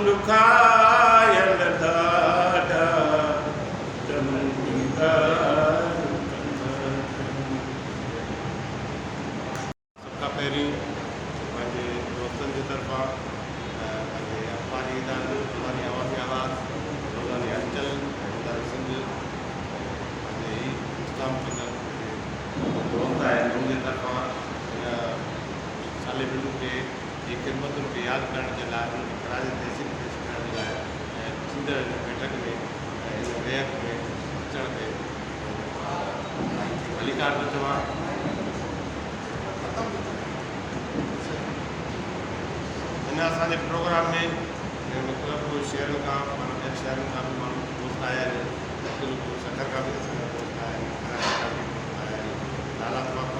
लुकायल ॾाढा जमीदार। सबका पहिरीं पंहिंजे दोस्तनि जे तरफ़ां पंहिंजे अख़बारी इदारनि अख़बारी आवाज़ी आवाज़ रोज़ानी हलचल इदारे सिंध पंहिंजे ई इंतज़ाम कंदड़ दोस्त आहिनि उन जे तरफ़ां साले बिल्डू खे जी ख़िदमतुनि खे यादि करण जे लाइ उनखे खराज तहसील पेश करण जे लाइ थींदड़ बैठक में इन बैग में अचण ते मलिकार थो चवां हिन असांजे प्रोग्राम में मतिलबु शहरनि खां माना ॿियनि शहरनि खां बि माण्हू दोस्त आया आहिनि शहर खां बि असांजा दोस्त आया आहिनि कराची खां बि दोस्त आया आहिनि नाला तमामु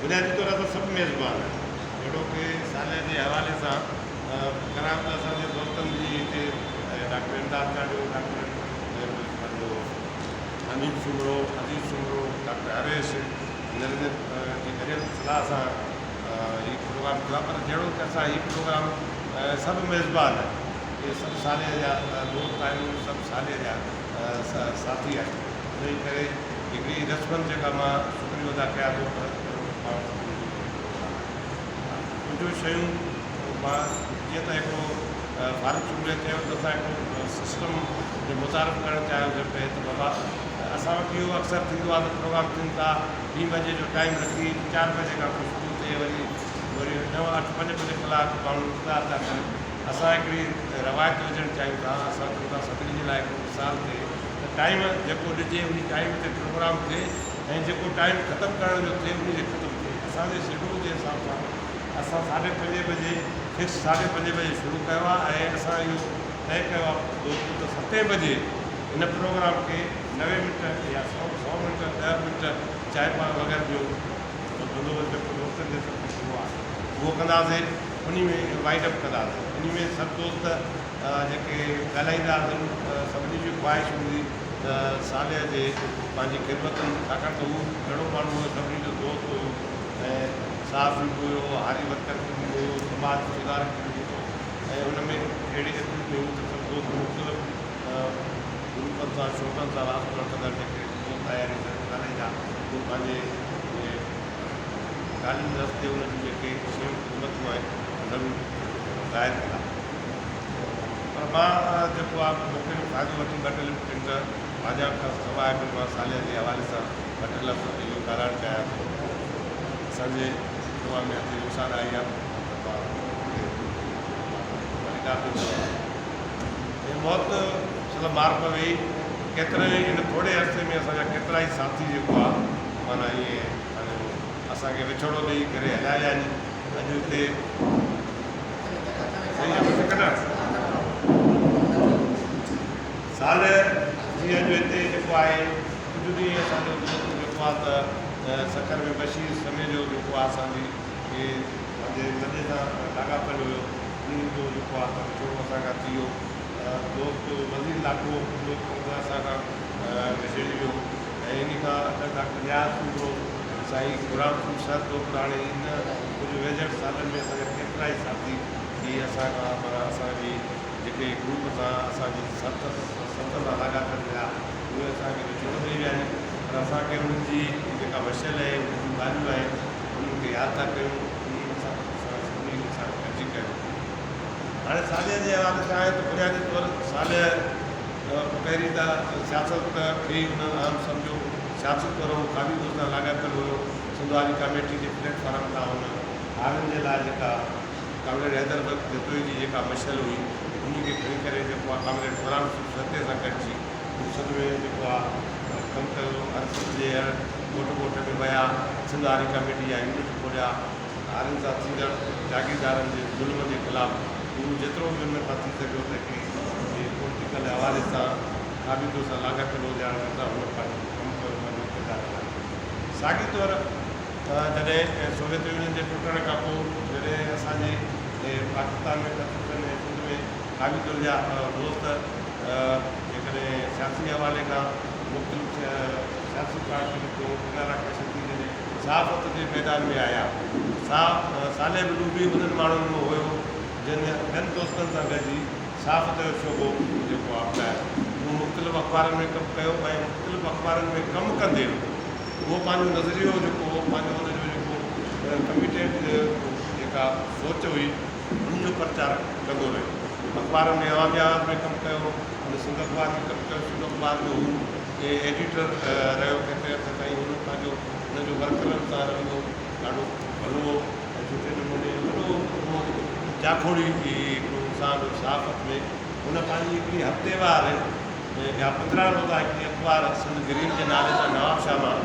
बुनियादी तौर ते सभु मेज़बान आहिनि अहिड़ो की साल जे हवाले सां करां त असांजे दोस्तनि जी हिते डॉक्टर इमदाद काॾियो डॉक्टर पंहिंजो हमीद सुमरो अजीत सुमरो डॉक्टर हरेश नरेंद्र जी गॾियल सलाह सां हीउ प्रोग्राम थियो आहे पर जहिड़ो की असां हीउ प्रोग्राम सभु मेज़बान आहिनि इहे सभु साले जा दोस्त आहिनि सभु साले जा साथी आहिनि इन करे हिकिड़ी रस्मनि जेका मां शुक्रियो अदा कयां थो पर कुझु शयूं मां जीअं त हिकिड़ो फारूक शुक्रिया चयो त असां हिकिड़ो सिस्टम जो मुतारफ़ करणु चाहियूं पिए त बाबा असां वटि इहो अक्सर थींदो आहे त प्रोग्राम थियनि था 2 बजे जो टाइम रखी 4 बजे खां पोइ शुरू थिए वरी 9, 8, 5 कलाक माण्हू इंतज़ारु था कनि असां हिकिड़ी रवायत विझणु चाहियूं था असां चऊं था सभिनी जे लाइ हिकिड़ो मिसाल थिए त टाइम जेको ॾिजे उन टाइम ते प्रोग्राम थिए ऐं जेको टाइम ख़तमु करण जो थिए उन जे ख़तमु थिए असांजे शेड्यूल जे हिसाब सां असां 5:30 बजे फिक्स 5:30 बजे शुरू कयो आहे ऐं असां इहो तय कयो आहे दोस्त त 7 बजे इन प्रोग्राम खे 90 मिंट या 100 मिंट 10 मिंट चांहि पाणी वग़ैरह जो बंदोबस्तु जेको दोस्तनि जे तरफ़ शुरू आहे उहो कंदासीं उन में वाइंड अप कंदासीं उन में सभु दोस्त जेके ॻाल्हाईंदासीं सभिनी जी ख़्वाहिश हूंदी त साले जे पंहिंजी ख़िदमतुनि छाकाणि त हू अहिड़ो माण्हू हुओ सभिनी जो दोस्त हुयो ऐं साफ़ हुयो हारी वर्कर हुयो समाज सुधार हुयो ऐं हुन में अहिड़ी एतिरियूं हुयूं त सभु दोस्त मुख़्तलिफ़ ग्रुपनि सां शौक़नि सां रास्तो रखंदड़ जेके दोस्त आया आहिनि ॻाल्हाईंदा उहे पंहिंजे ॻाल्हियुनि रस्ते उन्हनि जूं जेके शयूं क़ीमतूं आहिनि ज़रूरु ज़ाहिर कंदा पर मां जेको आहे मूंखे फ़ाइदो वठी 2 मिंट पंहिंजा खां सवाइ बि मां साले जे हवाले सां 2 लफ़्ज़ इहो ॻाल्हाइणु चाहियां थो असांजे गोवा में हिते नुक़सान आई आहे मौत छल मार पवे केतिरे इन थोरे अर्से में असांजा केतिरा ई साथी जेको आहे माना ईअं असांखे विछोड़ो ॾेई करे हलाया आहिनि अॼु हिते साल जीअं अॼु हिते जेको आहे कुझु ॾींहं असांजो जेको आहे त सखर में बशीर समय जो जेको आहे असांजी पंहिंजे नदे सां लाॻापियल हुयो उन जो जेको आहे विछोड़ो असांखां थी वियो दोस्त वज़ीर लाखो असांखां विछड़ी वियो ऐं इन खां डॉक्टर नियाज़ सुमरो साईं गुलाम सर दोस्त हाणे इन कुझु वेझड़ सालनि में असांजा केतिरा ई साथी इहे असांखां माना असांजी जेके ग्रुप सां असांजी सत सां लाॻापियल हुआ उहे असांखे विछोड़ो ॾेई विया आहिनि पर असांखे उन्हनि जी जेका वशियल आहे उन्हनि जूं ॻाल्हियूं आहिनि उन्हनि खे यादि था कयूं उन्हनि सां सभिनी सां गॾिजी कयूं हाणे साले जे हवाले सां आहे त बुनियादी तौरु साल पहिरीं त सियासत खे हुन आम सम्झो सियासत वारो काबी दोस्त सां लाॻापियल हुयो सिंधवारी कमेटी जे प्लेटफॉर्म तां हुन ॿारनि जे लाइ जेका कामरेड हैदर जतोई जी जेका मशल हुई उनखे खणी करे जेको आहे कामरेड क़ुरान सते सां गॾिजी सद में जेको आहे कमु कयो अर्सद जे ॻोठ ॻोठ में विया सिंधवारी कमेटी जा यूनिट खोलिया ॿारनि सां थींदड़ जागीरदारनि जे ज़ुल्म जे ख़िलाफ़ु उहो जेतिरो बि उन खां थी सघियो त की पॉलिटिकल हवाले सां काबिदो सां लाॻापियल हुजण असां हुन पंहिंजो कमु कयो पंहिंजो किरदारु साॻी तौर जॾहिं सोवियत यूनियन जे टुटण खां पोइ जॾहिं असांजे पाकिस्तान में सिंध में काबिदो जा दोस्त जेकॾहिं सियासी हवाले खां मुख़्तलिफ़ सियासी पार्टियूं इन राकेश थी जॾहिं सहाफ़त जे मैदान में आया। साले बिलू बि उन्हनि माण्हुनि में हुयो जिन ॿियनि दोस्तनि सां गॾिजी सहाफ़त जो शोबो जेको आहे अपनायो। उहो मुख़्तलिफ़ अख़बारनि में कमु कयो ऐं मुख़्तलिफ़ अख़बारनि में कमु कंदे उहो पंहिंजो नज़रियो जेको पंहिंजो हुनजो जेको कमिटेड जेका सोच हुई उनजो प्रचार कंदो रहियो। अख़बारनि में आवाम आवाज़ में कमु कयो, हुन सिंध अख़बार में कमु कयो। सिंध अख़बार में हू एडिटर रहियो केतिरे हद ताईं। हुन पंहिंजो हुनजो वर्करनि सां रहियो ॾाढो भलो ऐं सुठे नमूने वॾो जाखोड़ी सां सहाफ़त में हुन पंहिंजी हिकिड़ी हफ़्तेवार या 15 रोज़ा हिकिड़ी अख़बार सिंध ग्रीन जे नाले सां नवाब शाह मां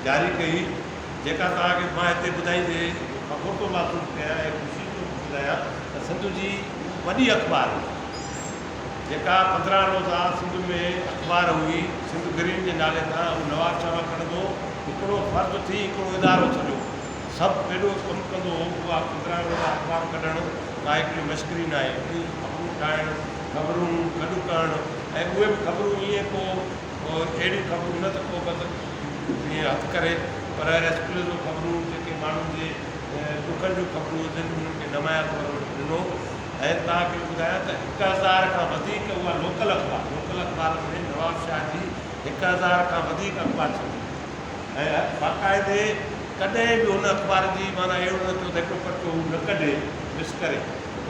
जारी कई, जेका तव्हांखे मां हिते ॿुधाईंदे फ़ख़ुर थो महसूसु कयां ऐं ख़ुशी थो ॿुधायां त सिंध जी वॾी अख़बार जेका 15 रोज़ा सिंध में अख़बार हुई सिंध ग्रीन जे नाले सां, उहो नवाब शाह मां खणंदो हिकिड़ो फ़र्ज़ु थी हिकिड़ो इदारो सॼो सभु एॾो कमु कंदो हो। उहा 15 रोज़ा अख़बार कढणु का हिकिड़ी मश्करी न आहे। हिकिड़ी ख़बरूं ठाहिणु, ख़बरूं गॾु करणु ऐं उहे बि ख़बरूं ईअं को अहिड़ियूं ख़बरूं न त को बस ईअं हथु करे, पर स्कूल जूं ख़बरूं जेके माण्हुनि जे दुखनि जूं ख़बरूं हुजनि उन्हनि खे नुमाया तौर ॾिनो। ऐं तव्हांखे ॿुधायां त 1000 खां वधीक उहा लोकल अख़बार में नवाब शाह जी 1000 खां वधीक अख़बार छपी ऐं बाक़ाइदे कॾहिं बि हुन अख़बार जी माना अहिड़ो न थियो त हिकिड़ो पटो न कढे मिस करे।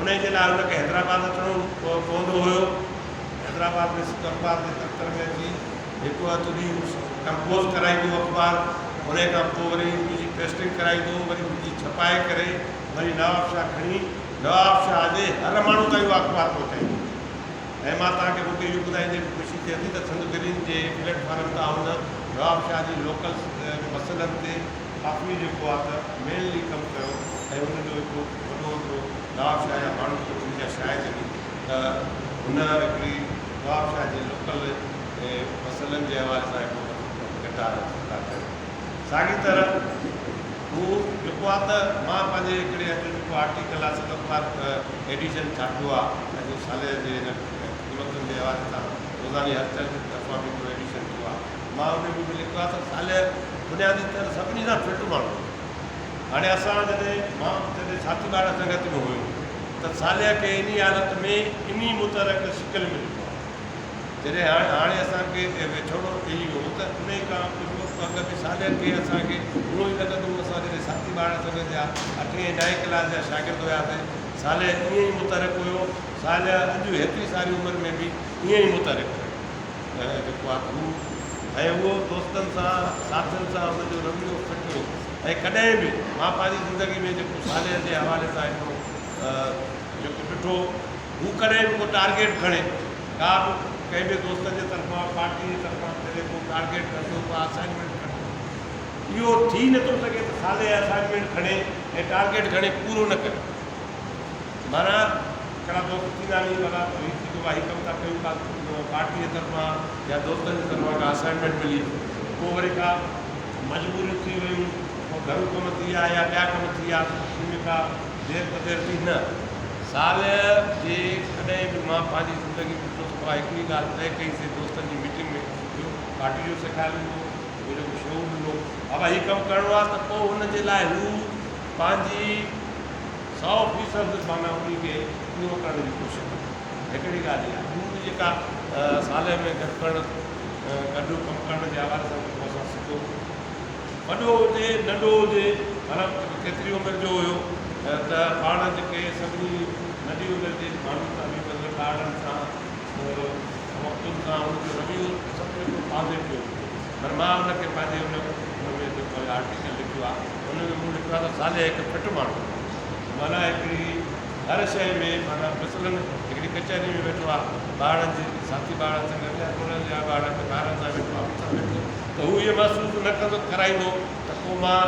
उन जे लाइ हुनखे हैदराबाद अचिणो पवंदो हुयो। हैदराबाद में सिंध अख़बार जे दफ़्तर में अची हिकु हथु ॾींहुं कंपोज़ कराईंदो अख़बार, उन खां पोइ वरी उनजी पेस्टिंग कराईंदो, वरी उनजी छपाए करे वरी नवाब शाह खणी नवाब शाह जे हर माण्हू ताईं उहा अख़बार पहुचाईंदो। ऐं मां तव्हांखे मूंखे इहो ॿुधाईंदे बि ख़ुशी थिए थी त सिंध ग्रीन जे प्लेटफॉर्म तां हुन नवाब शाह जी लोकल मसइलनि ते काफ़ी जेको आहे त मेनली कमु कयो ऐं हुनजो हिकिड़ो वॾो हिकिड़ो नवाब शाह जा माण्हू खे उनजा शाइद त हुन हिकिड़ी नवाब शाह जे लोकल मसइलनि जे हवाले सां हिकिड़ो किरदारु अदा कयो। साॻी तरह हू जेको आहे त मां पंहिंजे हिकिड़े जेको आर्टिकल आहे सिंध अख़बार एडिशन छापियो आहे अॼु साले जे क़ीमतुनि जे हवाले सां रोज़ानी हलचल जे तरफ़ां बि हिकिड़ो एडिशन थियो आहे। मां उन में बि लिखियो आहे त साले बुनियादी तरह सभिनी सां फिट माण्हू। हाणे असां जॾहिं साथी ॿार संगत में हुयूं त साले खे इन हालत में इन मुतरक शिकिल मिली जॾहिं हाणे असांखे वेठोड़ो ॾेई वियो त उन खां कुझु अॻु बि साले खे असांखे उहो ई लॻंदो हुओ। असां जॾहिं साथी ॿार संगत जा 8हीं 9हीं क्लास जा शागिर्द हुआसीं, साले ईअं ई मुतरक हुयो। साले अॼु हेतिरी सारी उमिरि में बि ईअं ई मुतरक जेको आहे हू ऐं उहो दोस्तनि सां साथियुनि सां हुनजो रवैयो फिट हुयो। ऐं कॾहिं बि मां पंहिंजी ज़िंदगी में जेको साले जे हवाले सां हिकिड़ो जेको ॾिठो हू कॾहिं बि को टारगेट खणे का बि कंहिं बि दोस्तनि जे तरफ़ां पार्टी जे तरफ़ां कॾहिं को टारगेट कंदो को असाइनमेंट खणे। इहो थी नथो सघे त साले असाइनमेंट खणे ऐं टारगेट खणे पूरो न करे। माना हिकिड़ा दोस्त थींदा नी माना ही कमु था कयूं का पार्टी जे तरफ़ां या दोस्तनि जे तरफ़ां का असाइनमेंट मिली, पोइ वरी का मजबूरियूं थी वियूं, पोइ घरू कमु थी विया या ॿिया कमु थी विया, उनमें का देरि पदेर थी न। साल जे कॾहिं बि मां पंहिंजी ज़िंदगी में ॾिठो त हिकिड़ी ॻाल्हि तइ कईसीं दोस्तनि जी मीटिंग में, पार्टी जो सेखारियो उहो जेको शो ॾिनो हा भाई हीउ कमु करिणो आहे त पोइ हुनजे लाइ हू पंहिंजी 100% माना उन खे पूरो करण जी कोशिशि कंदो। हिकिड़ी ॻाल्हि इहा हू जेका साल में गॾु करणु गॾु कमु करण जे हवाले सां जेको असां सिखो वॾो हुजे नंढो हुजे माना केतिरी उमिरि जो हुयो त पाण जेके सभिनी नंढी उमिरि जे माण्हुनि सां बि मतिलबु ॿारनि सां वक़्तुनि सां हुनजो रवैयो सभु जेको पॉज़िटिव पर मां हुनखे पंहिंजे हुन में जेको आर्टिकल लिखियो आहे हुन में मूं लिखियो आहे त साले हिकु फिट माण्हू माना हिकिड़ी हर शइ में माना मसइलनि हिकिड़ी कचहरी में वेठो आहे ॿारनि जी साथी ॿारनि सां गॾु उन्हनि जा ॿारनि सां वेठो आहे सां वेठो त हू इहो महसूसु न कंदो कराईंदो त पोइ मां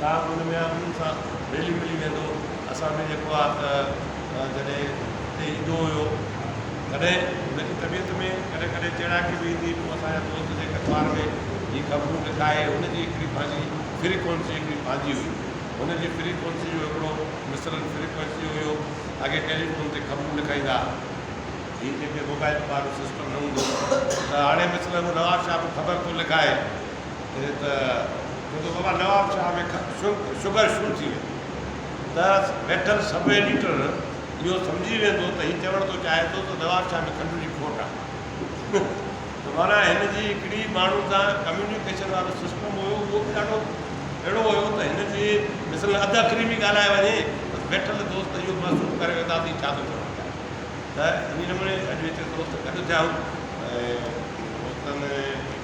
तव्हां हुन में उन्हनि सां मिली वेंदो। असां में जेको आहे त जॾहिं हिते ईंदो हुयो कॾहिं हुनजी तबियत में कॾहिं कॾहिं चेड़ाकी बि ईंदी, पोइ असांजा दोस्त जेके अख़बार में हीअ ख़बरूं लिखाए हुनजी हिकिड़ी पंहिंजी फ्रीक्वेंसी हिकिड़ी पंहिंजी हुई, हुनजी फ्रीक्वेंसी जो हिकिड़ो मिसरल फ्रीक्वेंसी हुयो। अॻे टेलीफोन ते ख़बरूं लिखाईंदा, हीअ जेके मोबाइल वारो सिस्टम न हूंदो त हाणे मिसल नवाब शाह ख़बर थो लिखाए तो बाबा नवाब शाह में शुगर शुरू थी वई त वेठल सब एडिटर इहो सम्झी वेंदो त हीउ चवण थो चाहे थो त नवाब शाह में खंड जी खोट आहे त माना हिन जी हिकिड़ी माण्हू सां कम्यूनिकेशन वारो सिस्टम हुयो उहो बि ॾाढो अहिड़ो हुयो त हिन जी मिसल अधु अखरी बि ॻाल्हाए वञे त वेठल दोस्त इहो महसूसु करे वेंदासीं छा थो चवणु चाहे त इन नमूने अॼु हिते दोस्त गॾु थिया दोस्तनि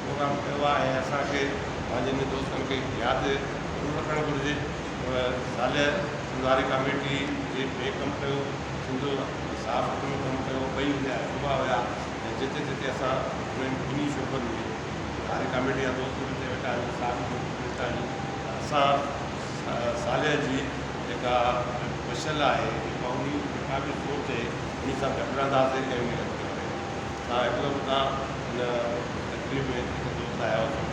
प्रोग्राम कयो आहे ऐं असांखे पंहिंजे इन दोस्तनि खे यादि ज़रूरु रखणु घुरिजे साल सिंधारी कमेटी जे ॿिए कमु कयो सिंधु साफ़ में कमु कयो ॿई हुआ शुभा हुआ ऐं जिते जिते असां ॿिन्ही शुभनि में सिंधारी कमेटी जा दोस्त बि हिते वेठा आहियूं साफ़ में वेठा आहियूं असां साल जी जेका मशल आहे जेका उन जेका बि सोच आहे उन सां गॾु रहंदासीं ऐं उन खे तव्हां हिकिड़ो बि तव्हां हिन तकलीफ़ में जेके दोस्त आया हुआ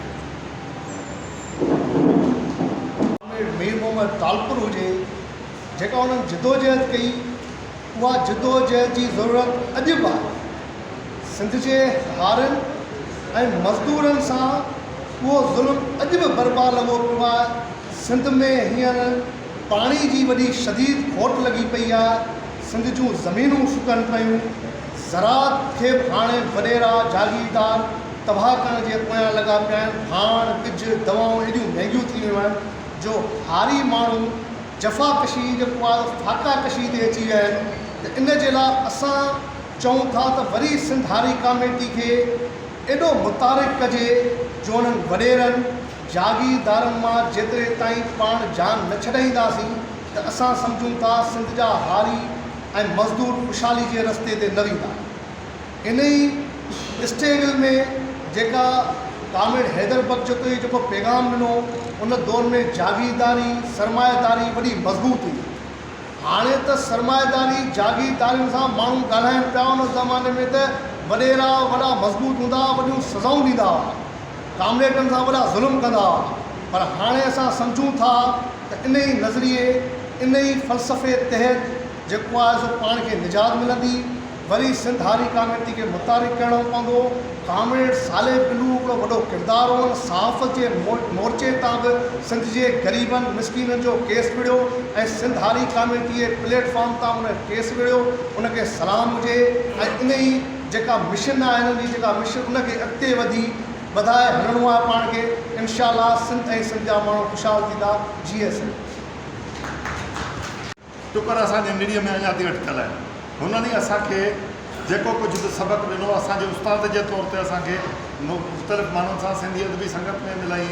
मीर मोहम्मद तालपुर हुजे जेका उन्हनि जिदोजहद कई उहा जिदोजहद जी ज़रूरत अॼु बि आहे सिंध जे हारनि ऐं मज़दूरनि सां उहो ज़ुल्म अॼु बि बर्बाद लॻो पियो आहे सिंध में हींअर पाणी जी वॾी शदीद खोट लॻी पई आहे सिंध जूं ज़मीनूं सुकनि पियूं ज़रात खे हाणे वॾेरा जागीरदार तबाह करण जे पोयां लॻा पिया आहिनि हाण ॿिज दवाऊं एॾियूं महांगियूं थी वियूं आहिनि जो हारी माण्हू जफ़ाकशी जेको आहे फाकाकशी ते अची विया आहिनि त इन जे लाइ असां चऊं था त वरी सिंध हारी कमेटी खे एॾो मुतारिक़ कजे जो उन्हनि वॾेरनि जागीरदारनि मां जेतिरे ताईं पाण जान न छॾाईंदासीं त असां सम्झूं था सिंध जा हारी ऐं मज़दूर ख़ुशहाली जे रस्ते ते न वेंदा इन ई स्टेगल में जेका कामिर हैदर बख्श जेको पैगाम ॾिनो उन दौर में जागीरदारी सरमाएदारी वॾी मज़बूत हुई हाणे त सरमाएदारी जागीरदारियुनि सां माण्हू ॻाल्हाइनि पिया उन ज़माने में त वॾेरा वॾा मज़बूत हूंदा हुआ वॾियूं सज़ाऊं ॾींदा हुआ कामरेडनि सां वॾा ज़ुल्म कंदा हुआ पर हाणे असां सम्झूं था त इन ई नज़रिए इन ई फ़लसफ़े तहत जेको आहे सो पाण खे निजात मिलंदी वरी सिंध हारी कमेटी खे मुतारिक़ करिणो पवंदो कामरेड साले बिलू हिकिड़ो वॾो किरदारु हो सहाफ़त जे मोर्चे तां बि सिंध जे ग़रीबनि मिसकीननि जो केस विढ़ियो ऐं सिंध हारी कमेटी जे प्लेटफॉर्म तां उन केस विढ़ियो उनखे सलाम हुजे ऐं इन ई जेका मिशन आहे हिननि जी जेका मिशन उनखे अॻिते वधाए हलणो आहे पाण खे इनशा सिंध ऐं सिंध जा माण्हू ख़ुशहाल थींदा GS शुक्र असांजे निड़ीअ में अञा थी अटकल आहे हुननि असांखे जेको कुझु बि सबक़ु ॾिनो असांजे उस्ताद जे तौर ते असांखे मुख़्तलिफ़ माण्हुनि सां सिंधी अदबी संगत में मिलाई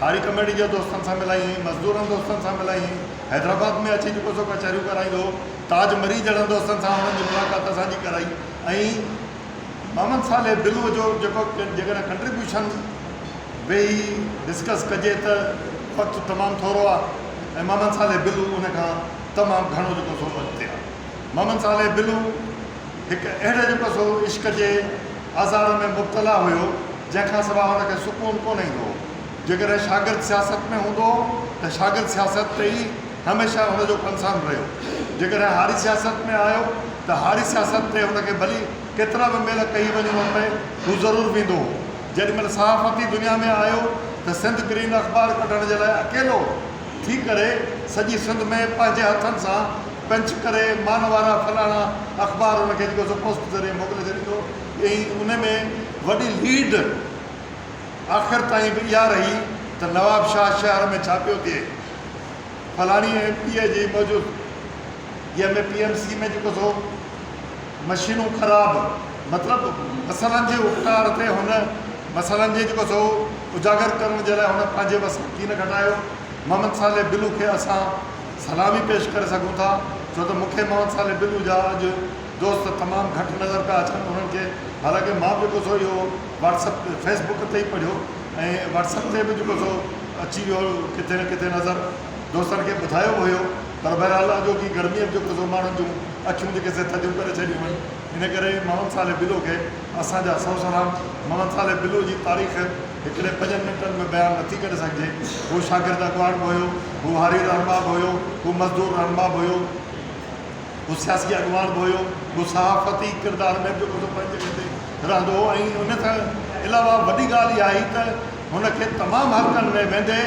हारी कमेटी जे दोस्तनि सां मिलाई मज़दूरनि दोस्तनि सां मिलाई हैदराबाद में अची जेको सो कचहरियूं कराईंदो ताज मरी जहिड़नि दोस्तनि सां हुननि जी मुलाक़ात असांजी कराई ऐं मोहम्मद साले बिलू जो जेको जेकॾहिं कंट्रीब्यूशन वेही डिस्कस कजे त वक़्तु तमामु थोरो आहे ऐं मोहम्मद साले बिलू उन खां तमामु घणो जेको सो अॻिते आहे मोहम्मद साले बिलू हिकु अहिड़े जेको सो इश्क जे आज़ार में मुब्तला हुयो जंहिंखां सवाइ हुनखे सुकून कोन ईंदो जेकॾहिं शागिर्द सियासत में हूंदो त शागिर्द सियासत ते ई हमेशह हुनजो कंसर्न रहियो जेकॾहिं हारी सियासत में आयो त हारी सियासत ते हुनखे भली केतिरा बि मेल कई वञिणो पए हू ज़रूरु वेंदो हो जेॾीमहिल सहाफ़ती दुनिया में आयो त सिंध ग्रीन अख़बार कढण जे लाइ अकेलो थी करे सॼी सिंध में पंहिंजे हथनि सां पंच करे मान वारा फलाणा अख़बार हुनखे जेको सो पोस्ट ज़रिए मोकिले छॾींदो ऐं उन में वॾी लीड आख़िर ताईं बि इहा रही त नवाब शाह शहर में छा पियो थिए फलाणी MP जी मौजूदु जंहिंमें PMC में जेको सो मशीनूं ख़राबु मतिलबु मसइलनि जे उपकार ते हुन मसइलनि जे जेको सो उजागर करण जे लाइ हुन पंहिंजे वस कीन घटायो मोहम्मद साले बिलू खे असां सलामी पेश करे सघूं था छो त मूंखे मोहम्मद साले बिलू जा अॼु दोस्त तमामु घटि नज़र पिया अचनि उन्हनि खे हालांकि मां जेको सो इहो WhatsApp Facebook ते ई पढ़ियो ऐं WhatsApp ते बि जेको सो अची वियो किथे न किथे नज़र दोस्तनि खे ॿुधायो हुयो पर बहरहाल जो की गर्मीअ जेको सो माण्हुनि जूं अखियूं जेके से थधियूं करे छॾियूं आहिनि इन करे मोहम्मद साले बिलू खे असांजा सौ सलाम मोहम्मद साले बिलू जी तारीख़ हिकिड़े 5 मिंटनि में बयानु नथी करे सघिजे हू शागिर्द अॻवान बि हुयो हू हारी रहनुमा बि हुयो हू मज़दूर रहनुमा बि हुयो हू सियासी अॻवान बि हुयो हू सहाफ़ती किरदार में जेको सो पंहिंजे रहंदो हो ऐं उन खां अलावा वॾी ॻाल्हि इहा आई त हुनखे तमामु हल्कनि में वेंदे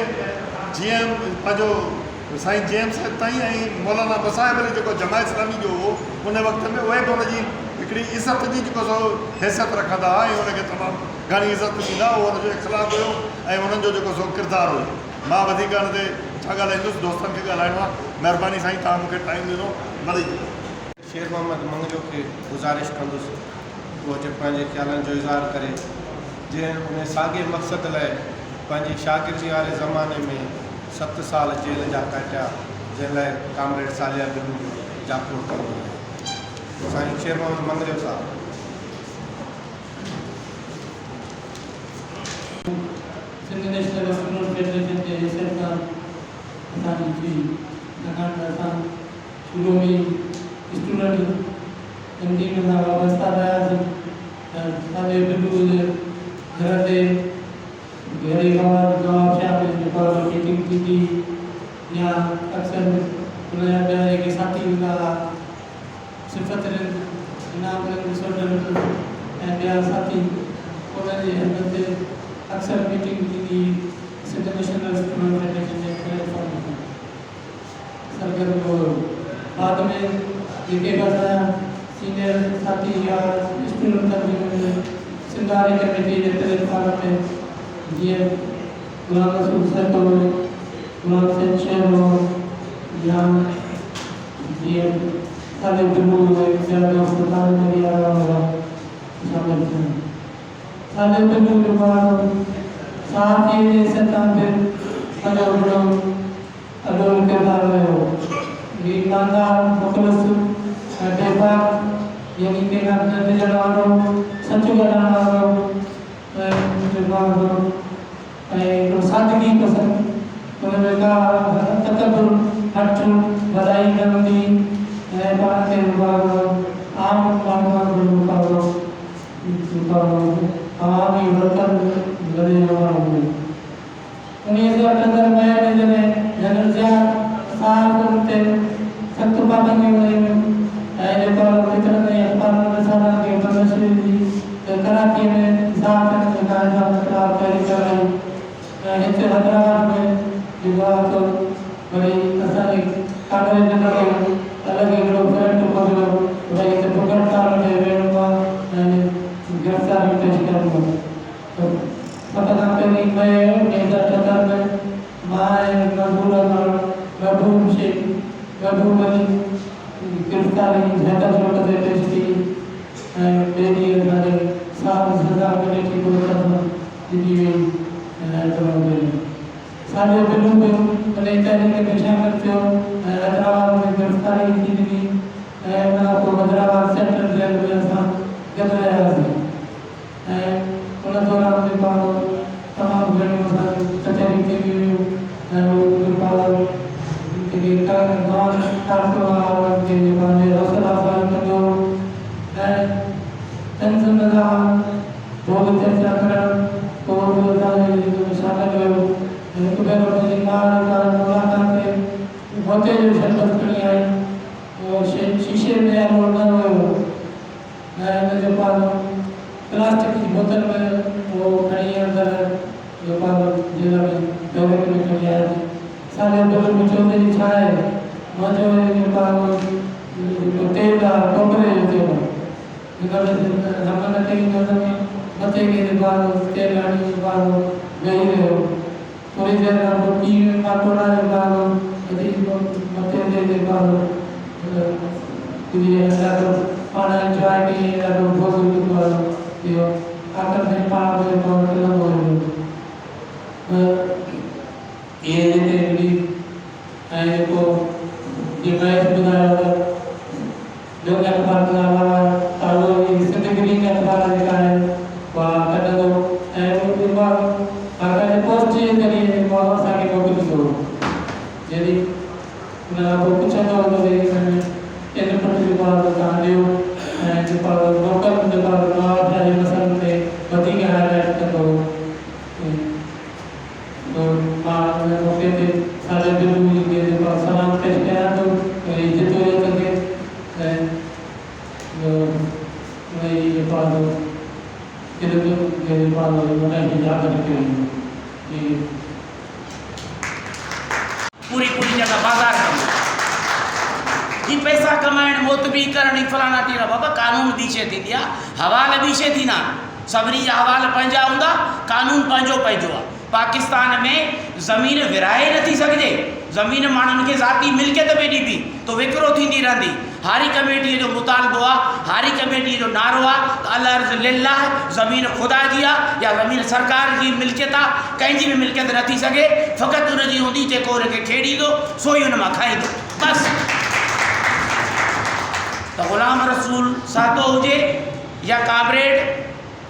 जीअं पंहिंजो साईं जेम्स ताईं ऐं मौलाना मसाहिब अली जेको जमा इस्लामी जो हो उन वक़्त में उहे बि हुनजी हिकिड़ी इज़त जी जेको सो हैसियत रखंदा हुआ ऐं हुनखे तमामु घणी इज़त ॾींदा उहो हुनजो इख़्लाक़ हुयो ऐं हुननि जो जेको सो किरदारु हुयो। मां वधीक हिन ते छा ॻाल्हाईंदुसि, दोस्तनि खे ॻाल्हाइणो आहे। महिरबानी साईं, तव्हां मूंखे टाइम ॾिनो भली। शेर मोहम्मद मंगजो खे गुज़ारिश कंदुसि उहो अचे पंहिंजे ख़्यालनि जो इज़हार करे, जंहिं उन साॻे मक़सद लाइ पंहिंजी शागिर्दी वारे ज़माने में 7 साल जेल जा काटिया, जंहिं लाइ कामरेड सालिया बिन जापूर कंदो आहे। साईं शेर मोहम्मद मंगजो साहब। सिंध नेशनल स्टूडेंट फेडरेशन के सरकार असांजी थी, छाकाणि त असां शुरू में स्टूडेंट कैंटीन सां वाबस्ता रहियासीं त असांजे बिल्कुलु घर ते घणे जवाब छा जेको मीटिंग थी थी या अक्सर हुनजा ॿिया जेके साथी हूंदा हुआ सिफ़त इनाम ऐं ॿिया साथी उनजे हथ ते अक्सर मीटिंग थींदी सिंध नेशनल स्टूडेंट फेडरेशन जे प्लेटफॉर्म ते सरगर्म हुयो। बाद में जेके बि असांजा सीनियर साथी या स्टूडेंट तंजीम सिंगारी कमेटी जे प्लेटफॉर्म ते जीअं गुलाम रसूल साहिब हो, गुलाम हुसैन शेर हो, या जीअं साले बिल्लू हुए, ॿिया दोस्त तालमेरी वारा हुआ शामिल थिया। साले बिल्लू जो ॿार साथी जे सतह ते पंहिंजो वॾो अॾोल किरदारु हुयो। ही ईमानदार, मुख़लिस ऐं बेबाक यानी के न ॾिजण वारो, सच ॻाल्हाइण वारो ऐं सादगी पसंदि, हुनमें का तकबुर हठ वॾाई न हूंदी ऐं पाण खे आम माण्हू मुक़ाबिलो अवामी वर्कर गॾे वारो हुओ। 1978 में जॾहिं जनरल ज़िया साहब ते सख़्तु पाबंदियूं कयूं ऐं जेको फितरत ऐं अख़बारुनि रसालनि खे प्रदर्शनी जी कराची में साफ़ पैरी कराई ऐं हिते हैदराबाद में जेको आहे तो वरी असांजे कागज़ जे करे अलॻि हिकिड़ो फ्रंट खोलियो भई हिते भुगड़ताल में वेहणो आहे ऐं गिरफ़्तारी पेश करिणो आहे। सभ खां पहिरीं मई 1978 में मां ऐं महबूब शेख महबूब अली गिरफ़्तारी हैदर रोड ते पेश थी ऐं ॿिए ॾींहुं असांजे साहब सज़ा कमेटी को तरफ़ ॾिनी वई हैदराबाद में। साले बिल्लू बि उन तहरीक में शामिल थियो ऐं हैदराबाद में गिरफ़्तारी थी ॾिनी ऐं उन खां पोइ हैदराबाद सेंट्रल जेल में असां गॾु रहियासीं ऐं उन दौरान जेको तमामु घणियूं असांजूं कचहरी थी हुयूं ऐं उहो जेके नवां कारकुन हुआ उन्हनि खे जेको आहे हौसला अफ़ज़ाई कंदो ऐं तंज़ीम निज़ाम भोग चर्चा करणु पोइ बि असांजे शामिल हुयो। हिकु भेरो पंहिंजी मुलाक़ात ते मोते जो शरबत खणी आई, उहो शीशे में वारो न हुयो ऐं हुनजो पालो प्लास्टिक जी बोतल में उहो खणी अंदरि जेको आहे जेल में टॉयलेट में खणी आयासीं। साले बिल्लू में चौधरी छा आहे, मुंहिंजो जेको आहे तेल आहे टोकरे जो तेल आहे, हमन ते मथे के जेको आहे तेल हणी जेको आहे वेही रहियो। थोरी देरि खां पोइ कीअं माटोड़ा जेको आहे मथे ते जेको आहे ॾाढो पाण इंजॉय कई, ॾाढो भोग जेको आहे इहो आख़िर में पाण जेको मिलंदो हुयो। इहे जेके हिकिड़ी ऐं जेको जीअं महेश ॿुधायो त ॿियो अख़बार जे अलावा उहो सिंध ग्रीन अख़बार जेका आहे उहा कढंदो ऐं उहो जेको आहे कागज़ पोस्ट जे ज़रिए जेको आहे असांखे मोकिलींदो हो। जॾहिं उन खां पोइ पुछंदो हो त भई हिन में इनपुट जेको आहे तव्हां ॾियो ऐं जेको आहे लोकल जेको आहे नवाब शाह जे मसइलनि ते वधीक हाईलाइट कंदो हो। मां उन मौक़े ते साले बिल्लू खे जेको आहे सलाम पेश कयां थो ऐं जिदोजहद खे ऐं जेको आहे यादि कयो। पैसा कमाइण मोतबी करण फलाना टीरा बाबा कानून ॿी शइ थींदी आहे, हवाल ॿी शइ थींदा आहिनि। सभिनी जा हवाल पंहिंजा हूंदा, कानून पंहिंजो पंहिंजो आहे। पाकिस्तान में ज़मीन विराए नथी सघिजे, ज़मीन माण्हुनि खे ज़ाती मिल्कियत में ॾिबी तो विकिरो थींदी रहंदी। हारी कमेटीअ जो मुतालबो आहे, हारी कमेटीअ जो नारो आहे त अल-अर्ज़ लिल्लाह, ज़मीन ख़ुदा जी आहे या ज़मीन सरकार जी मिल्कियत आहे, कंहिंजी बि मिल्कियत न थी सघे, फ़क़ति उनजी हूंदी जेको उनखे खेड़ींदो सो ई उन मां खाईंदो बसि। त ग़ुलाम रसूल सादो हुजे या कामरेड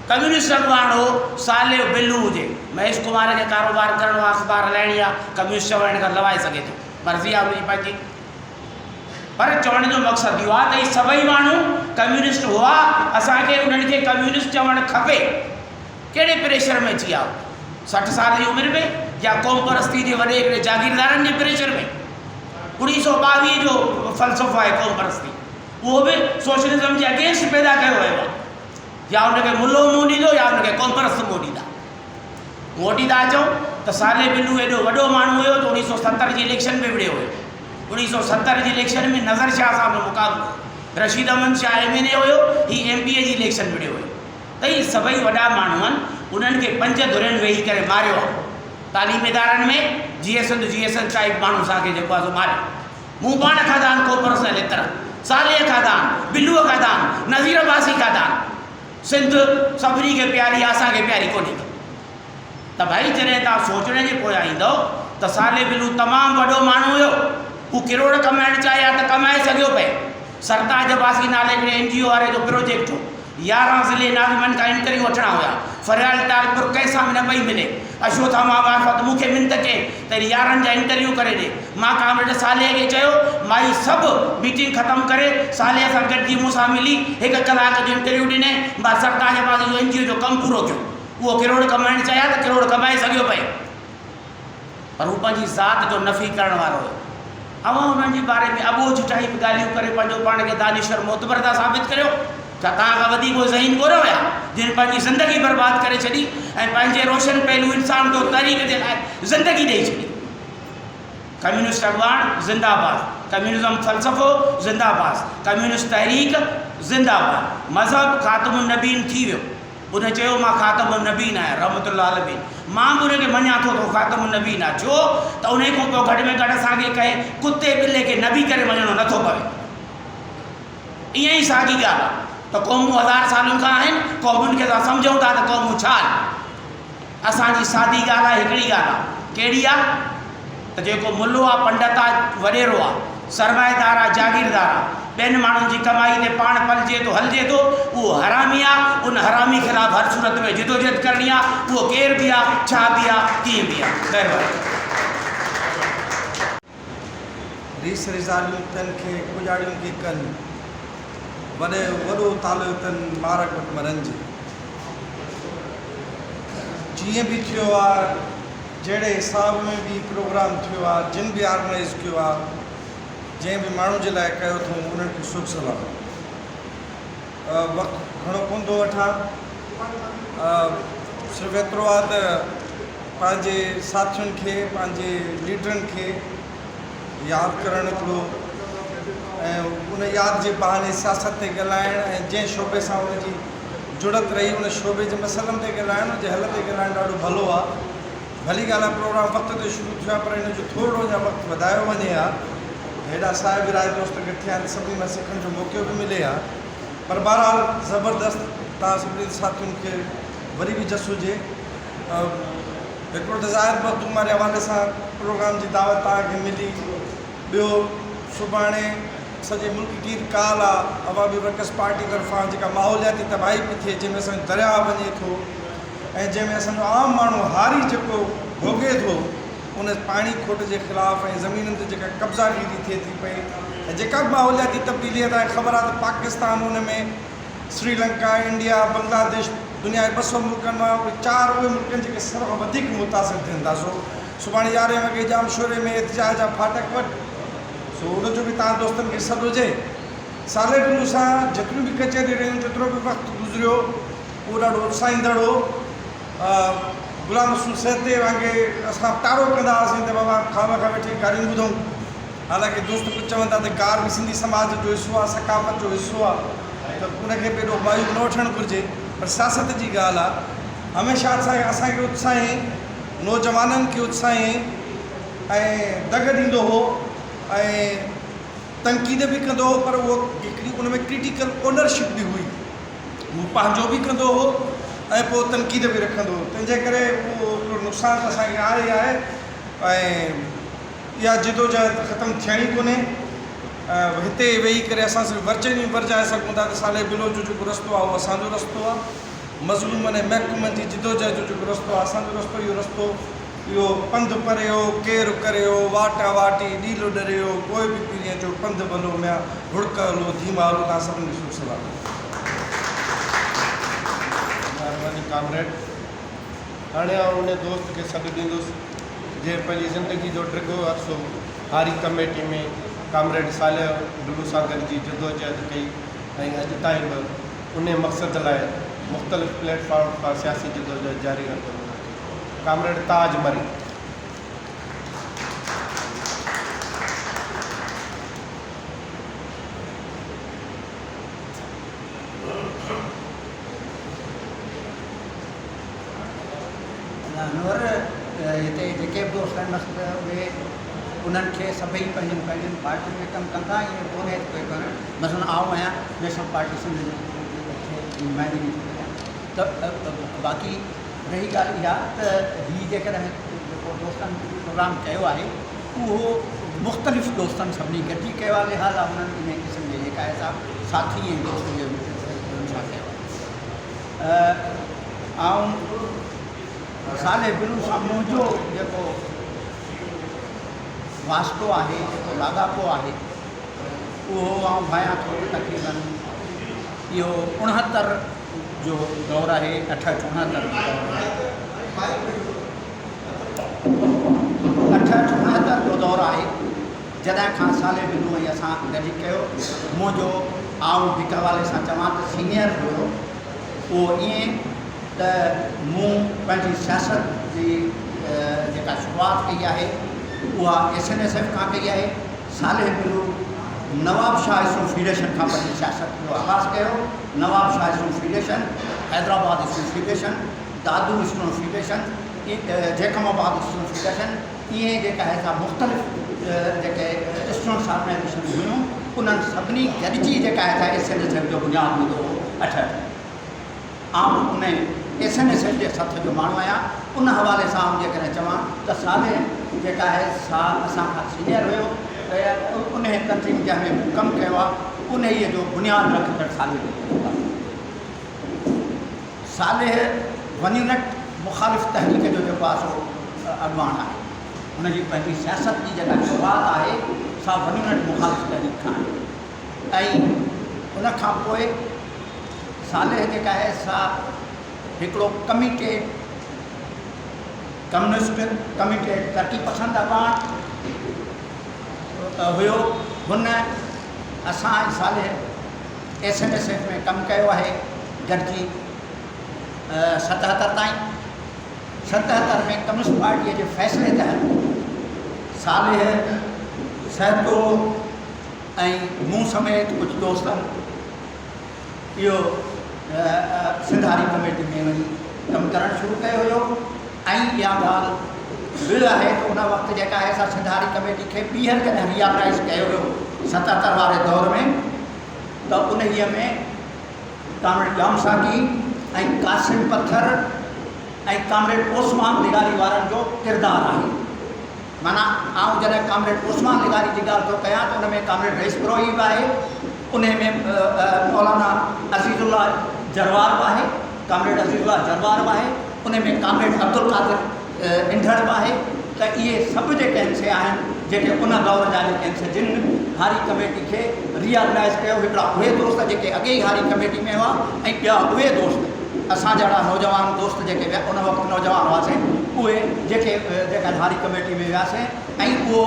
कम्युनिस्ट अॻवान हो, साले बिल्लू हुजे, महेश कुमार खे कारोबार करिणो आहे, अख़बार हलाइणी आहे, कम्युनिस्ट चवण खां लवाए सघे थो, मर्ज़ी आहे हुनजी पंहिंजी। पर चवण जो मक़सदु इहो आहे त इहे सभई माण्हू कम्युनिस्ट हुआ, असांखे उन्हनि खे कम्युनिस्ट चवणु खपे। कहिड़े प्रेशर में अची आहे, 60 साल जी उमिरि में या क़ौम परस्ती जे वॾे हिकिड़े जागीरदारनि जे प्रेशर में? 1922 जो फ़लसफ़ो आहे क़ौम परस्ती, उहो बि सोशलिज़म जे अगेंस्ट पैदा कयो वियो आहे। या उनखे मुल्लो मुंहुं ॾींदो या उनखे क़ौम परस्त मुंहुं ॾींदा। मोटी था अचूं त साले बिल्लू एॾो वॾो माण्हू हुयो त 1970 जी इलेक्शन में विड़ियो हुयो। 1970 जी इलेक्शन में नज़र शाह साहब जो मुक़ाबिलो, रशीद अहमद शाह MNA हुयो, ही MPA जी इलेक्शन विड़ियो हुयो। त इहे सभई वॾा माण्हू आहिनि, उन्हनि खे 5 धुरियुनि वेही करे मारियो आहे। तालीम इदारनि में GSN टाइप माण्हू असांखे जेको आहे सो मारियो। मूं पाण खाधा आहिनि क़ौम परस्त लेतर, साले खाधा आहिनि, बिल्लूअ खाधा आहिनि, नज़ीर अब्बासी खाधा आहिनि। सिंध सभिनी खे प्यारी, असांखे प्यारी कोन्हे। त भाई जॾहिं तव्हां सोचण जे पोयां ईंदव त साले बिल्लू तमामु वॾो माण्हू हुयो, हू किरोड़ कमाइणु चाहे हा त कमाए सघियो पए। सरताज अब्बासी नाले हिकिड़े NGO वारे जो प्रोजेक्ट हो, 11 ज़िले नाज़िमनि खां इंटरव्यू वठणा हुया, फरियाल टालपुर कंहिंसां बि न पई मिले। अशोथामा मार्फत मूंखे मिंत कई त 11 जा इंटरव्यू करे ॾे। मां कामरेड साले खे चयो, माई सभु मीटिंग ख़तमु करे साले सां गॾिजी मूंसां मिली 1 कलाक जो इंटरव्यू ॾिने। मां सरताज अब्बासी जो NGO जो कमु पूरो कयो। उहो किरोड़ कमाइणु चाहिया त किरोड़ कमाए सघियो पए, पर हू पंहिंजी ज़ात जो नफ़ी करण वारो हुयो। अवां हुननि जे बारे में अबोझ टाइप ॻाल्हियूं करे पंहिंजो पाण खे दानिशवर मोतबर था साबित करियो। छा तव्हां खां वधीक कोई ज़हीन कोन हुया जिन पंहिंजी ज़िंदगी बर्बाद करे छॾी ऐं पंहिंजे रोशन पहलू इंसान जो तरीक़े जे लाइ ज़िंदगी ॾेई छॾी? कम्युनिस्ट अॻवान ज़िंदाबाद, कम्युनिज़म फ़लसफ़ो ज़िंदाबाद, कम्युनिस्ट तहरीक ज़िंदाबाद। मज़हब ख़ातमुन नबीन थी वियो, उन चयो मां ख़ातमुन नबीन आहियां रहमतुल्लाह अलैहि। मां बि उनखे मञा थो त ख़ातमुन नबीन आहे, छो त उन खां पोइ घटि में घटि असांखे कंहिं कुते ॿिले खे नबी करे मञणो नथो पवे। ईअं ई साॻी ॻाल्हि आहे त क़ौमूं 1000 सालनि खां आहिनि, क़ौमुनि खे असां सम्झूं था त क़ौमूं छा आहिनि। असांजी सादी ॻाल्हि आहे, हिकिड़ी ॻाल्हि आहे, कहिड़ी आहे त जेको मुल्लो आहे, पंडित आहे, वॾेरो आहे, सरमाएदार आहे, जागीरदार आहे, ॿियनि माण्हुनि जी कमाई ते पाण पलिजे थो, हलिजे थो, उहो हरामी आहे। उन हरामी ख़िलाफ़ु हर सूरत में जिदोजहद करणी आहे, उहो केर बि आहे, छा बि आहे, कीअं बि आहे। ख़ैर रीस रिज़ालियूं तन खे पुॼाड़ियूं की कनि, वॾो तालो अथनि मारक वटि मरनि जी। जीअं बि थियो आहे, जहिड़े हिसाब में बि प्रोग्राम थियो आहे, जिन बि ऑर्गेनाइज़ कयो आहे, जंहिं बि माण्हू जे लाइ कयो अथऊं, उन्हनि खे शुभ सलाम। वक़्तु घणो कोन थो वठां, सिर्फ़ु एतिरो आहे त पंहिंजे साथियुनि खे, पंहिंजे लीडरनि खे यादि करणु हिकिड़ो, ऐं उन यादि जे बहाने सियासत ते ॻाल्हाइणु, ऐं जंहिं शोबे सां उनजी जुड़त रही उन शोबे जे मसइलनि ते ॻाल्हाइणु, उनजे हल ते ॻाल्हाइणु ॾाढो भलो आहे। भली ॻाल्हि आहे प्रोग्राम वक़्त ते शुरू थियो आहे, पर इन जो थोरो अञा वक़्तु वधायो वञे हा। हेॾा साहिब राय दोस्त गॾु आहिनि, सभिनी मां सिखण जो मौक़ो बि मिले हा। पर बहरहाल ज़बरदस्त, तव्हां सभिनी साथियुनि खे वरी बि जस हुजे। हिकिड़ो त ज़ाहिर बतूं वारे हवाले सां प्रोग्राम जी दावत तव्हांखे मिली। ॿियो, सुभाणे सॼे मुल्क की काल आहे, अवामी वर्कर्स पार्टी तरफ़ां जेका माहौलियाती तबाही पई थिए, जंहिंमें असांजो दरिया वञे थो ऐं जंहिंमें असांजो आम माण्हू हारी जेको भोॻे थो, उन पाणी खोट जे ख़िलाफ़ु ऐं ज़मीननि ते जेका कब्ज़ागिरी थिए थी पई, ऐं जेका बि माहौलियाती तब्दीली आहे, तव्हांखे ख़बर आहे त पाकिस्तान उन में श्रीलंका, इंडिया, बांग्लादेश, दुनिया जे 200 मुल्कनि मां उहे 4 उहे मुल्कनि जेके सभ खां वधीक मुतासिर थियनि था। सो सुभाणे 11 वॻे जाम शोरे में एहतिजाज जा फाटक वटि, सो उनजो बि तव्हां दोस्तनि खे सॾु हुजे। साले बिल्लू सां जेतिरियूं बि कचहरी रहियूं, जेतिरो बि वक़्तु गुज़रियो, उहो ॾाढो उत्साहींदड़ हो। ग़ुलाम रसूल सहते वांगुरु असां तारो कंदा हुआसीं त बाबा खां वेठे ॻाल्हियूं ॿुधूं, हालांकि दोस्त कुझु चवनि था त कार बि सिंधी समाज जो हिसो आहे, सकाफ़त जो हिसो आहे, त उनखे बि एॾो मायूं न वठणु घुरिजे। पर सियासत जी ॻाल्हि आहे, हमेशह असांखे उत्साही नौजवाननि खे उत्साही ऐं दग ॾींदो हो ऐं तनक़ीद बि कंदो हो, पर उहो हिकिड़ी उन में क्रिटिकल ओनरशिप बि हुई, उहो पंहिंजो बि कंदो हो ऐं पोइ तनक़ीद बि रखंदो हो। तंहिंजे करे उहो नुक़सानु त असांखे आहे ई आहे ऐं इहा जिदोजहद ख़तमु थियणी कोन्हे। हिते वेही करे असां सिर्फ़ु वर्चनी वरजाए सघूं था त साले बिलो जो जेको रस्तो आहे उहो असांजो रस्तो आहे, मज़लूमनि ऐं महकूमनि जी जिदोजहद जो जेको रस्तो आहे असांजो रस्तो। इहो रस्तो इहो पंधु परे हो, केरु करे हो, वाटा वाटी ॾीलो ॾरे हो, कोई बि पीढ़ीअ जो पंधु भलो मिया हुड़क हलो धीमा हलो। तव्हां सभिनी खे शुभ सलाह। महिरबानी कामरेड। हाणे आउं उन दोस्त खे सॾु ॾींदुसि जे पंहिंजी ज़िंदगी जो टिगो अरसो हारी कमेटी में कामरेड साले बिलू सां गॾिजी जदोजहद कई ऐं अॼु ताईं बि उन मक़सद लाइ मुख़्तलिफ़ प्लेटफॉर्म खां सियासी जदोजहद जारी रखंदो। कामरेड ताज मरी। नूर हिते जेके बि दोस्त आहिनि मस्तु उहे उन्हनि खे सभई पंहिंजनि पंहिंजनि पार्टियुनि में कमु कंदा। ईअं कोन्हे कोई कोन्हे। मसइलो आऊं आहियां नेशनल पार्टी सिंध जी नुमाइंदगी त बाक़ी रही ॻाल्हि इहा त हीअ जेकॾहिं जेको दोस्तनि प्रोग्राम कयो आहे उहो मुख़्तलिफ़ दोस्तनि सभिनी गॾिजी कयो आहे, लिहाज़ा उन्हनि इन क़िस्म जे जेका आहे साथी ऐं दोस्त जो सां कयो आहे। ऐं साले बिलू सां मुंहिंजो जेको वास्तो आहे, जेको लाॻापो आहे, उहो आउं भायां थो तक़रीबन इहो 69 जो दौरु आहे, 68-69 जो दौरु आहे जॾहिं खां साले बिलू ऐं असां गॾिजी कयो। मुंहिंजो आउं हिक हवाले सां चवां त सीनियर हुयो उहो ईअं त मूं पंहिंजी सियासत जी जेका शुरूआति कई आहे उहा SNSF खां कई आहे। साले बिलू नवाब शाह एसोसिएशन खां पंहिंजी सियासत जो आगाज़ कयो। नवाब शाह एसोसिएशन, हैदराबाद एसोसिएशन, दादू एसोसिएशन, जैकमाबाद एसोसिएशन, इहे जेका आहे सा मुख़्तलिफ़ जेके स्टूडेंट्स ऑर्गेनाइजेशन हुयूं उन्हनि सभिनी गॾिजी जेका आहे SNSF जो बुनियादु हूंदो हो 68। आउं उन SNSF जे सथ जो माण्हू आहियां। उन हवाले सां जेकॾहिं चवां त साले जेका आहे सा असां खां सीनियर हुयो, उन तंज़ीम जंहिंमें मूं कमु कयो आहे उन जो बुनियादु रखंदड़ साले वनीनट मुख़ालिफ़ तहरीक जो जेको आहे सो अॻुवान आहे। हुनजी पंहिंजी सियासत जी जेका शुरूआति आहे सा वनीनट मुख़ालिफ़ तहरीक खां आहे। ऐं उनखां पोइ साले जेका आहे सा हिकिड़ो कमिटेड कम्युनिस्ट कमिटेड तरक़ी पसंद अॻुवान हुयो। हुन असां साले SNSF में कमु कयो आहे गॾिजी 77 ताईं। 77 में कम्युनिस्ट पार्टीअ जे फ़ैसिले तहत साले सहतो ऐं मूं समेत कुझु दोस्तनि इहो सिंधारी कमेटी में वञी कमु करणु शुरू कयो हुयो। ऐं इहा ॻाल्हि बि आहे त उन वक़्तु जेका आहे असां सिंधारी कमेटी खे ॿीहर कॾहिं रिऑर्गनाइज़ कयो हुयो 77 वारे दौर में, त उन्हीअ में कामरेड जाम साकी ऐं कासिम पत्थर ऐं कामरेड ओस्मान लिगारी वारनि जो किरदारु आहे। माना आउं जॾहिं कामरेड ओस्मान लिगारी जी ॻाल्हि थो कयां त उन में कामरेड रईस ब्रोही बि आहे, उन में मौलाना अज़ीज़ुल्लाह जरवार बि आहे, कामरेड अज़ीज़ुल्लाह जरवार बि आहे, उन में कामरेड अब्दुल कादिर इंधड़ बि आहे। त इहे सभु जेके आहिनि से आहिनि जेके उन दौर जा जेके आहिनि से जिन हारी कमेटी खे रिऑर्गनाइज़ कयो। हिकिड़ा उहे दोस्त जेके अॻे ई हारी कमेटी में हुआ ऐं ॿिया उहे दोस्त असां जहिड़ा नौजवान दोस्त जेके उन वक़्तु नौजवान हुआसीं उहे जेका हारी कमेटी में वियासीं। ऐं उहो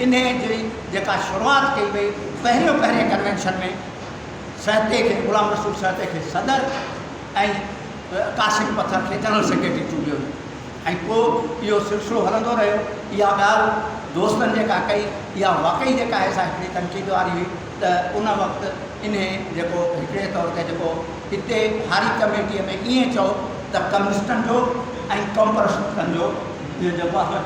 इन जी जेका शुरूआति कई वई पहिरें कन्वेंशन में सहते खे ग़ुलाम रसूल सहते खे सदर ऐं कासिम पत्थर खे जनरल सेक्रेटरी चूंडियो। ऐं पोइ इहो सिलसिलो हलंदो रहियो। इहा ॻाल्हि दोस्तनि जेका कई इहा वाकई जेका आहे सा हिकिड़ी तनक़ीद वारी हुई त उन वक़्तु इन्हें जेको हिकिड़े तौर ते जेको हिते हारी कमेटीअ में ईअं चओ त कम्युनिस्टनि जो ऐं कॉम्युनिस्टनि जो जेको आहे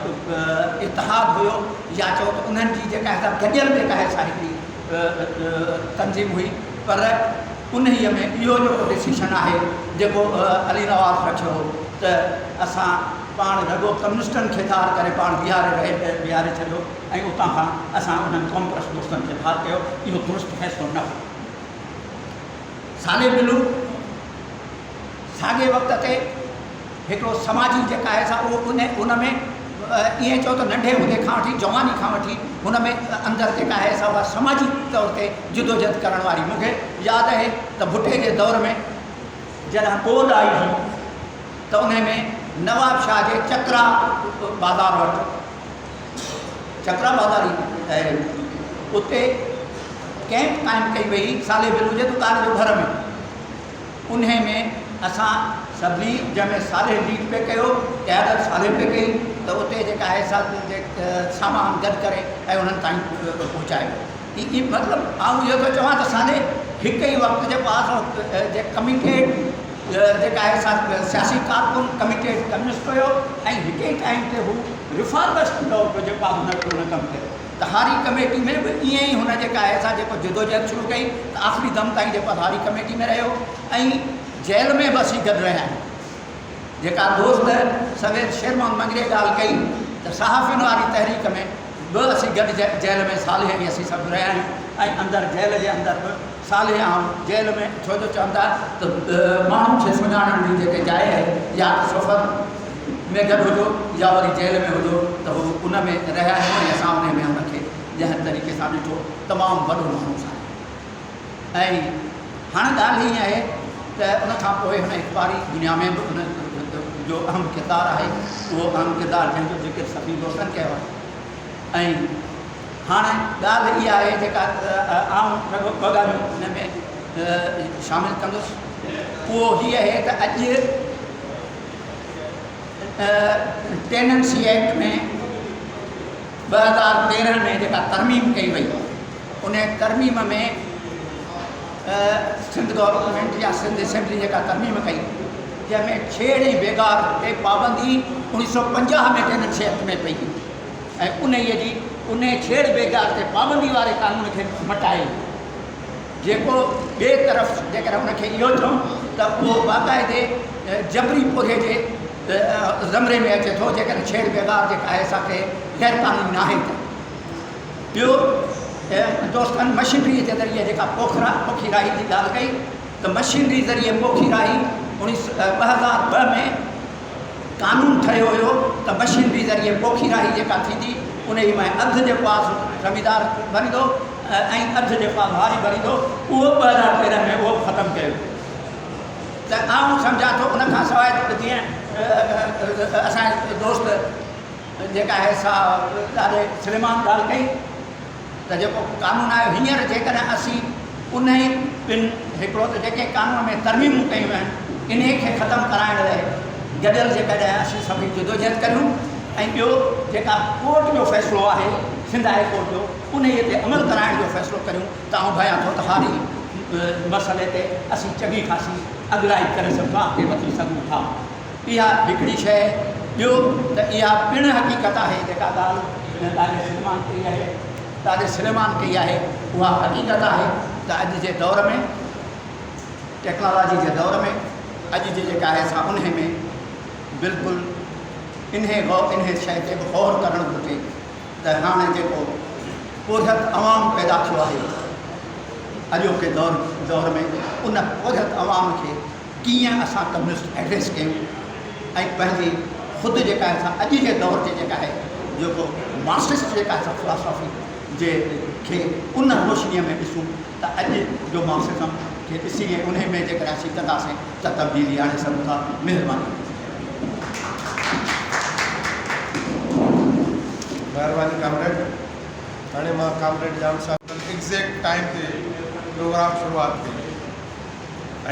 इतिहाद हुयो या चओ त उन्हनि जी जेका आहे सा गॾियल जेका आहे सा हिकिड़ी तंज़ीम हुई पर उन्हीअ में इहो जेको डिसीशन आहे जेको अली नवाज़ रखियो हो त असां पाण रगो कम्युनिस्टनि खे धार करे पाण बीहारे छॾियो ऐं उतां खां असां उन्हनि कॉम्युनिस्ट दोस्तनि खे धार कयो इहो दुरुस्त फ़ैसिलो न हो। साले बिलू साॻे वक़्त ते हिकिड़ो समाजी जेका आहे सा उहो उन में ईअं चओ त नंढे हूंदे खां वठी जवानी खां वठी हुन में अंदरि जेका आहे सा उहा समाजी तौर ते जिदोजहद करण वारी मूंखे यादि आहे त भुटे जे दौर में जॾहिं पोल आई हुई त उन में नवाब शाह जे चकरा बाज़ार वटि चकरा बाज़ारी उते कैंप क़ाइमु कई वई साले बिलू जे दुकान जो घर में। उन में असां सभिनी जंहिंमें साले लीड पे कयो क़यादत साले पे कई त उते जेका आहे सा सामान गॾु करे ऐं उन्हनि ताईं पहुचायो। मतिलबु आउं इहो थो चवां त साले हिकु ई वक़्त जे पास जे कमिटेड जेका आहे सा सियासी कारकुन कमिटेड कम्युनिस्ट हुयो ऐं हिकु ई टाइम ते हू रिफॉर्मिस्ट तौर ते जेको आहे हुन कमु कयो त हारी कमेटी में बि ईअं ई हुन जेका आहे सा जेको जिदोजहद शुरू कई त आख़िरी दम ताईं जेको हारी कमेटी में रहियो ऐं जेल में बि असीं गॾु रहिया आहियूं। जेका दोस्त सवेर शेरमान मंगरे ॻाल्हि कई त सहाफ़ियुनि वारी तहरीक में बि असीं गॾु जेल में साले ई असीं सभु रहिया आहियूं ऐं अंदरि जेल जे अंदरि बि साले आऊं जेल में छो जो चवंदा त माण्हुनि खे सुञाणण जी जेके जाइ आहे या त सफ़र में गॾु हुजो या वरी जेल में हुजो त हू उन में रहिया आहियूं ऐं असां उन में हुनखे जंहिं तरीक़े सां ॾिठो तमामु वॾो माण्हू सां। ऐं हाणे ॻाल्हि हीअं आहे त उनखां पोइ हुन अख़बारी दुनिया में बि उन जो अहम किरदारु आहे उहो अहम किरदारु जंहिंजो ज़िक्र सभिनी दोस्तनि कयो आहे। ऐं हाणे ॻाल्हि इहा आहे जेका आउं लॻभॻि ॿ ॻाल्हियूं हिन में शामिलु कंदुसि उहो हीअ आहे त अॼु टेनेंसी एक्ट में 2013 में जेका तरमीम कई वई उन तरमीम में सिंध गवर्नमेंट या सिंध असेंबली जेका तरमीम कई जंहिंमें छेड़ ऐं बेगार ते पाबंदी 1950 में टेनेंसी एक्ट में पई ऐं उन छेड़ बेगार ते पाबंदी वारे कानून खे मटाए जेको ॿिए तरफ़ जेकर उनखे इहो चऊं त उहो बाक़ाइदे जबरी पोरे जे ज़मरे में अचे थो जेकर छेड़ बेगार जेका आहे असांखे गैर क़ानूनी आहे त ॿियो दोस्तनि मशीनरी जे ज़रिए जेका पोखीराही जी ॻाल्हि कई त मशीनरी ज़रिए पोखीराही 2002 में कानून ठहियो हुयो त मशीनरी ज़रिए पोखीराही जेका थींदी उन में अधु जेको आहे ज़मीदार भरींदो ऐं अधु जेको आहे हारी भरींदो उहो 2013 में उहो ख़तमु कयो त आउं सम्झां थो उनखां सवाइ जीअं असांजे दोस्त जेका आहे सा ॾाढे सलेमान ॻाल्हि कई त जेको कानून आयो हींअर जेकॾहिं असीं उन ई ॿिनि हिकिड़ो त जेके कानून में तरमीमूं कयूं आहिनि इन खे ख़तमु कराइण लाइ गॾियल जेकॾहिं असीं सभई जिदोजहद करियूं ऐं ॿियो जेका कोर्ट जो फ़ैसिलो आहे सिंध हाई कोर्ट जो उन ते अमल कराइण जो फ़ैसिलो करियूं त आउं भयां थो त हारी मसइले ते असीं चङी ख़ासी अॻिराई करे सघूं था अॻिते वधी सघूं था। इहा हिकिड़ी शइ। ॿियो त इहा पिणु हक़ीक़त आहे जेका ॻाल्हि ॾाढे सलेमान कई आहे उहा हक़ीक़त आहे त अॼु जे दौर में टेक्नोलॉजी जे दौर में अॼु जी जेका आहे असां उन में बिल्कुलु इन शइ ते बि गौर करणु घुरिजे त हाणे जेको पोधत अवाम पैदा थियो आहे अॼोके दौर में उन पोधत अवाम खे कीअं असां कम्युनिस्ट एड्रेस कयूं ऐं पंहिंजी ख़ुदि जेका आहे असां अॼु जे दौर ते जेका आहे जेको मार्क्सिस्ट जेका आहे फिलॉसॉफी जे खे उन रोशनीअ में ॾिसूं त अॼु जो मार्क्सिज्म खे ॾिसी ऐं उन में जेकर असीं कंदासीं त तब्दीली आणे सघूं था। महिरबानी। महिरबानी कामरेड। हाणे मां कामरेड जाम साहब एग्ज़ैक्ट टाइम ते प्रोग्राम शुरूआत कई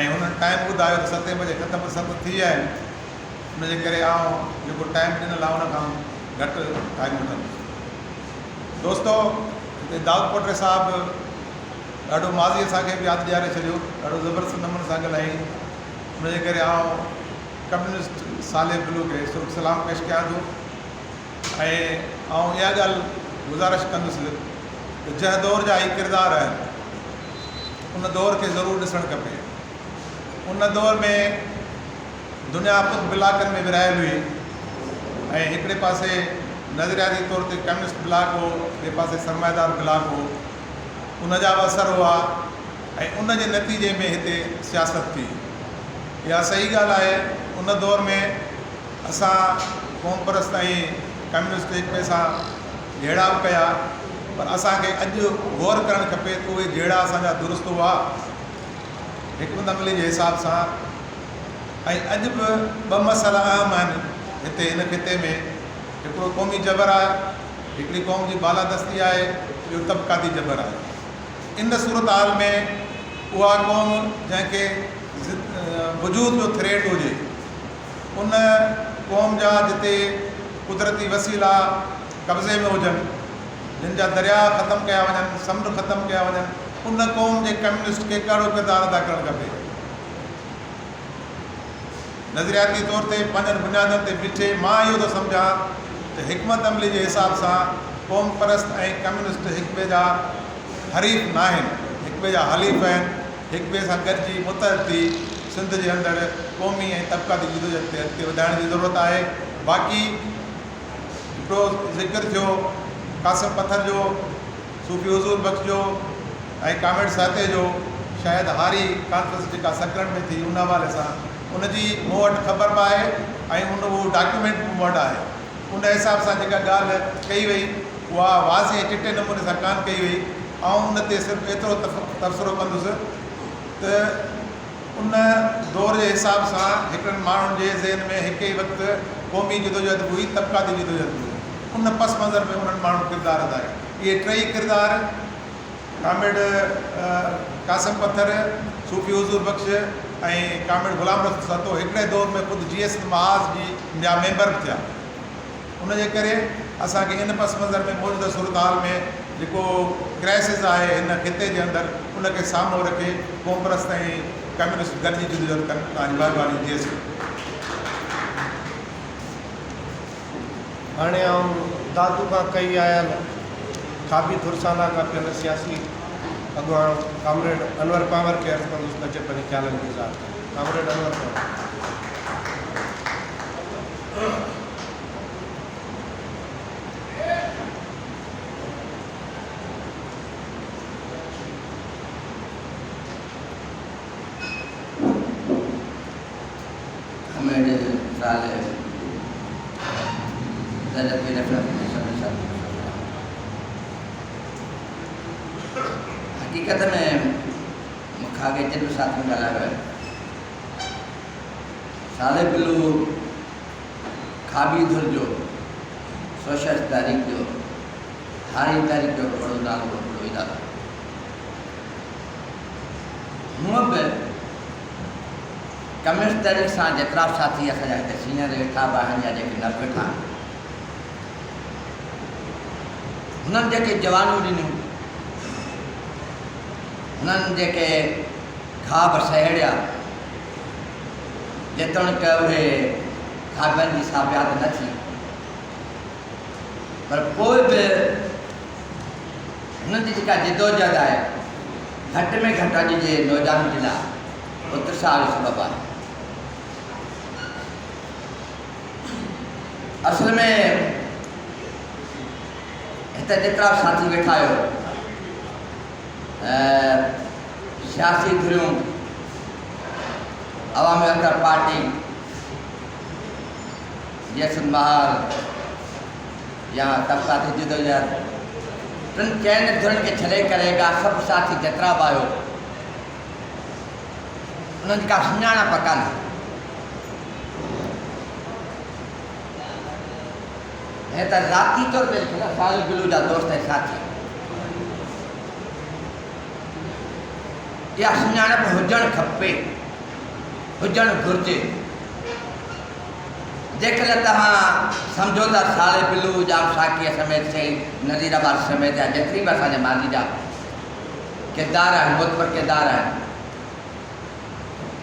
ऐं हुन टाइम ॿुधायो त 7 बजे ख़तमु 7 थी विया आहिनि उनजे करे आउं जेको टाइम ॾिनल आहे उन खां घटि टाइम वठंदुसि। दोस्तो, हिते दाऊद पोटे साहिबु ॾाढो माज़ी असांखे बि यादि ॾियारे छॾियो, ॾाढो ज़बरदस्त नमूने सां ॻाल्हाई। उनजे करे आउं कम्युनिस्ट साले बिलू खे सुर्ख सलाम पेश कयां थो ऐं आउं इहा ॻाल्हि गुज़ारिश कंदुसि त जंहिं दौर जा ई किरदार आहिनि उन दौर खे ज़रूरु ॾिसणु खपे। उन दौर में दुनिया ख़ुदि ब्लाकनि में विरहायल हुई ऐं हिकिड़े पासे नज़रियाती तौर ते कम्युनिस्ट ब्लाक हो, ॿिए पासे सरमाएदार ब्लाक हो। उन जा बि असर हुआ ऐं उन जे नतीजे में हिते सियासत थी। इहा सही ॻाल्हि आहे। उन दौर में असां क़ौम परस्त ऐं कम्युनिस्ट हिक ॿिए सां जहिड़ा बि कया, पर असांखे अॼु गौर करणु खपे त उहे जहिड़ा असांजा दुरुस्त हुआ हिकमत अमली जे हिसाब सां। ऐं अॼु बि ॿ मसइला अहम आहिनि हिते हिन खिते में। हिकिड़ो क़ौमी जबर आहे, हिकिड़ी क़ौम जी बालादस्ती आहे, ॿियो तबक़ाती जबर आहे। इन सूरत हाल में उहा क़ौम जंहिंखे वजूद जो थ्रेट हुजे, उन क़ौम जा जिते कुदरती वसीला कब्ज़े में हुजनि, जिन जा दरिया ख़तमु कया वञनि, समुंड ख़तमु कया वञनि, उन क़ौम जे कम्युनिस्ट खे कहिड़ो किरदारु अदा करणु खपे। नज़रियाती तौर ते पंहिंजनि बुनियादनि ते बीठे मां इहो थो सम्झां त हिकमत अमली जे हिसाब सां क़ौम परस्त ऐं कम्युनिस्ट हिक ॿिए जा हरीफ़ न आहिनि, हिक ॿिए जा हलीफ़ आहिनि। हिक ॿिए सां गॾिजी मुतहद थी सिंध जे अंदरि क़ौमी ऐं तबक़ाती जदोजहद खे अॻिते वधाइण जी ज़रूरत आहे। बाक़ी हिकिड़ो ज़िक्र थियो कासिम पत्थर जो, सूफ़ी हुज़ूर बख़्श जो ऐं कामिड़ साते जो, शायदि हारी कॉन्फ्रेंस जेका सकरन में थी उन हवाले सां उनजी मूं वटि ख़बर बि आहे ऐं उहो डॉक्यूमेंट बि मूं वटि आहे। उन हिसाब सां जेका ॻाल्हि कई वई उहा वाज़े चिटे नमूने सां कान कई वई। ऐं उन ते सिर्फ़ु एतिरो तबसरो कंदुसि त उन दौर जे हिसाब सां हिकिड़नि माण्हुनि जे ज़हन में हिक ई वक़्तु क़ौमी जदोजहद हुई, तबक़ाती जदोजहद हुई। उन पस मंज़र में उन्हनि माण्हुनि किरदारु अदा कया। इहे टई किरदार कामिड़ कासिम पत्थर, सूफ़ी हुज़ूर बख़्श ऐं कामिड़ ग़ुलाम रसूल सातो हिकिड़े दौर में ख़ुदि GS महाज़ जी जा मेंबर बि थिया। उनजे करे असांखे इन पस मंज़र में मौजूदा सूरत हाल में जेको क्राइसिस आहे हिन खिते जे अंदरि, उनखे साम्हूं रखे क़ौम परस्त ऐं कम्युनिस्ट गॾिजी जदोजहद कनि। तव्हांजी महिरबानी। GS हाणे आउं दादू खां कई आयल खाबी थुरसाना खां पियल सियासी अॻुवाण कामरेड अनवर पावर खे अर्ज़ु कंदुसि त पंहिंजे ख़्यालनि जी इज़हार करे। कामरेड अनवर पावर। हकीकत में मूंखे जेतिरो साथ में ॻाल्हायो आहे, साले बिलू खाबी धुर जो, सोशल तारीख़ जो, हारी तारीख़ जो बड़ो नालो बड़ो इदारो। हूअं बि कम्युनिस्ट तारीख़ सां जेतिरा साथी असांजा हिते सीनियर वेठा बि आहिनि या जेके न वेठा आहिनि, हुननि जेके जवानियूं ॾिनियूं, हुननि जेके खाब सहेड़िया, जेतोणीकि उहे खाबनि जी साबियात न थी, पर पोइ बि हुननि जी जेका जिदोजहद आहे घटि में घटि अॼु जे नौजवान जे लाइ उत्साह जो सबबु आहे। असल में हिते जेतिरा साथी वेठा आहियो, सियासी धुरियूं, अवामी वर्कर पार्टी, GS महाल या तबक़ाती जदोजहद, टिनि चइनि धुरियुनि खे छॾे करे सभु साथी जेतिरा बि आहियो, उन्हनि जी का सुञाणप कान्हे। हे त ज़ाती तौर ते साल बिलू जा दोस्त ऐं साथी, इहा सुञाणप हुजणु खपे, हुजणु घुरिजे। जेकॾहिं तव्हां सम्झो था साले बिलू जाम साकीअ समेत सही नज़ीराबाद समेत या जेतिरी बि असांजे माली जा किरदार आहिनि मुतबर किरदार आहिनि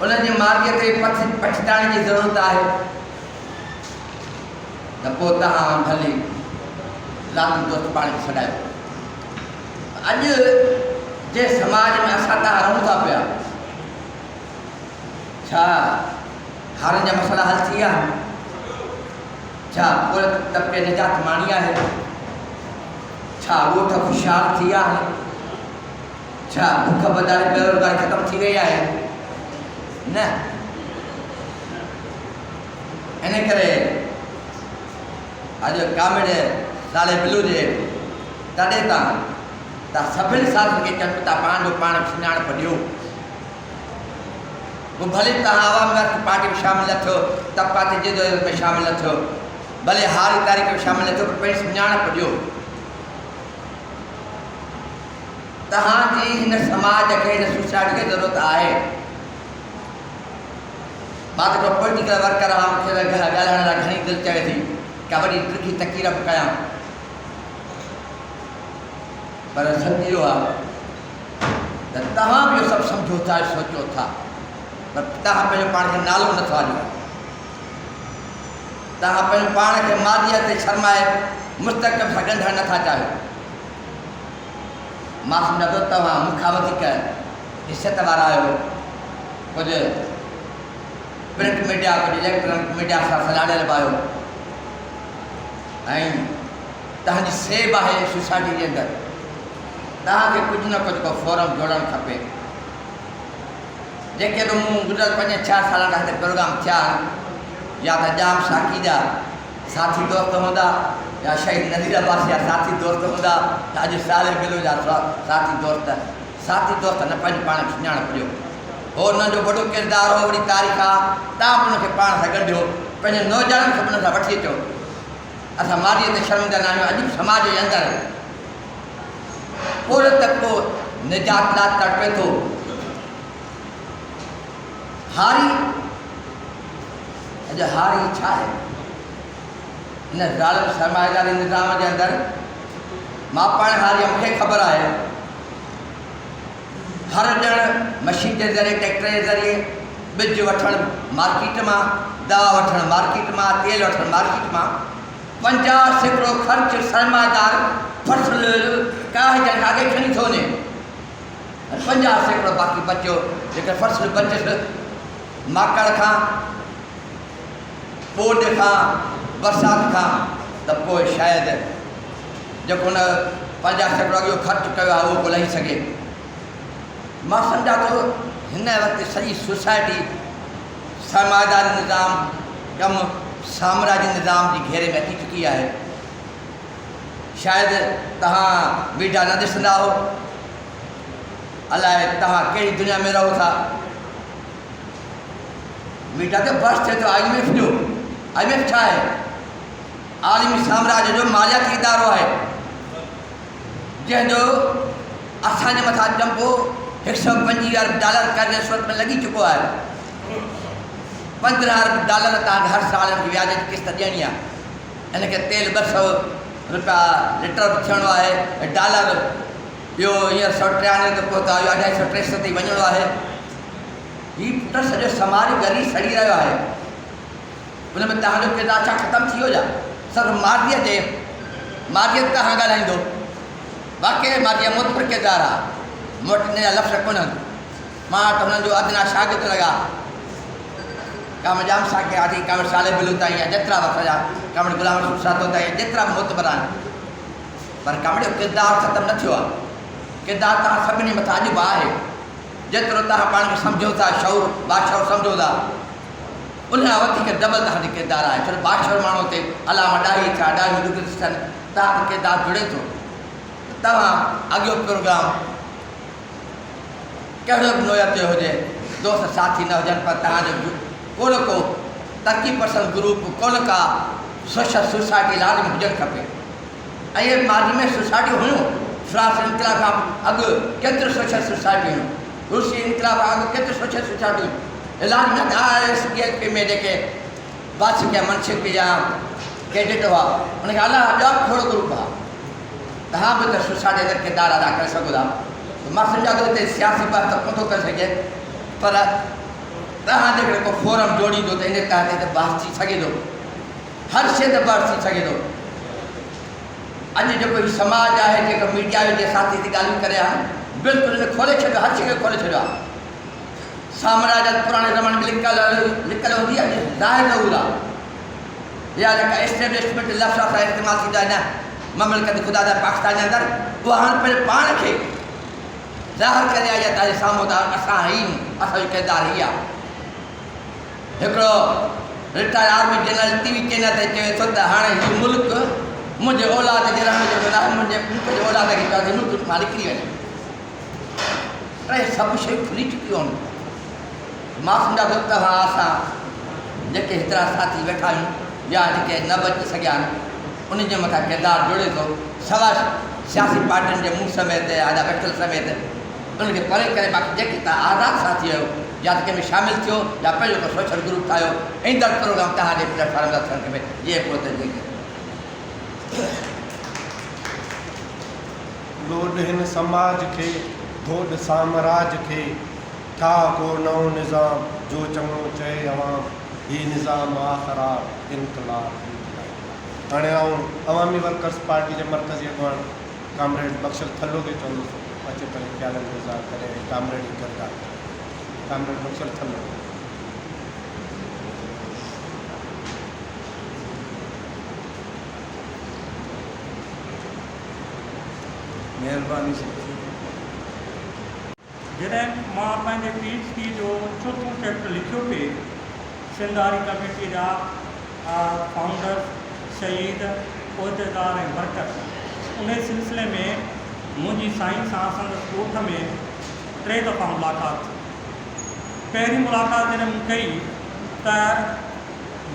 उनजी मालीअ ते पछताइण जी ज़रूरत आहे त पोइ तव्हां भली लाल दोस्त पाण खे छॾायो। अॼु जे समाज में असां तव्हां रहूं था पिया छा हारनि जा मसइला हल थी विया आहिनि? छा पूरे तबिके निजात माणी आहे? छा ॻोठ ख़ुशहाल थी विया आहिनि? छा बुख बदारी बेरोज़गारी ख़तमु थी वई आहे? न। इन करे अॼु कामेड़ साले बिलू जे तॾहिं तव्हां सभिनी साथियुनि खे चवनि था पंहिंजो पाण सुञाणप ॾियो। वो भले तव्हां आवाम पार्टी में शामिल न थियो, तबक़ाती जिदोजहद में शामिल न थियो, भले हारी तारीख़ में शामिल न थियो, पर पंहिंजी सुञाणप ॾियो। तव्हांजी हिन समाज खे हिन सोसाइटी खे ज़रूरत आहे। मां त हिकिड़ो पॉलिटिकल वर्कर आहियां, मूंखे ॻाल्हाइण लाइ घणी दिलि चवे थी का वॾी ॾुखी तकीर बि कयां, पर सच इहो आहे त तव्हां बि इहो सभु सम्झो था सोचो था, पर तव्हां पंहिंजो पाण खे नालो नथा ॾियो। तव्हां पंहिंजो पाण खे मालीअ ते शर्माए मुस्तक़बिल सां ॻंढणु नथा चाहियो। मां सम्झां थो तव्हां मूंखां वधीक हिसियत वारा आहियो, कुझु प्रिंट मीडिया कुझु इलेक्ट्रॉनिक मीडिया सां सलाहियल बि आहियो ऐं तव्हांजी सेब आहे सोसाइटी जे अंदरि। तव्हांखे कुझु न कुझु को फोरम जोड़णु खपे। जेके बि मूं गुज़िरियल 5-6 सालनि खां हिते प्रोग्राम थिया आहिनि, या त जाम साकी जा साथी दोस्त हूंदा, या शहीद नज़ीराबाद जा साथी दोस्त हूंदा, या अॼु साले बिलू जा साथी दोस्त न पंहिंजे पाण खे सुञाणप ॾियो। हो हुननि जो वॾो किरदारु हो, वॾी तारीख़ आहे, तव्हां बि हुनखे पाण सां गॾियो, पंहिंजे नौजवान खे हुन सां वठी अचो। असां मालीअ ते शर्मिंदा न आहियूं। अॼु समाज जे अंदरि पूरो तबिको निजात लाइ तड़पे थो। हारी अॼु हारी छा आहे हिन ज़ालिम सरमाएदारी निज़ाम जे अंदरि? मां पाण हारी, मूंखे ख़बर आहे हर ॼण मशीन जे ज़रिए, ट्रैक्टर जे ज़रिए, ॿिज वठणु मार्केट मां, दवा वठणु मार्केट मां, तेल वठणु मार्केट मां, 50% ख़र्च सरमाएदार फसल काहे जन आगे खणी थो वञे, 50% बाक़ी बचियो जेकर फसल बचियसि माकड़ खां, ॿोॾ खां, बरसाति खां, त पोइ शायदि जेको हुन 50% अॻियो ख़र्च कयो आहे उहो को लही सघे। मां सम्झां थो हिन वक़्तु सॼी सोसाइटी सरमाएदारी निज़ाम कमु साम्राज्य निज़ाम जी घेरे में अची चुकी आहे। शायदि तव्हां मीडिया न ॾिसंदा हो, अलाए तव्हां कहिड़ी दुनिया में रहो था। मीडिया ते बर्स थिए थो IMF जो। IMF छा आहे? आलिमी साम्राज्य जो मालियाती इदारो आहे, जंहिंजो असांजे मथां जंपो $125 अरब कर्ज़ सूरत में लॻी चुको आहे। $15 अरब तव्हांखे हर साल जी व्याज जी किस्त ॾियणी आहे। इनखे तेल $200 लीटर बि थियणो आहे। डॉलर ॿियो हींअर 193 ते पहुतो आहे, 250-300 ते वञिणो आहे। हीउ पुट सॼो समाज ॻरी सड़ी रहियो आहे। उन में तव्हांजो किरदारु छा ख़तमु थी वियो छा? सर मादीअ ते मादीअ तव्हां ॻाल्हाईंदो, वाक़ई मादीअ मुतबर किरदारु आहे। मूं वटि इन जा लफ़्ज़ कोन्हनि। मां त हुननि जो अदना शागिर्द लॻा। कामिड़ जाम साके आदि, कामिड़ साले बिलू ताईं, या जेतिरा बि असांजा कामिड़ गुलाम रसूल सातो ताईं जेतिरा बि मुतबर आहिनि, पर कामिड़ जो किरदारु ख़तमु न थियो आहे। किरदारु तव्हां सभिनी मथां अॼु बि आहे। जेतिरो तव्हां पाण खे सम्झो था, शौर बादशाह सम्झो था, उन खां वधीक डबल तव्हांजो किरदारु आहे। छो बादशाह माण्हू ते अलामा ॾाही थिया, ॾाही ॾुख थियनि, तव्हांजो किरदारु जुड़े थो। तव्हां अॻियो प्रोग्राम कहिड़ो बि नोयत जो हुजे, दोस्त साथी न हुजनि, पर तव्हांजो को न को तरक़ी पसंद ग्रुप, को न का सोशल सोसाइटी लाज़िम हुजणु खपे। ऐं इहे माली में सोसाइटियूं हुयूं। फ्रांस इनकलाब खां अॻु केतिरियूं सोशल सोसाइटियूं हुयूं, रूसी इनकलाब खां अॻु केतिरियूं सोशल सोसाइटियूं। इलाज न ISPLP में जेके बादशाह के मनशिप या कैडेट हुआ उनखे अलाह ॿिया थोरो ग्रुप आहे तव्हां बि त सोसाइटी जो किरदारु अदा करे सघो था मां सम्झां थो हिते सियासी बात त नथो करे सघे पर तव्हां जेकॾहिं को फोरम जोड़ींदो त इन तहत ते बहस थी सघे थो हर शइ ते बहस थी सघे थो अॼु जेको हीउ समाज आहे जेको मीडिया जे साथी थी ॻाल्हियूं करे आहे बिल्कुलु हिन खोले छॾियो हर शइ खे खोले छॾियो आहे साम्राज्य पुराणे ज़माने में लिकल हूंदी आहे ज़ाहिर ज़रूर आहे या जेका एस्टेब्लिशमेंट लफ़्ज़ सां इस्तेमालु थींदा आहिनि ममलिकत ख़ुदा जा पाकिस्तान जे अंदरि उहा हाणे पंहिंजे पाण खे ज़ाहिर करे आई आहे तव्हांजे साम्हूं त असां ई असांजो किरदारु हीअ आहे हिकिड़ो retire army general TV channel ते चवे थो त हाणे हीउ मुल्क मुंहिंजे औलाद जे रहण जो न आहे मुंहिंजे औलाद खे चवां मुल्क मां निकिरी वञे टे सभु शयूं खुली चुकियूं आहिनि मां सम्झां थो तव्हां असां जेके हेतिरा साथी वेठा आहियूं या जेके न बची सघिया आहिनि उन्हनि जे मथां किरदारु जोड़े थो सवाइ सियासी पार्टियुनि जे मुंहुं समेत या वेठल समेत उनखे परे करे बाक़ी जेके तव्हां आज़ादु साथी आहियो या त कंहिंमें शामिलु थियो या पंहिंजो को सोशल ग्रुप ठाहियो ईंदड़ प्रोग्राम तव्हांजे प्लेटफॉर्म था थियणु खपे इहे पोइ त जेके लोड हिन समाज खे धोड साम्राज खे था को नओं निज़ाम जो चङो चए अवाम हीउ निज़ाम आख़िरात इनकलाब हाणे आउं अवामी वर्कर्स पार्टी जे मर्कज़ी अॻवान कामरेड बख़्शल थल्लो खे चवंदुसि अचे पंहिंजे ख़्यालनि जो इज़हार करे कामरेड जी किरदारु कामरेड बख़्शल थल्लो महिरबानी जॾहिं मां पंहिंजे PhD जो चोथों चैप्टर लिखियो पिए सिंधारी कमेटी जा फाउंडर शहीद उहिदेदार ऐं वर्कर उन सिलसिले में मुंहिंजी साईं सां संदसि ॻोठ में 3 दफ़ा मुलाक़ात पहिरीं मुलाक़ात जॾहिं मूं कई त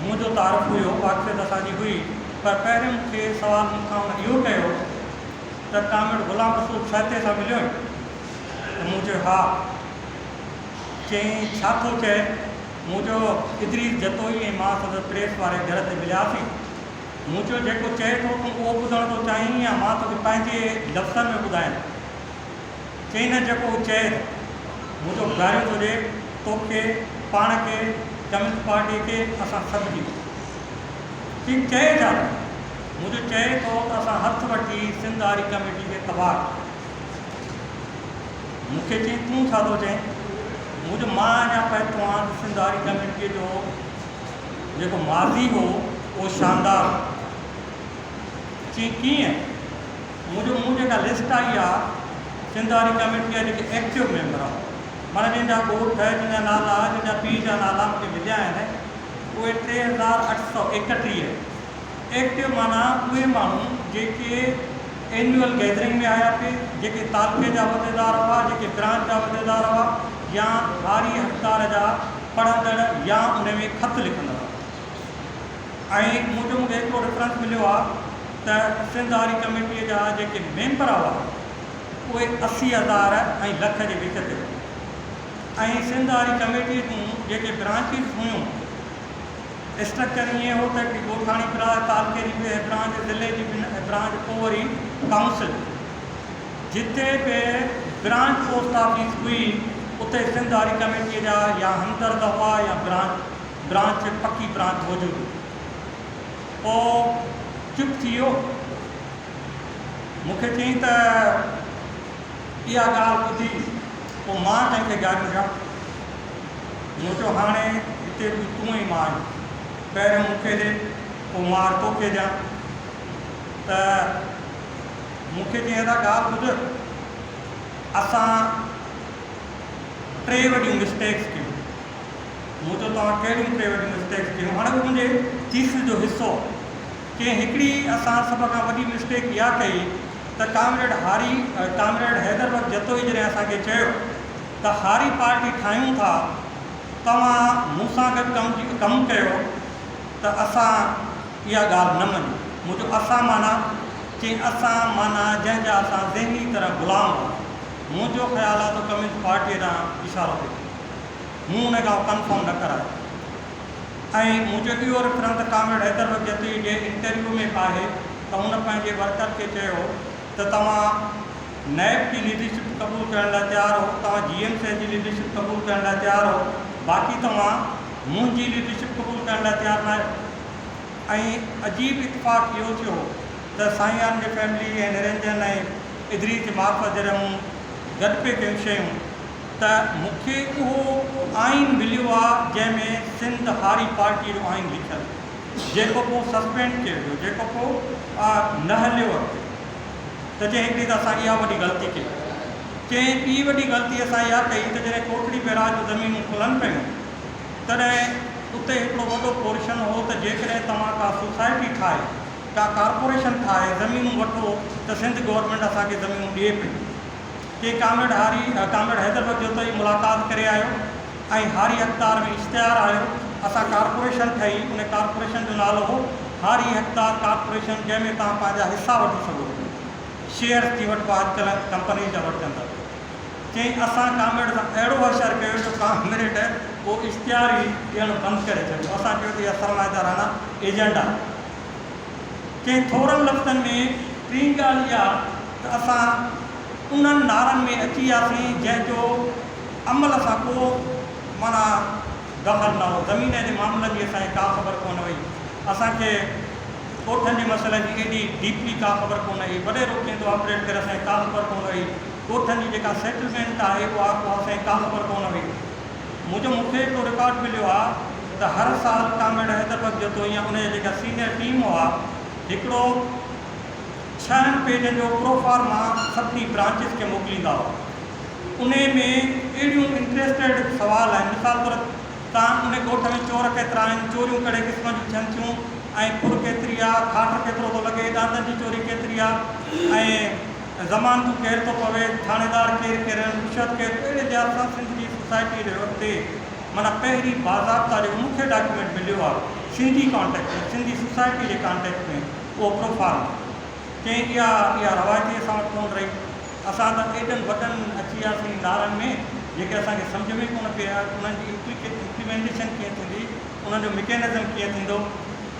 मुंहिंजो तारीफ़ हुयो वाक़िफ़ असांजी हुई पर पहिरियों मूंखे सवाल मूंखां इहो कयो त कामिड़ ग़ुलाम रसूल साहित्य सां मिलियो त मूं चयो हा चई छा थो चए मूं चयो इदरीस जतोई ऐं मां संदसि प्रेस वारे घर ते मिलियासीं मूं चयो जेको चए थो तूं उहो ॿुधण थो चाहीं या मां तोखे पंहिंजे लफ़्ज़नि में ॿुधायां चई न जेको चए मूं चयो ॿुधायो थो ॾिए तोखे पाण खे कम्यूनिस्ट पार्टीअ खे असां सभु जी चई चए छा मूं चयो चए थो त असां हथु वठी सिंध वारी कमेटी खे तबाह मूंखे चई तूं छा थो चईं मूं चयो मां अञा पहुतो आहियां सिंध वारी कमेटीअ जो जेको माज़ी हो उहो शानदार चई कीअं मुंहिंजो जेका लिस्ट आई आहे सिंध वारी कमेटी जा जेके एक्टिव मेंबर आहे माना जंहिंजा ॻोठ जंहिंजा नाला जंहिंजा पीउ जा नाला मूंखे मिलिया आहिनि उहे 3831 एक्टिव माना उहे माण्हू जेके एन्युअल गैदरिंग में आया पिए जेके तालुके जा वदेदार हुआ जेके ब्रांच जा वदेदार हुआ या हारी हक़दार जा पढ़ंदड़ या उन में ख़त लिखंदड़ ऐं मूंखे हिकिड़ो रेफरेंस मिलियो आहे त सिंध वारी कमेटीअ जा जेके मेंबर हुआ उहे 80,000 ऐं लख जे विच ते ऐं सिंध वारी कमेटीअ जूं जेके ब्रांचिस हुयूं स्ट्रक्चर ईअं हो त ॻोठाणी ब्रांच तालुके जी ब्रांच ज़िले जी ब्रांच पोइ वरी काउंसिल जिते बि ब्रांच पोस्ट ऑफिस हुई उते सिंध वारी कमेटीअ जा या हमदर्द हुआ या ब्रांच पकी ब्रांच मौजूदु पोइ चुप थी वियो मूंखे चई त इहा ॻाल्हि ॿुधी पोइ मां कंहिंखे ॻाल्हि ॾियां मूं चयो हाणे हिते तूं ई मां पहिरियों मूंखे ॾे पोइ मां तोखे ॾियां त मूंखे चई अहिड़ा ॻाल्हि ॿुध असां 3 वॾियूं मिस्टेक्स कयूं मूं चयो तव्हां कहिड़ियूं 3 वॾियूं मिस्टेक्स कयूं हाणे उहो मुंहिंजे थीसिस जो हिसो कि हिकिड़ी असां सभ खां वॾी मिस्टेक इहा कई त कामरेड हैदर जतोई जॾहिं असांखे चयो त हारी पार्टी ठाहियूं था तव्हां मूंसां गॾु कमु कयो त असां इहा ॻाल्हि न मञूं मुंहिंजो असां माना चई असां माना जंहिंजा असां ज़हनी तरह ग़ुलाम मुंहिंजो ख़्यालु आहे त कम्यूनिस्ट पार्टीअ ॾांहुं इशारो थिए मूं हुन खां कंफर्म न करायो ऐं मुंहिंजो इहो रेफरेंस कामरेड हैदर जती जे इंटरव्यू में आहे त हुन पंहिंजे वर्कर खे चयो त तव्हां नैब की लीडरशिप क़बूल करण लाइ तयारु हो, तव्हां GMC जी लीडरशिप क़बूल करण लाइ तयारु हो, बाक़ी तव्हां मुंहिंजी लीडरशिप क़बूल करण लाइ तयारु न आहियो। ऐं अजीब इतफ़ाक़ इहो थियो त साईंयान जी फैमिली ऐं निरंजन ऐं इदरीस जे मार्फत जॾहिं मूं गॾु पे कयूं शयूं त मूंखे उहो आइन मिलियो आहे जंहिंमें सिंध हारी पार्टी जो आइन लिखियलु, जेको पोइ सस्पेंड कयो वियो, जेको पोइ न हलियो अॻिते। त चई हिकिड़ी त असां इहा वॾी ग़लती कई। चई ॿी वॾी ग़लती असां इहा कई त जॾहिं कोटड़ी बैराज जूं ज़मीनूं खुलनि पियूं तॾहिं उते हिकिड़ो वॾो पोर्शन हो त जेकॾहिं तव्हां का सोसाइटी ठाहे, का कॉर्पोरेशन ठाहे ज़मीनूं वठो त सिंध गवर्नमेंट असांखे ज़मीनूं ॾिए पई। के कामरेड हैदर जो त मुलाक़ात करे आयो ऐं हारी अख़्तार में इश्तिहार आयो, असां कॉर्पोरेशन ठही, उन कॉर्पोरेशन जो नालो हो हारी अख़्तार कॉर्पोरेशन, जंहिंमें तव्हां पंहिंजा हिसा वठी सघो, शेयर थी वठो अॼुकल्ह कंपनी जा वठंदा। चई असां कामरेड सां अहिड़ो असरु कयो जो कामरेड उहो इश्तिहार ई ॾियणु बंदि करे छॾियो। असां चयो त इहा सरमाएदाराना एजेंट आहे। चई थोरनि लफ़्ज़नि में टी ॻाल्हि इहा त असां उन्हनि नारनि में अची वियासीं जंहिंजो अमल सां को माना दख़ल न हो, ज़मीन जे मामलनि जी असांखे का ख़बर कोन हुई, असांखे कोठनि जे मसइलनि जी एॾी डीपली का ख़बर कोन हुई, वॾे रोके जो ऑपरेट करे असांखे का ख़बर कोन हुई, कोठनि जी जेका सेटलमेंट आहे उहा असांखे का ख़बर कोन हुई। मूंखे हिकिड़ो रिकॉर्ड मिलियो आहे त हर साल कामरेड हैदर जो तो या उनजा जेका सीनियर टीम हुआ हिकिड़ो 6 पेजनि जो प्रोफार्मा सभिनी ब्रांचिस खे मोकिलींदा हुआ। उन में अहिड़ियूं इंट्रस्टेड सवाल आहिनि, मिसाल तौर तव्हां उन ॻोठ में चोर केतिरा आहिनि, चोरियूं कहिड़े क़िस्म जूं थियनि थियूं, ऐं फुर केतिरी आहे, खाट केतिरो थो लॻे, ॾांदनि जी चोरी केतिरी आहे, ऐं ज़मानतूं केरु थो पवे, थाणेदार केरु केरु आहिनि, रिश्वत केरु, अहिड़े लिहाज़ सां सिंध जी सोसाइटी जे अॻिते माना पहिरीं बाज़ाब्ता जेको मूंखे डॉक्यूमेंट मिलियो आहे सिंधी कॉन्टेक्ट में, सिंधी सोसाइटी जे कॉन्टेक्ट में, उहो प्रोफार्म चई इहा रवायती असां वटि कोन रही। असां त एॾनि वॾनि अची वियासीं नारनि में जेके असांखे सम्झ में कोन पिया, उन्हनि जी इम्प्लीमेंटेशन कीअं थींदी, उन्हनि जो मिकेनिज़म कीअं थींदो।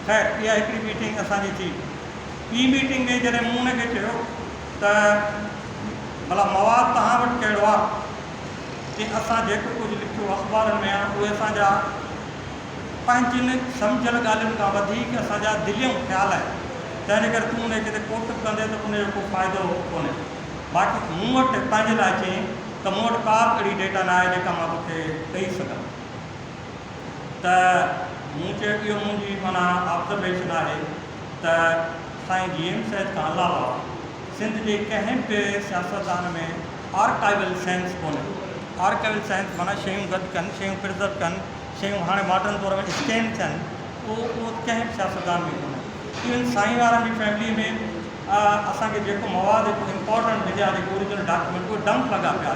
ख़ैर इहा हिकिड़ी मीटिंग असांजी थी। ॿी मीटिंग में जॾहिं मूं हुनखे चयो त भला मवादु तव्हां वटि कहिड़ो आहे, कि असां जेको कुझु लिखियो अख़बारनि में आहे उहे असांजा पंहिंजनि सम्झियल ॻाल्हियुनि खां वधीक असांजा दिलियूं ख़्याल आहिनि, तंहिंजे करे तूं उनखे कोट कंदे त उनजो को फ़ाइदो कोन्हे। बाक़ी मूं वटि पंहिंजे लाइ चई त मूं वटि का अहिड़ी डेटा न आहे जेका मां तोखे ॾेई सघां। त मूं चयो इहो मुंहिंजी माना ऑब्ज़र्वेशन आहे त साईं GM खां अलावा सिंध जे कंहिं बि सियासतदान में आर्काइवल साइंस कोन्हे। आर्काइवल साइंस माना शयूं गॾु कनि, शयूं प्रिज़र्व कनि, शयूं हाणे मॉडर्न तौर में स्कैन थियनि, उहो कंहिं बि सियासतदान में कोन्हे। इवन साईं वारनि जी फैमिली में असांखे जेको मवादु हिकु इम्पॉर्टेंट मिलिया, जेको ओरिजिनल डॉक्यूमेंट, उहे डंप लॻा पिया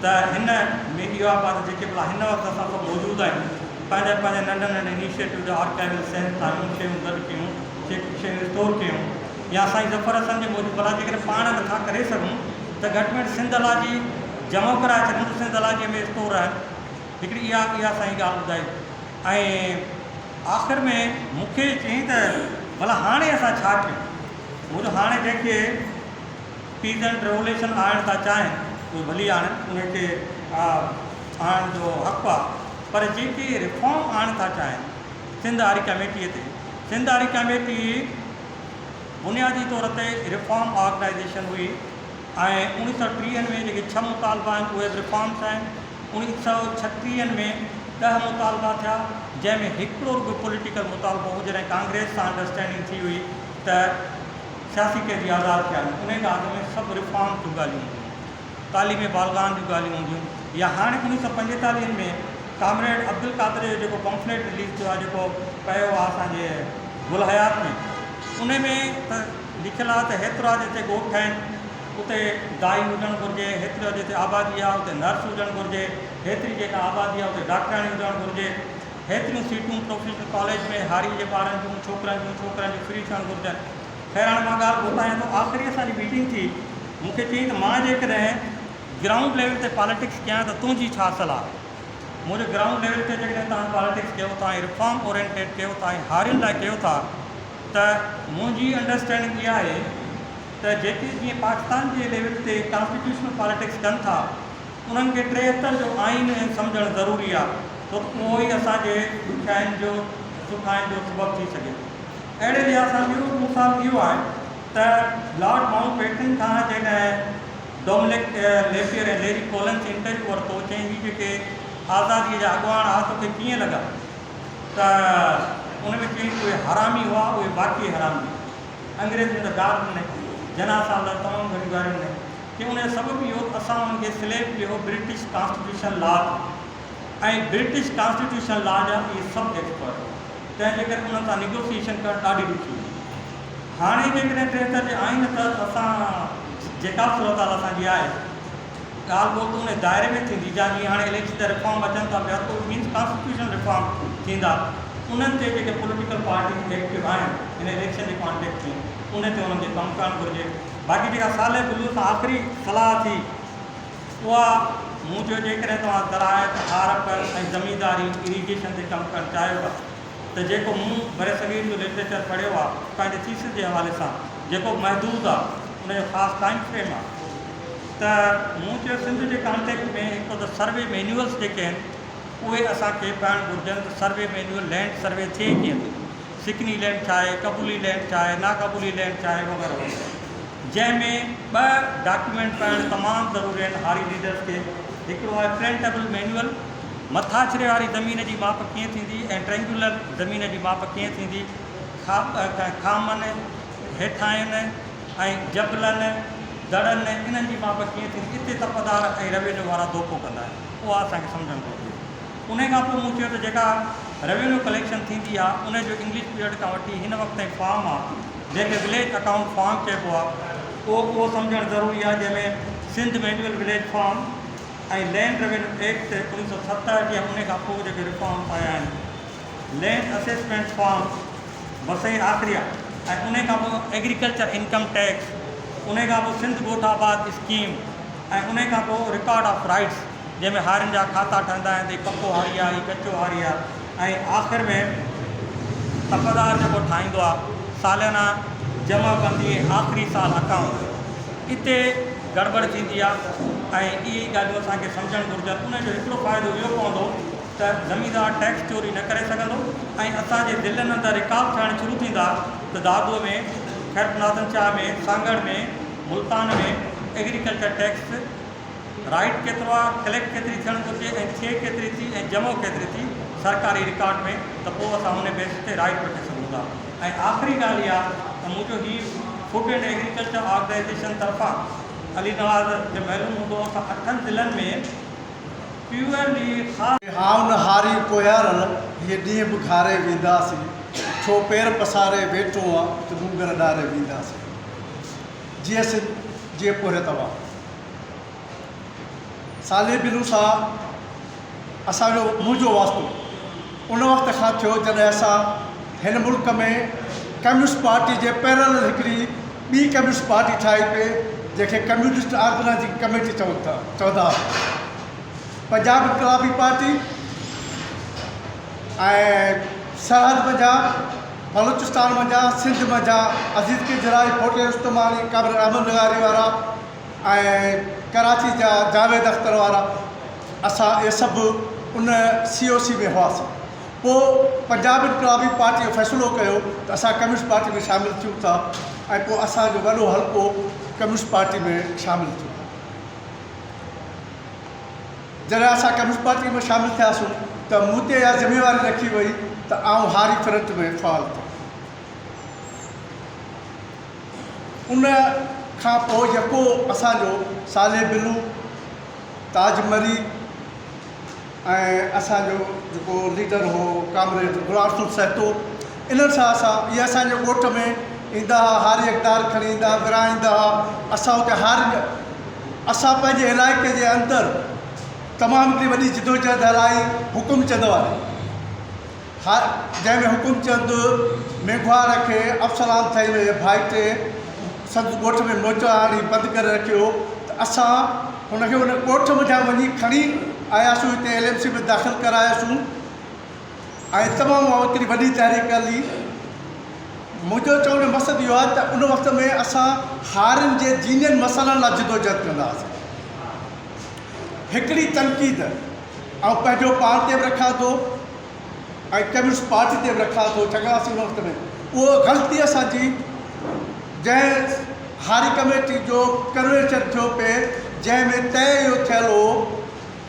त हिन में इहा बात जेके भला हिन वक़्तु असां सभु मौजूदु आहियूं, पंहिंजा नंढा नंढा इनिशिएटिव जा आर्काइवल सेंस ठाहियूं, शयूं गॾु कयूं, शयूं स्टोर कयूं, या साईं ज़फ़र हसन जे मौजूदु भला जेकॾहिं पाण नथा करे सघूं त घटि में घटि सिंध अलाजी जमा कराए छॾूं, सिंध अलाजीअ में स्टोर आहिनि। हिकिड़ी इहा साईं ॻाल्हि ॿुधाई। ऐं आख़िर में मूंखे चई त भला हाणे असां छा कयूं। मुंहिंजो हाणे जेके पीस एंड रेवोल्यूशन आणणु था चाहिनि उहे भली आणनि, उनखे आणण जो हक़ु आहे, पर जेके रिफॉर्म आणणु था चाहिनि सिंध हारी कमेटीअ ते, सिंध हारी कमेटी बुनियादी तौर ते रिफॉर्म ऑर्गेनाइज़ेशन हुई ऐं 1930 में जेके 6 मुतालबा आहिनि उहे रिफॉर्म्स आहिनि। 1936 में 10 मुतालबा थिया, जंहिंमें हिकिड़ो रुॻो पॉलिटिकल मुतालबो हो जॾहिं कांग्रेस सां अंडरस्टैंडिंग थी हुई त सियासी कैदी आज़ादु थिया आहिनि। उन खां अॻु में सभु रिफॉर्म जूं ॻाल्हियूं हूंदियूं, तालीम बालगान जूं ॻाल्हियूं हूंदियूं, या हाणे 1945 में कामरेड अब्दुल कादर जो जेको पम्फलेट रिलीज़ थियो आहे, जेको पियो आहे असांजे गुल हयात में, उन में त लिखियलु आहे त हेतिरा जिते ॻोठ आहिनि उते दाई हुजणु घुरिजे, हेतिरो जिते आबादी आहे उते नर्स हुजणु घुरिजे, हेतिरी जेका आबादी आहे उते डॉक्टराणी हुजणु घुरिजे, हेतिरियूं सीटूं प्रोफेशनल कॉलेज में हारी जे ॿारनि जूं, छोकिरनि जूं फ्री थियणु घुरिजनि। ख़ैर हाणे मां ॻाल्हि ॿुधायां थो, आख़िरी असांजी मीटिंग थी, मूंखे चई त मां जेकॾहिं ग्राउंड लेवल ते पॉलिटिक्स कयां त तुंहिंजी छा सलाह। मुझे ग्राउंड लेवल ते जॾहिं तव्हां पॉलिटिक्स कयो था रिफॉर्म ओरिएंटेड कयो था हारियुनि लाइ कयो था त मुंहिंजी अंडरस्टैंडिंग इहा आहे त जेके जीअं पाकिस्तान जे लेवल ते कॉन्स्टिट्यूशनल पॉलिटिक्स कनि था उन्हनि खे 73 जो आइन सम्झणु ज़रूरी आहे छो त उहो ई असांजे ॾुखियाईनि जो सुखाइनि जो सबबु थी सघे थो। अहिड़े लिहाज़ सां ॿियो मिसाल इहो आहे त लॉर्ड माउंटबेटन खां जॾहिं डोमिनिक लेपियर ऐं लेरी कोलिन्स इंटरव्यू वरितो चई ही जेके आज़ादीअ जा अॻुवान हुआ तोखे कीअं लॻा त उन में चई उहे हरामी हुआ उहे वाक़ई हरामी अंग्रेज़ में त ॻाल्हि न जना साल तमामु घणी ॻाल्हियूं न की उन जो सबबु इहो असां उन्हनि खे स्लेब कयो ब्रिटिश कॉन्स्टिट्यूशन लॉ ऐं ब्रिटिश कॉन्स्टिट्यूशन लॉ जा इहे सभु एक्सपर्ट तंहिंजे करे उन्हनि सां निगोसिएशन करणु ॾाढी ॾुखी हुई। हाणे जेकॾहिं 73 जे आइन त असां जेका सूरत हाल असांजी आहे ॻाल्हि ॿोल त उन दायरे में थींदी जा जीअं हाणे इलेक्शन जा रिफॉर्म अचनि था पिया त मीन्स कॉन्स्टिट्यूशन रिफॉर्म थींदा उन्हनि ते जेके पोलिटिकल पार्टी एक्टिव आहिनि हिन इलेक्शन जे कॉन्टेक्ट में उन ते उन्हनि खे कमु करणु घुरिजे। बाक़ी जेका साले बिलू सां आख़िरी सलाह थी उहा मूं चयो जेकॾहिं तव्हां ज़रायत हारप ऐं ज़मींदारी इरीगेशन ते कमु करणु चाहियो था त जेको मूं बरे सगीर जो लिटरेचर पढ़ियो आहे पंहिंजे थीसिस जे हवाले सां जेको महदूद आहे उनजो ख़ासि टाइम फ्रेम आहे त मूं चयो सिंध जे कॉन्टेक्ट में हिकु त सर्वे मैन्यूअल्स जेके आहिनि उहे असांखे पढ़णु घुरिजनि त सर्वे मैन्यूअल लैंड सर्वे थिए कीअं थो सिकनी लैंड छा आहे क़बूली लैंड छा आहे नाक़बूली लैंड छा आहे वग़ैरह वग़ैरह जंहिंमें 2 डॉक्यूमेंट पढ़णु तमामु ज़रूरी आहिनि हारी लीडर्स खे। हिकिड़ो आहे प्रिंटेबल मैन्यूअल मथाछिरे वारी ज़मीन जी माप कीअं थींदी ऐं ट्रेंगुलर ज़मीन जी माप कीअं थींदी खामनि हेठां आहिनि ऐं जबलनि दड़नि इन्हनि जी माप कीअं थींदी हिते तपदार ऐं रेवेन्यू वारा धोखो कंदा आहिनि उहा असांखे सम्झणु घुरिजे। उन खां पोइ मूं चयो त जेका रेवेन्यू कलेक्शन थींदी आहे उनजो इंग्लिश पीरियड खां वठी हिन वक़्त ताईं फॉर्म आहे जंहिंखे विलेज अकाउंट फॉर्म चइबो आहे उहो सम्झणु ज़रूरी आहे जंहिंमें सिंध मैन्यूअल विलेज फॉर्म ऐं लैंड रेवेन्यू एक्ट 1967 या उन खां पोइ जेके रिफॉर्म्स आया आहिनि लैंड असेसमेंट फॉर्म बसई आख़िरी आहे ऐं उन खां पोइ एग्रीकल्चर इनकम टैक्स उन खां पोइ सिंध ॻोठाबाद स्कीम ऐं उन खां पोइ रिकॉर्ड ऑफ राइट्स जंहिंमें हारियुनि जा खाता ठहंदा आहिनि त पको हारी आहे हीअ कचो हारी आहे ऐं आख़िर में तपदार जेको ठाहींदो आहे सालियाना जमाबंदी आख़िरी साल अकाउंट इते गड़बड़ थींदी आहे ऐं इहे ॻाल्हियूं असांखे सम्झणु घुरिजनि उनजो हिकिड़ो फ़ाइदो इहो पवंदो त ज़मीनदार टैक्स चोरी न करे सघंदो ऐं असांजे दिलनि अंदरि रिकाब थियणु शुरू थींदा त दादूअ में खैरनादन शाह में सांगड़ में मुल्तान में एग्रीकल्चर टैक्स राइट केतिरो आहे कलेक्ट केतिरी थियणु घुरिजे ऐं थिए केतिरी थी ऐं जमो केतिरी थी सरकारी रिकॉर्ड में त पोइ असां हुन बेस ते राइट वठी सघूं था। ऐं आख़िरी ॻाल्हि इहा त मुंहिंजो हीउ फूड एंड एग्रीकल्चर ऑर्गेनाइज़ेशन तरफ़ां अली नवाज़ जो महलूम हूंदो असां 8 ज़िलनि में प्योरली ख़ासि हाउन हारी कोयारल ये ॾींहं बि खारे वेंदासीं छो पेर पसारे वेठो आहे त डूंगर ॾारे वेंदासीं जीअं जीअं पोइ तव्हां साले बिलू सां असांजो मुंहिंजो वास्तो उन वक़्त खां थियो जॾहिं असां हिन मुल्क में कम्यूनिस्ट पार्टी जे पैरल हिकिड़ी ॿी कम्यूनिस्ट पार्टी ठाही पई जंहिंखे कम्यूनिस्ट ऑर्गेनाइजिंग कमेटी चवंदा पंजाब इनकलाबी पार्टी ऐं सरहद मंझां बलूचिस्तान मंझां सिंध मंझां अज़ीज़ किरजराई फोटे उस्तमानी काबिल अहमद नगारी वारा ऐं कराची जा जावेद अख्तर वारा असां इहे सभु उन COC में हुआसीं। पोइ पंजाब इनकलाबी पार्टी जो फ़ैसिलो कयो त असां कम्यूनिस्ट पार्टी में शामिलु थियूं था ऐं पोइ असांजो वॾो हल्को कम्यूनिस्ट पार्टी में शामिलु थियो। जॾहिं असां कम्यूनिस्ट पार्टी में शामिलु थियासीं त मूं ते इहा ज़िमेवारी रखी वई त आउं हारी फ्रंट में फ़ाल थियो। उन खां पोइ जेको असांजो साले बिलू ताजमरी ऐं असांजो जेको लीडर हो कामरेड गुलाम सहतो इन्हनि सां इहे असांजे ॻोठ में ईंदा हुआ हारी इक़दार खणी ईंदा विराईंदा हुआ असां हुते हारी असां पंहिंजे इलाइक़े जे अंदरि तमामु हिकिड़ी वॾी जिदोजहद हलाई हुकुम चंद वारी जंहिंमें हुकुम चंद मेघवार खे अफ़सलान ठही भाई टे संत ॻोठ में मोचा आणी बंदि करे रखियो त असां हुनखे हुन कोठ मुंहिंजा वञी खणी आयासीं हिते LMC में दाख़िल करायासीं ऐं तमामु हिकिड़ी वॾी तहरीक हली। मुंहिंजो चवण जो मक़सदु इहो आहे त उन वक़्त में असां हारियुनि जे जीनियन मसइलनि लाइ जदोजहद कंदा हुआसीं। हिकिड़ी तनक़ीद ऐं पंहिंजो पाण ते बि रखां थो ऐं कम्यूनिस्ट पार्टी ते बि रखां थो चङासीं उन वक़्त में। उहो ग़लती असांजी जंहिं हारी कमेटी जो कन्वेंशन थियो पे जंहिंमें तय इहो थियल हो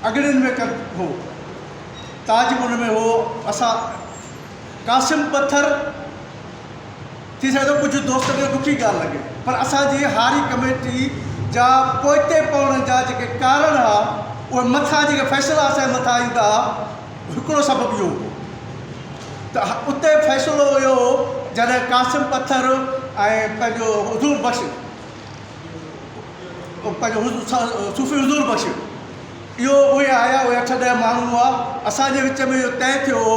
अॻिड़ियुनि में हो ताज उन में हो असां कासिम पत्थर थी सघे थो कुझु दोस्त खे ॾुखी ॻाल्हि लॻे पर असांजी हारी कमेटी जा पोइते पवण जा जेके कारण हुआ उहे मथां जेके फ़ैसिला असांजे मथां ईंदा हिकिड़ो सबबु इहो त उते फ़ैसिलो हुयो जॾहिं कासिम पत्थर ऐं पंहिंजो हुज़ूर बख़्श पंहिंजो सूफ़ी हुज़ूर बख़्श इहो उहे आया उहे 8-10 माण्हू हुआ। असांजे विच में इहो तय थियो हो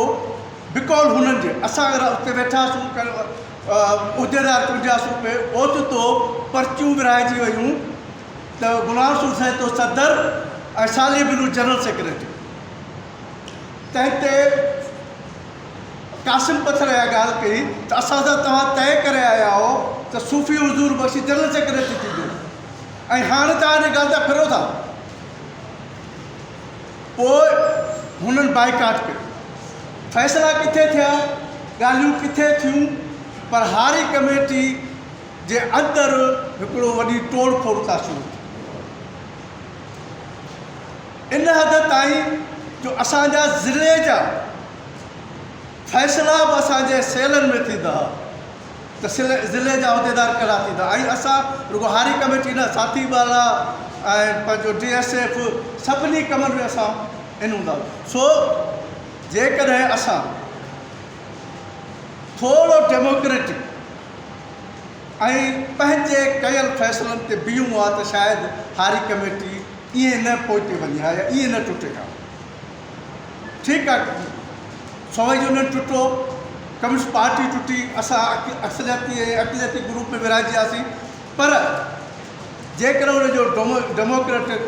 बिकॉल हुननि जे असां अगरि उते वेठासीं उहिदेदार चूंडियासीं पे ओचितो पर्चियूं विराइजी वियूं त गुलाम रसूल साहिब तो सदर ऐं साले बिलू जनरल सेक्रेटरी। तंहिं ते कासिम पत्थर इहा ॻाल्हि कई त असां सां तव्हां तय करे आया हो त सूफ़ी हुज़ूर बख़्शी जनरल सेक्रेटरी थींदो ऐं हाणे तव्हां हिन ॻाल्हि था फिरो था। पोइ हुननि बाइकाट कयो। फ़ैसिला किथे थिया ॻाल्हियूं किथे थियूं पर हारी कमेटी जे अंदरि हिकिड़ो वॾी तोड़ फोड़ था शुरू इन हद ताईं जो असांजा ज़िले जा फ़ैसिला बि असांजे सेलनि में थींदा त ज़िले जा उहिदेदार कहिड़ा थींदा ऐं असां रुगो हारी कमेटी न साथी वाला ऐं पंहिंजो DSF सभिनी कमनि में असां इन हूंदा। सो जेकॾहिं असां थोरो डेमोक्रेटिक ऐं पंहिंजे कयल फ़ैसिलनि ते बीहूं आहे त शायदि हारी कमेटी ईअं न पोइते वञे हा या ईअं न टुटे हा। ठीकु आहे सोवाई यूनियन टुटो कम्यूनिस्ट पार्टी टुटी असां अक़लियती ग्रुप में विराइजी वियासीं पर जेकर उनजो डेमोक्रेटिक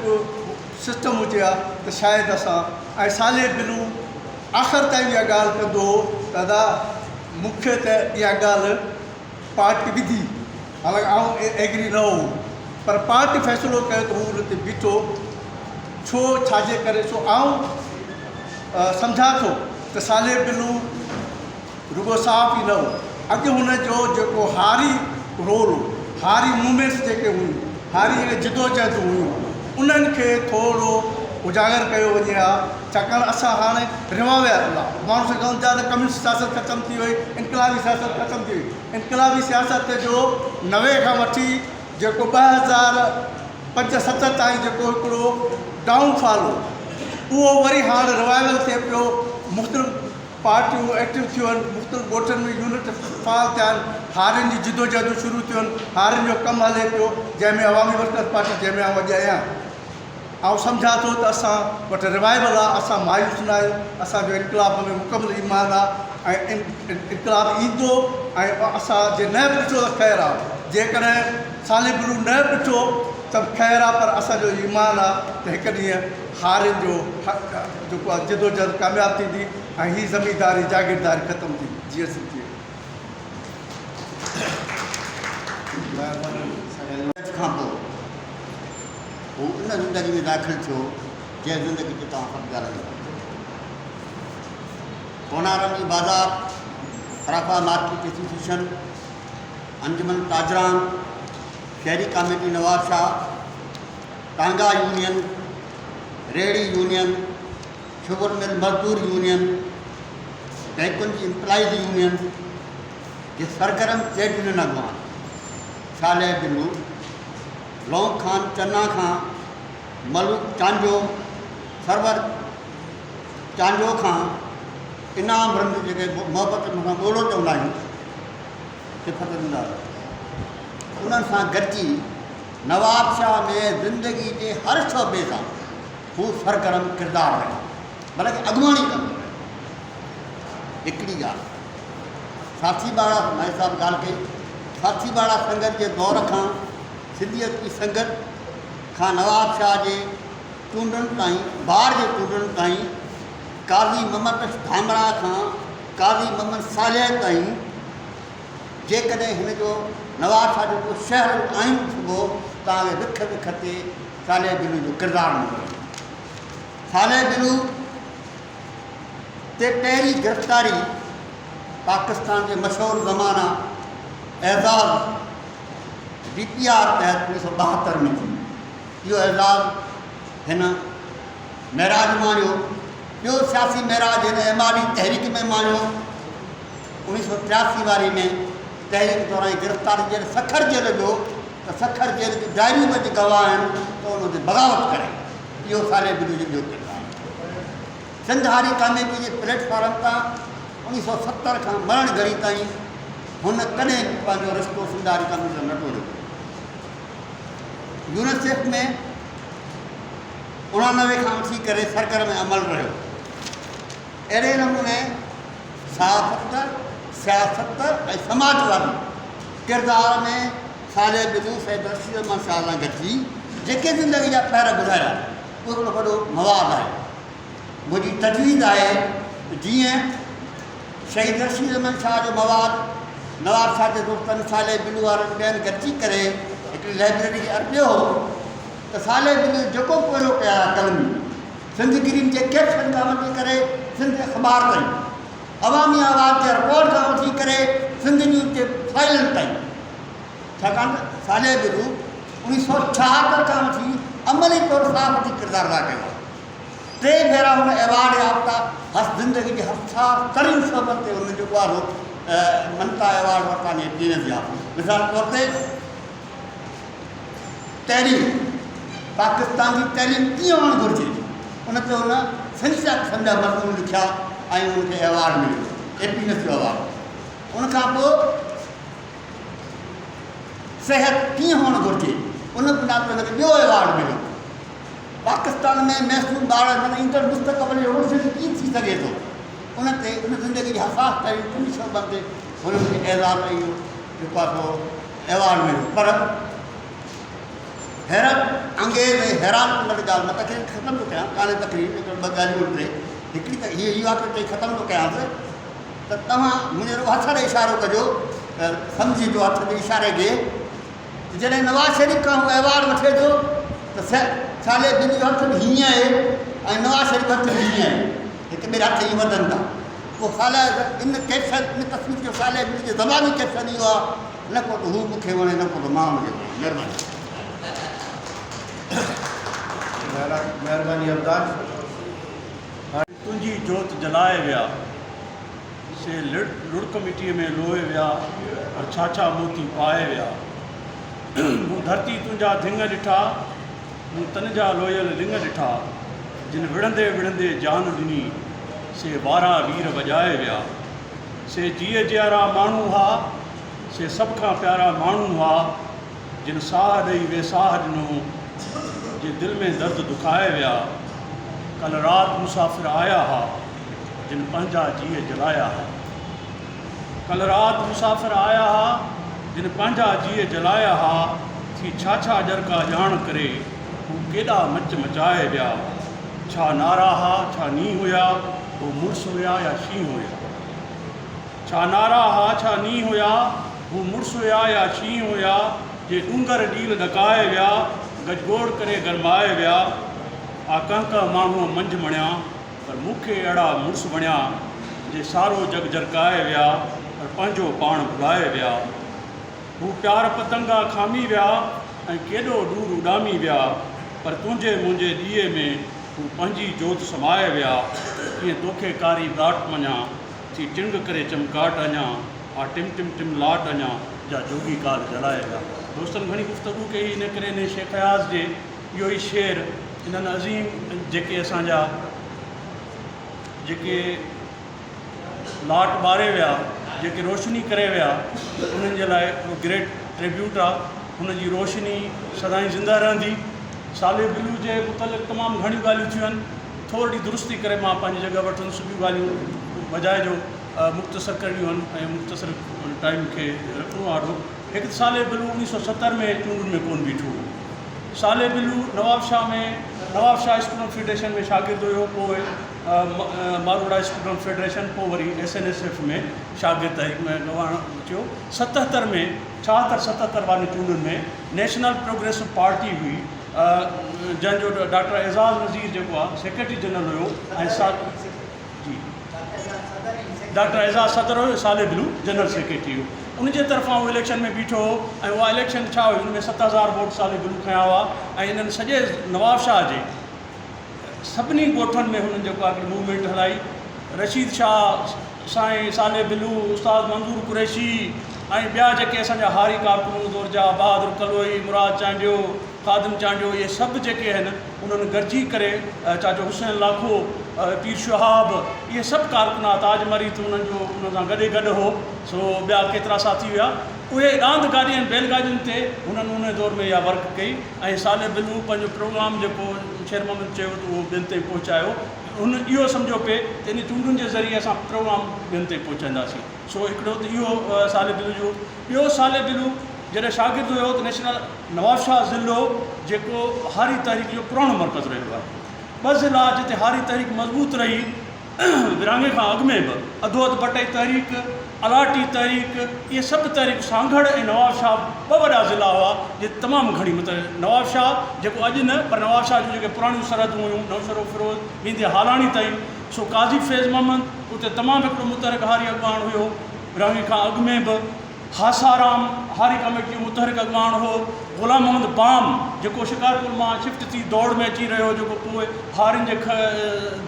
सिस्टम हुजे हा त शायदि असां ऐं साले बिलू आख़िर ताईं इहा ॻाल्हि कंदो हो दादा मूंखे त इहा ॻाल्हि पार्टी विधी हालांकि आउं एग्री न हो पर पार्टी फ़ैसिलो कयो त हू हुन ते बीठो छो छाजे करे सो आउं सम्झां थो त साले बिलू रुगो साफ़ ई न हो अॻु हुनजो जेको हारी रोल हारी मूवमेंट्स जेके हुयूं हारी जेके जिदोजहद हुयूं उन्हनि खे थोरो उजागर कयो वञे हा छाकाणि असां हाणे रिवां विया माण्हू चवनि था त कम्यूनिस्ट सियासत ख़तमु थी वई इनकलाबी सियासत ख़तमु थी वई। इनकलाबी सियासत जो 90 खां वठी जेको 2005-07 ताईं जेको हिकिड़ो डाउनफॉल हो उहो वरी हाणे रिवाइवल थिए पियो। मुख़्तलिफ़ पार्टियूं एक्टिव थियूं आहिनि मुख़्तलिफ़ ॻोठनि में यूनिट फाल थिया आहिनि हारियुनि जी जिदोजहदूं शुरू थियूं आहिनि हारियुनि जो कमु हले पियो जंहिंमें अवामी वर्कर्स पार्टी जंहिंमें आउं अॼु आहियां। आउं सम्झां थो त असां वटि रिवाइवल आहे असां मायूस न आहियूं असांजो इनकलाब में मुकमल ईमान आहे ऐं इनकलाब ईंदो ऐं असां जे न बि ॾिठो त ख़ैरु आहे जेकॾहिं साले बिलू न ॾिठो त ख़ैरु आहे पर असांजो ईमान आहे त हिकु ॾींहुं हारियुनि जो जेको आहे जिदोजहद कामयाबु थींदी ऐं हीअ ज़मीनदारी जागीरदारी ख़तमु थी जीअं सिंधी खां पोइ हू उन ज़िंदगी में दाख़िल थियो जंहिं ज़िंदगी ते तव्हां सभु ॻाल्हायो। कोनारमी बाज़ार सराफा मार्केट एसोसिएशन अंजुमन ताजरान शहरी कमेटी नवाब शाह टांगा यूनियन रेड़ी यूनियन शुगर मिल मजदूर यूनियन बैंकुनि जी एम्प्लॉइज़ यूनियन जे सरगर्म ट्रेड यूनियन अॻुवान साले बिलू लौंग खान चन्ना खां मलूक चांजो सरवर चांजो खां इनाम रंग जेके मोहबत मूंखां ॿोलो चवंदा आहियूं सिफ़त ॾींदा उन्हनि सां गॾिजी नवाब शाह में ज़िंदगी जे हर शोबे सां हू सरगर्म किरदारु रहिया बल्कि अॻुवाणी कंदो रहियो। हिकिड़ी ॻाल्हि साथी बाड़ा मैं साहब ॻाल्हि कई साथी बाड़ा संगत जे दौर खां सिंधियत जी संगत खां नवाब शाह जे चूंडनि ताईं, बार जे चूंडनि ताईं, काज़ी मोहम्मद धामड़ा खां काज़ी मोहम्मद सालेह ताईं, जेकॾहिं हिन जो नवाब शाह जो शहर आहियूं सुबुह तव्हांखे विख विख ते सालेह बिलू जो किरदारु मिलियो। सालेह बिलू ते पहिरीं गिरफ़्तारी पाकिस्तान जे मशहूरु ज़माना एज़ाज़ DPR तहत 1972 में थी। इहो एज़ाज़ हिन महराज माणियो। ॿियो सियासी महराज हिन एमाली तहरीक में माणियो। 1983 वारी में तहरीक दौरान गिरफ़्तारी जॾहिं सखर जेल जो त सखर जेल जी डायरियूं में गवाह आहिनि त उन ते बग़ावत करे। इहो सालेह बिलू जो ॿियो किरदारु। सिंध हारी कमेटी जे प्लेटफॉर्म तां 1970 खां मरण घड़ी ताईं हुन कॾहिं बि पंहिंजो रिश्तो सिंध हारी कमेटी सां न टोड़ियो। यूनिसेफ में 89 खां वठी करे सरगर्म अमल रहियो। अहिड़े नमूने सहाफ़त, सियासत ऐं समाजवादी किरदार में सालेह बिलू सैयद रशीद अहमद शाह सां गॾिजी जेके ज़िंदगी जा पैर ॿुधाया उहो हिकिड़ो वॾो मवादु आहे। मुंहिंजी तजवीज़ आहे जीअं शहीद रशीद अहमद शाह जो मवादु नवाब शाह जे दोस्तनि सालेह बिलू वारनि ॿियनि गॾिजी करे हिकिड़ी लाइब्रेरी खे अर्पियो हो त सालेह बिलू जेको पहिरियों कया कलमी सिंधगिरीन जे कैप्शन खां वठी करे सिंध अख़बार ताईं, अवामी आवाज़ जे रिपोर्ट खां वठी करे सिंध न्यूज़ जे फाइलनि ताईं, छाकाणि त सालेह बिलू 1976 खां वठी अमली तौर सहाफ़ती किरदारु अदा कयो। 3 भेरा हुन एवार्ड याफ़्ता ज़िंदगी जी हसार तरीन शोबत ते हुन जेको आहे मनता एवार्ड वरिता दीन जा। मिसाल तौर ते तहरीम, पाकिस्तान जी तइलीम कीअं हुअणु घुरिजे उन ते हुन संजा मज़मून लिखिया ऐं हुनखे एवार्ड मिलियो, हैप्पीनेस जो एवार्ड। उनखां पोइ सिहत कीअं हुअणु घुरिजे उन बिना ते हुनखे ॿियो एवार्ड मिलियो। पाकिस्तान में महसूस ॿार माना ईंदड़ मुस्तक़बिल जो रोशन कीअं थी सघे थो उन ते उन ज़िंदगी जी हसास ताईं टिनि शोबनि ते हुनखे एज़ाज़ इहो जेको आहे सो एवार्ड मिलियो। पर हैरत अंगेज़ ऐं हैरान कंदड़ ॻाल्हि मां तकरीर ख़तमु थो कयां, कान्हे तकरीर ॿ ॻाल्हियूं टे। हिकिड़ी त इहा चई ख़तमु थो कयांसि त तव्हां मुंहिंजो हथ ॾे इशारो कजो, सम्झिजो हथ जे इशारे खे। जॾहिं नवाज़ शरीफ़ खां उहो एवार्ड वठे थो त सालेह बिलू जो हथ बि हीअं आहे ऐं नवाज़ शरीफ़ हथ बि हीअं आहे, हिकु ॿिए हथ ईअं वधनि था। पोइ सालेह इन कैप्शन इन तस्वीर जो सालेह बिलू जो ज़बानी कैप्शन इहो आहे, न को त हू मूंखे वणे न को त मां मूंखे वणे। महिरबानी। महिरबानी अब्दाश। तुंहिंजी जोत जलाए विया से लुड़क मिटीअ में लोहे विया और छा छा मोती पाए विया। मूं धरती तुंहिंजा धिंग ॾिठा, मूं तन जा लोयल लिंग ॾिठा, जिन विढ़ंदे विढ़ंदे जान ॾिनी से वारा वीर वॼाए विया। से जीअ जियारा माण्हू हुआ, से सभ खां प्यारा माण्हू हुआ, जिन साह ॾेई वेसाह ॾिनो, जे दिलि में दर्द दुखाए विया। कल राति मुसाफ़िर आया हा, जिन पंहिंजा जीअ जलाया हा। कल राति मुसाफ़िर आया हा, जिन पंहिंजा जीअ जलाया हा। थी छा छा जरका ॼाण करे हू केॾा मच मचाए विया। छा नारा हा, छा नींहुं हुया, हू मुड़ुस हुया या शींहुं हुया। छा नारा हा, छा नींहुं हुया, हू मुड़ुस हुया या शींहुं हुया। जे डूंगर ॾील ॾकाए विया, गजगोड़ करे गरमाए विया। आ कंहिं माण्हूअ मंझि मणिया, पर मूंखे अहिड़ा मुड़ुस वणिया, जे सारो जग जरकाए विया, पर पंहिंजो पाण भुलाए विया। हू प्यार पतंगा खामी विया ऐं केॾो दूर उॾामी विया, पर तुंहिंजे मुंहिंजे ॾीए में हू पंहिंजी जोत समाए विया। कीअं तोखे कारी घाट मञा, थी टिंग करे चमकाट अञा, आ टिम टिम टिम लाट अञा, जा जोगी काल जलाए विया। दोस्तनि घणी गुफ़्तगू कई, इन करे इन शेख अयाज़ जे इहो ई शेर इन्हनि अज़ीम जेके असांजा जेके लाट ॿारे विया, जेके रोशनी करे विया, उन्हनि जे लाइ ग्रेट ट्रिब्यूट आहे। हुनजी रोशनी सदाईं ज़िंदा रहंदी। सालेह बिलू जे मुतलिक़ तमामु घणियूं ॻाल्हियूं थियूं आहिनि, थोरी दुरुस्ती करे मां पंहिंजी जॻह वठंदुसि। ॿियूं ॻाल्हियूं बजाए जो मुख़्तसर करणियूं आहिनि ऐं मुख़्तसर टाइम खे रखिणो आहे। हिकु सालेह बिलू 1970 में चूंडुनि में कोन बीठो, साले बिलू नवाब शाह स्टूडेंट फेडरेशन में शागिर्द हुयो, पोइ मारोड़ा स्टूडेंट फेडरेशन, पोइ वरी SNSF में शागिर्द में गवाण थियो। 77 में 76-77 वारी चूंडुनि में नेशनल प्रोग्रेसिव पार्टी हुई, जंहिंजो डॉक्टर एज़ाज़ नज़ीर जेको आहे सेक्रेटरी जनरल हुयो, ऐं जी डॉक्टर एज़ाज़ सदर हुयो, साले बिलू जनरल सेक्रेटरी हुयो। उनजे तरफ़ां उहो इलेक्शन में बीठो हो, ऐं उहा इलेक्शन छा हुई, उनमें 7000 वोट साले बिलू खया हुआ, ऐं इन्हनि सॼे नवाब शाह जे सभिनी ॻोठनि में हुननि जेको आहे मूवमेंट हलाई। रशीद शाह, साईं साले बिलू, उस्ताद मंज़ूर कुरैशी ऐं ॿिया जेके असांजा हारी कारकुन दौर जा, बहादुर कलोई, मुराद चांडियो, ख़ादिम चांडियो, इहे सभु जेके आहिनि उन्हनि गॾिजी करे, चाचो हुसैन लाखो, पीर शहाब, इहे सभु कारकुना, ताज मरीत उन्हनि जो उन सां गॾु हो, सो ॿिया केतिरा साथी हुआ। उहे रांदि गाॾियुनि बैलगाॾियुनि ते हुननि उन दौर में इहा वर्क कई, ऐं साले बिलू पंहिंजो प्रोग्राम जेको शेर मोहम्मद चयो त उहो ॿियनि ताईं पहुचायो। हुन इहो सम्झो पे त इन चूंडुनि जे ज़रिए असां प्रोग्राम ॿियनि ताईं पहुचाईंदासीं। सो हिकिड़ो त इहो साले बिलू जो। ॿियो साले बिलू जॾहिं शागिर्द हुयो त नेशनल नवाब शाह ज़िलो जेको हारी तहरीक जो पुराणो मर्कज़ रहियो आहे, 2 ज़िला जिते हारी तहरीक मज़बूत रही, विरहाङे खां अॻु में बि अधोअध बटई तहरीक, अलाटी तहरीक, इहे सभु तहरीक, सांघड़ ऐं नवाब शाह 2 वॾा ज़िला हुआ जे तमामु घणी, मतिलबु नवाब शाह जेको अॼु न, पर नवाब शाह जूं जेके पुराणियूं सरहदूं हुयूं, नौशरो फिरोज़, वेंदे हालाणी ताईं, सो काज़ी फैज़ मोहम्मद उते तमामु हिकिड़ो मुतहरिक हारी अॻुवाण हुयो। विरहाङे खां अॻु में बि हासाराम हारी कमेटी जो मुतहरिक अॻुवाण हो। ग़ुलाम मोहम्मद बाम जेको शिकारपुर मां शिफ्ट थी दौड़ में अची रहियो, जेको पोइ हारियुनि जे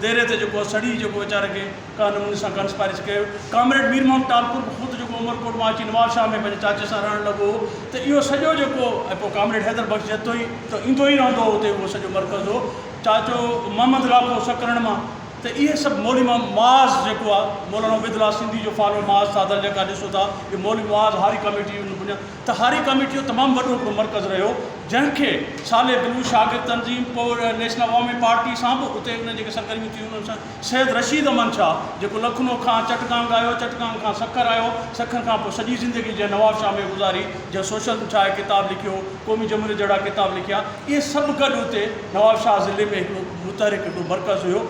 देरे ते जेको सड़ी जेको वीचारे खे का नमूने सां कंस्पायरेसी कयो। कामरेड मीर मोहम्मद टालपुर ख़ुदि जेको उमरकोट मां अची नवाब शाह में पंहिंजे चाचे सां रहणु लॻो, त इहो सॼो जेको, ऐं पोइ कामरेड हैदर बख़्श जेतो ई त ईंदो ई रहंदो हो उते, उहो सॼो मर्कज़ हो। चाचो मोहम्मद लाखो सकरण मां, त इहे सभु मौली मुआज़ जेको आहे, मौलाना उबैदुल्लाह सिंधी जो फालो मुआज़ सादर जेका ॾिसो था, इहे मौली मुआज़ हारी कमेटी बुनियाद, त हारी कमेटी जो तमामु वॾो हिकिड़ो मर्कज़ रहियो, जंहिंखे साले बिलू शागिर्द तंज़ीम, पोइ नेशनल अवामी पार्टी सां बि उते उन जेके सरगर्मियूं थियूं उन्हनि सां सैयद रशीद अमन शाह जेको लखनऊ खां चटगांग आयो, चटगांग खां सखर आयो, सखर खां पोइ सॼी ज़िंदगी जंहिं नवाब शाह में गुज़ारी, जंहिं सोशल छा आहे किताब लिखियो, क़ौमी जमहूरियत जहिड़ा किताब लिखिया, इहे सभु गॾु उते नवाब शाह ज़िले में हिकिड़ो मुतहरिक हिकिड़ो मर्कज़ हुयो।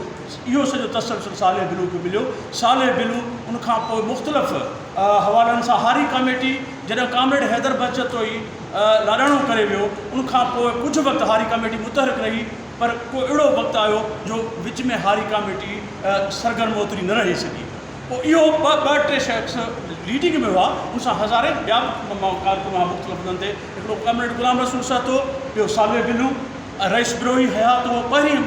इहो सॼो तसलसल साले बिलू खे मिलियो। साले बिलू उनखां पोइ मुख़्तलिफ़ हवालनि सां हारी कमेटी, जॾहिं कामरेड हैदर बचत हुई लाॾाणो करे वियो, उनखां पोइ कुझु वक़्तु हारी कमेटी मुतहरिक रही, पर को अहिड़ो वक़्तु आयो जो विच में हारी कमेटी सरगर्म ओतिरी न रही सघी। पोइ इहो ॿ टे शख़्स लीडिंग में हुआ, उन सां हज़ारे ॿिया कारकुन हुआ मुख़्तलिफ़ हंधनि ते। हिकिड़ो कामरेड ग़ुलाम रसूल सातो, ॿियो साले बिलू, रईस बिरोही हयात हो। पहिरीं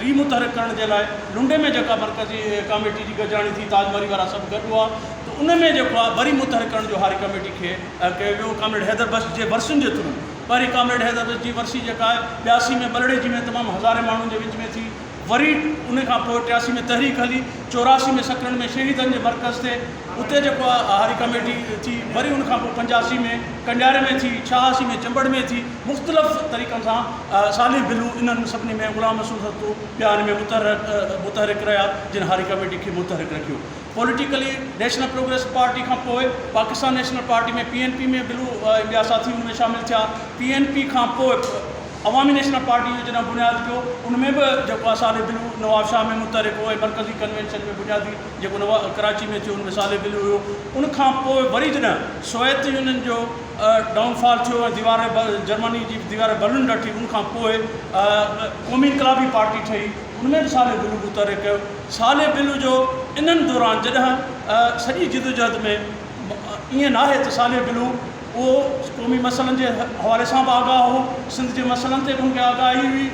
रीमुतहरिक करण जे लाइ लुंडे में जेका मरकज़ी कमेटी जी गजाणी थी, ताजमहरी वारा सभु गॾु हुआ, त उन में जेको आहे वरी मुतहरिक करण जो हारी कमेटी खे कयो वियो कामरेड हैदर बख्श जे वर्सियुनि जे थ्रू। पहिरीं कामरेड हैदर बख्श जी वर्सी जेका आहे 82 में बलड़े जी में तमामु हज़ारे माण्हुनि जे विच में थी, वरी उन खां पोइ 83 में तहरीक हली, 84 में सकरन में शहीदनि जे मर्कज़ ते उते जेको आहे हारी कमेटी थी, वरी उन खां पोइ 85 में कंडियारे में थी, 86 में चंबड़ में थी। मुख़्तलिफ़ तरीक़नि सां साले बिलू इन्हनि सभिनी में ग़ुलाम रसूल सतो ॿिया में मुतहरिक रहिया, जिन हारी कमेटी खे मुतहरिक रखियो। पॉलिटिकली नेशनल प्रोग्रेस पार्टी खां पोइ पाकिस्तान नेशनल पार्टी में PNP में बिलू ॿिया साथी हुन में शामिलु थिया। PNP खां पोइ अवामी नेशनल पार्टी जो जॾहिं बुनियादु कयो, उनमें बि जेको आहे साले बिलू नवाब शाह में मुतहरिक हो, ऐं मरकज़ी कन्वेंशन में बुनियादी जेको कराची में थियो उनमें साले बिलू हुयो। उनखां पोइ वरी जॾहिं सोवियत यूनियन जो डाउनफॉल थियो ऐं दीवार जर्मनी जी दीवार बर्लिन ॾठी, उनखां पोइ क़ौमी इनक़लाबी पार्टी ठही, उनमें बि साले बिलू मुतहरिक कयो। साले बिलू जो इन्हनि दौरान जॾहिं सॼी जिदोजहद में ईअं न आहे त साले बिलू उहो क़ौमी मसइलनि जे हवाले सां बि आगाह हो, सिंध जे मसइलनि ते बि उनखे आगाही हुई,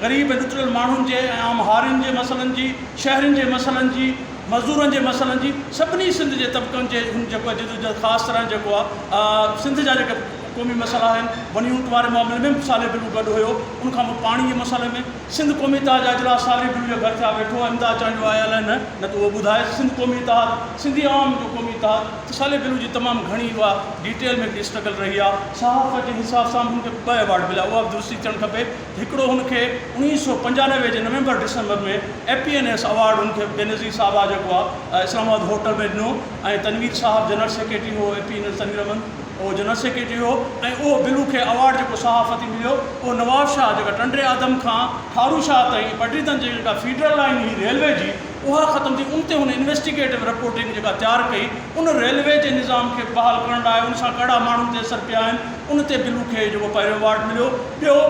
ग़रीब ऐं ॾुतल माण्हुनि जे ऐं आम हारियुनि जे मसइलनि जी, शहरनि जे मसइलनि जी, मज़दूरनि जे मसइलनि जी, सभिनी सिंध जे तबिक़नि जे जेको आहे जिदोजहद ख़ासि तरह जेको आहे सिंध जा जेके क़ौमी मसइला आहिनि, वनी ऊंट वारे मामले में बि साले बिलू गॾु हुयो। उनखां पोइ पाणी जे मसइले में सिंध क़ौमी इतिहाद जा इजलास साले बिलू जे घर थिया वेठो, अहमदाबाद चांडियो आयल आहिनि, न त उहो ॿुधाए सिंध क़ौमी इतिहाद, सिंधी आवाम जो क़ौमी इतिहाद, त साले बिलू जी तमामु घणी उहा डिटेल में स्ट्रगल रही आहे। सहाफ़त जे हिसाब सां हुनखे 2 अवार्ड मिलिया, उहा बि दुरुस्ती थियणु खपे। हिकिड़ो हुनखे 1995 जे नवंबर डिसंबर में APNS अवार्ड हुनखे बेनज़ीर साहबा जेको आहे इस्लामाबाद होटल में ॾिनो, ऐं तनवीर साहब जनरल सेक्रेटरी हो APNS तनवीर अहमद, उहो जो न सघिजी वियो ऐं उहो बिलू खे अवार्ड जेको सहाफ़ती मिलियो उहो नवाब शाह जेका टंडरे आदम खां ठारू शाह ताईं पटरीतन जी जेका फीडर लाइन हुई रेलवे जी उहा ख़तमु थी। उन ते हुन इन्वेस्टिगेटिव रिपोर्टिंग जेका तयारु कई उन रेलवे जे निज़ाम खे बहाल करण लाइ उन सां कड़ा माण्हुनि ते असरु पिया आहिनि, उन ते बिलू खे जेको पहिरियों अवार्ड मिलियो। ॿियो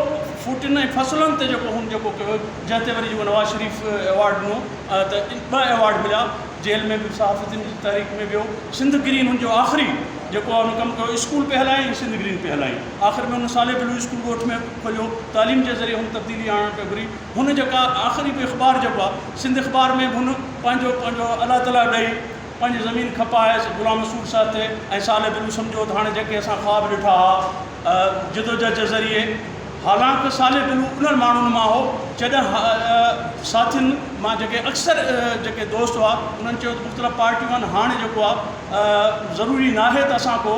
फूटिन ऐं फसलुनि ते जेको हुन जेको कयो जंहिं ते वरी जेको नवाज़ शरीफ़ अवार्ड ॾिनो त 2 अवार्ड मिलिया। जेल में बि सहाफ़तियुनि जी तहरीक में वियो। सिंध ग्रीन हुनजो आख़िरी जेको आहे हुन कमु कयो, स्कूल पे हलायईं, सिंध ग्रीन पे हलायईं। आख़िर में हुन साले बिलू स्कूल ॻोठ में खोलियो, तालीम जे ज़रिए हुन तब्दीली आणणु पियो घुरी। हुन जेका आख़िरी बि अख़बार जेको आहे सिंध अख़बार में बि हुन पंहिंजो अलाह ताला ॾेई पंहिंजी ज़मीन खपाए गुलाम मसूद साहब ते ऐं साले बिलू सम्झो त हाणे जेके असां ख़्वाब ॾिठा हुआ जिदोजहद जे ज़रिए, हालांकि साले बिलू उन्हनि माण्हुनि मां हो जॾहिं साथियुनि मां जेके अक्सर जेके दोस्त हुआ उन्हनि चयो त मुख़्तलिफ़ पार्टियूं आहिनि, हाणे जेको आहे ज़रूरी न आहे त असां को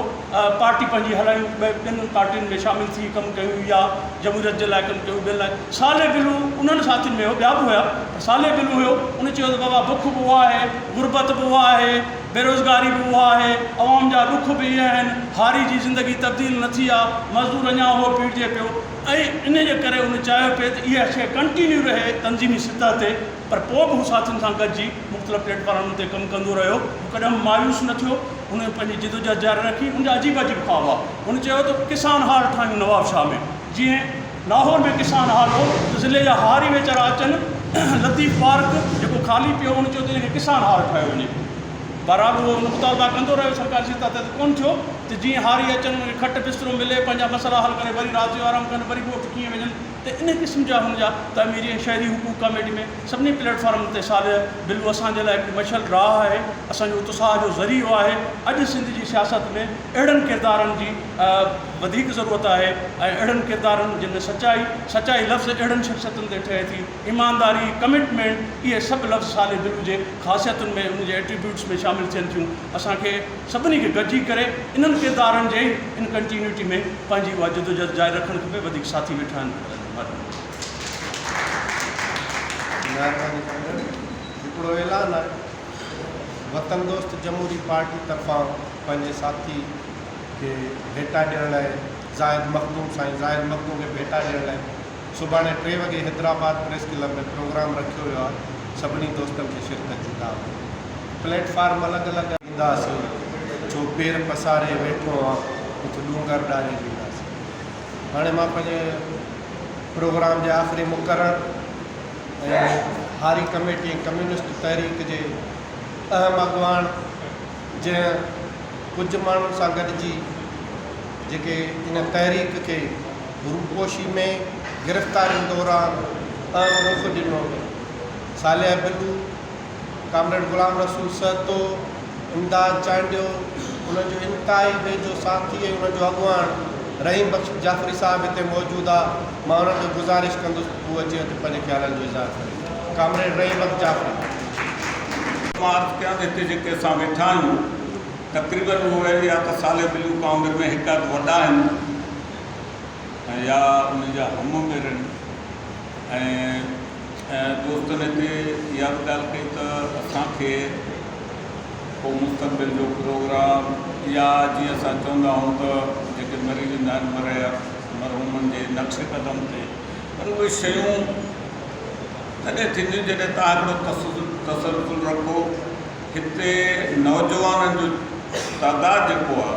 पार्टी पंहिंजी हलायूं, ॿिनि पार्टियुनि में शामिलु थी कमु कयूं या जमहूरियत जे लाइ कमु कयूं। ॿियनि लाइ साले बिलू उन्हनि साथियुनि में हो, ॿिया बि हुया, साले बिलू हुयो। उन चयो त बाबा बुख बि उहा आहे, गुरबत बि उहा आहे, बेरोज़गारी बि उहा आहे, अवाम जा दुख बि इहे आहिनि, हारी जी ज़िंदगी तब्दील न थी आहे, मज़दूर अञा उहो पीड़िजे पियो। ऐं इन जे करे उन चाहियो पिए त इहा शइ कंटिन्यू रहे तंज़ीमी सतह ते, पर पोइ बि हू साथियुनि सां गॾिजी मुख़्तलिफ़ प्लेटफॉर्मनि ते कमु कंदो रहियो, कॾहिं मायूस न थियो। हुन पंहिंजी जिदोजहद जारी रखी। उनजा अजीब अजीब ख़्वाब आहे। हुन चयो त किसान हाल ठाहियूं नवाब शाह में, जीअं लाहौर में किसान हाल हो त ज़िले जा हारी वीचारा अचनि, लतीफ़ पार्क जेको ख़ाली पियो हुन चयो त हिनखे किसान हाल ठाहियो वञे। बहरहाल उहो मुतालबा कंदो रहियो, सरकारी सतह ते कोन थियो त जीअं हारी अचनि उनखे खट बिस्तरो मिले, पंहिंजा मसइला हल करे वरी राति जो आराम कनि, वरी ॻोठ कीअं वञनि। त इन क़िस्म जा हुनजा तामीरी ऐं शहरी हुकूक कमेटी में सभिनी प्लेटफॉर्म ते साले बिलू असांजे लाइ हिकिड़ी मशल राह आहे, असांजो उत्साह जो ज़रियो आहे। अॼु सिंध जी सियासत में अहिड़नि किरदारनि जी वधीक ज़रूरत आहे ऐं अहिड़नि किरदारनि जिन में सचाई लफ़्ज़ अहिड़नि शख़्सियतुनि ते ठहे थी, ईमानदारी, कमिटमेंट, इहे सभु लफ़्ज़ साले बिलू जे ख़ासियतुनि में उनजे एट्रीब्यूट्स में शामिलु थियनि थियूं। असांखे सभिनी खे गॾिजी करे इन्हनि किरदारनि जे इन कंटिन्यूटी में पंहिंजी उहा जिदोजहद जारी रखणु खपे। वधीक साथी वेठा आहिनि। महिरबानी कंदड़ हिकिड़ो ऐलान आहे, वतन दोस्त जमहूरी पार्टी तरफ़ां पंहिंजे साथी खे भेटा ॾियण लाइ ज़ाहिद मखदूम साईं ज़ाहिद मखदूम खे भेटा ॾियण लाइ सुभाणे 3 वॻे हैदराबाद प्रेस क्लब में प्रोग्राम रखियो वियो आहे। सभिनी दोस्तनि खे शिरकत जी दावत। प्लेटफॉर्म अलॻि अलॻि ईंदासीं, जो पेर पसारे वेठो आहे उते डूंगर ॾारे ॾींदासीं। हाणे मां पंहिंजे प्रोग्राम जे आख़िरी मुक़ररु ऐं हारी कमेटी ऐं कम्युनिस्ट तहरीक जे अहम अॻवान जंहिं कुझु माण्हुनि सां गॾिजी जेके इन तहरीक खे रूपोशी में गिरफ़्तारियुनि दौरान अहम रुख़ ॾिनो, साले बिलू, कामरेड गुलाम रसूल सहतो, इमदाद चांडियो, उनजो इंतिहाई वेझो साथी ऐं उनजो अॻवान रहीम बख्श जाफ़री साहब हिते मौजूदु आहे। मां उन्हनि जो गुज़ारिश कंदुसि उहो अची वटि पंहिंजे ख़्यालनि जो इज़हार करे। कामरेड रहीम बख्श जाफ़री। मां अर्ज़ु कयां त हिते जेके असां वेठा आहियूं तक़रीबन उहे या त साले बिलू खां उमिरि में हिकु अधु वॾा आहिनि ऐं या उनजा हम उमिरि आहिनि। ऐं दोस्तनि हिते इहा बि ॻाल्हि कई त असांखे को मुस्तक़बिल जो प्रोग्राम या जीअं असां चवंदा आहियूं त जेके मरी वेंदा आहिनि मरहूमनि जे नक्श कदम ते, पर उहे शयूं तॾहिं थींदियूं जॾहिं तव्हां हिकिड़ो तसलुसुल रखो। हिते नौजवाननि जो तादादु जेको आहे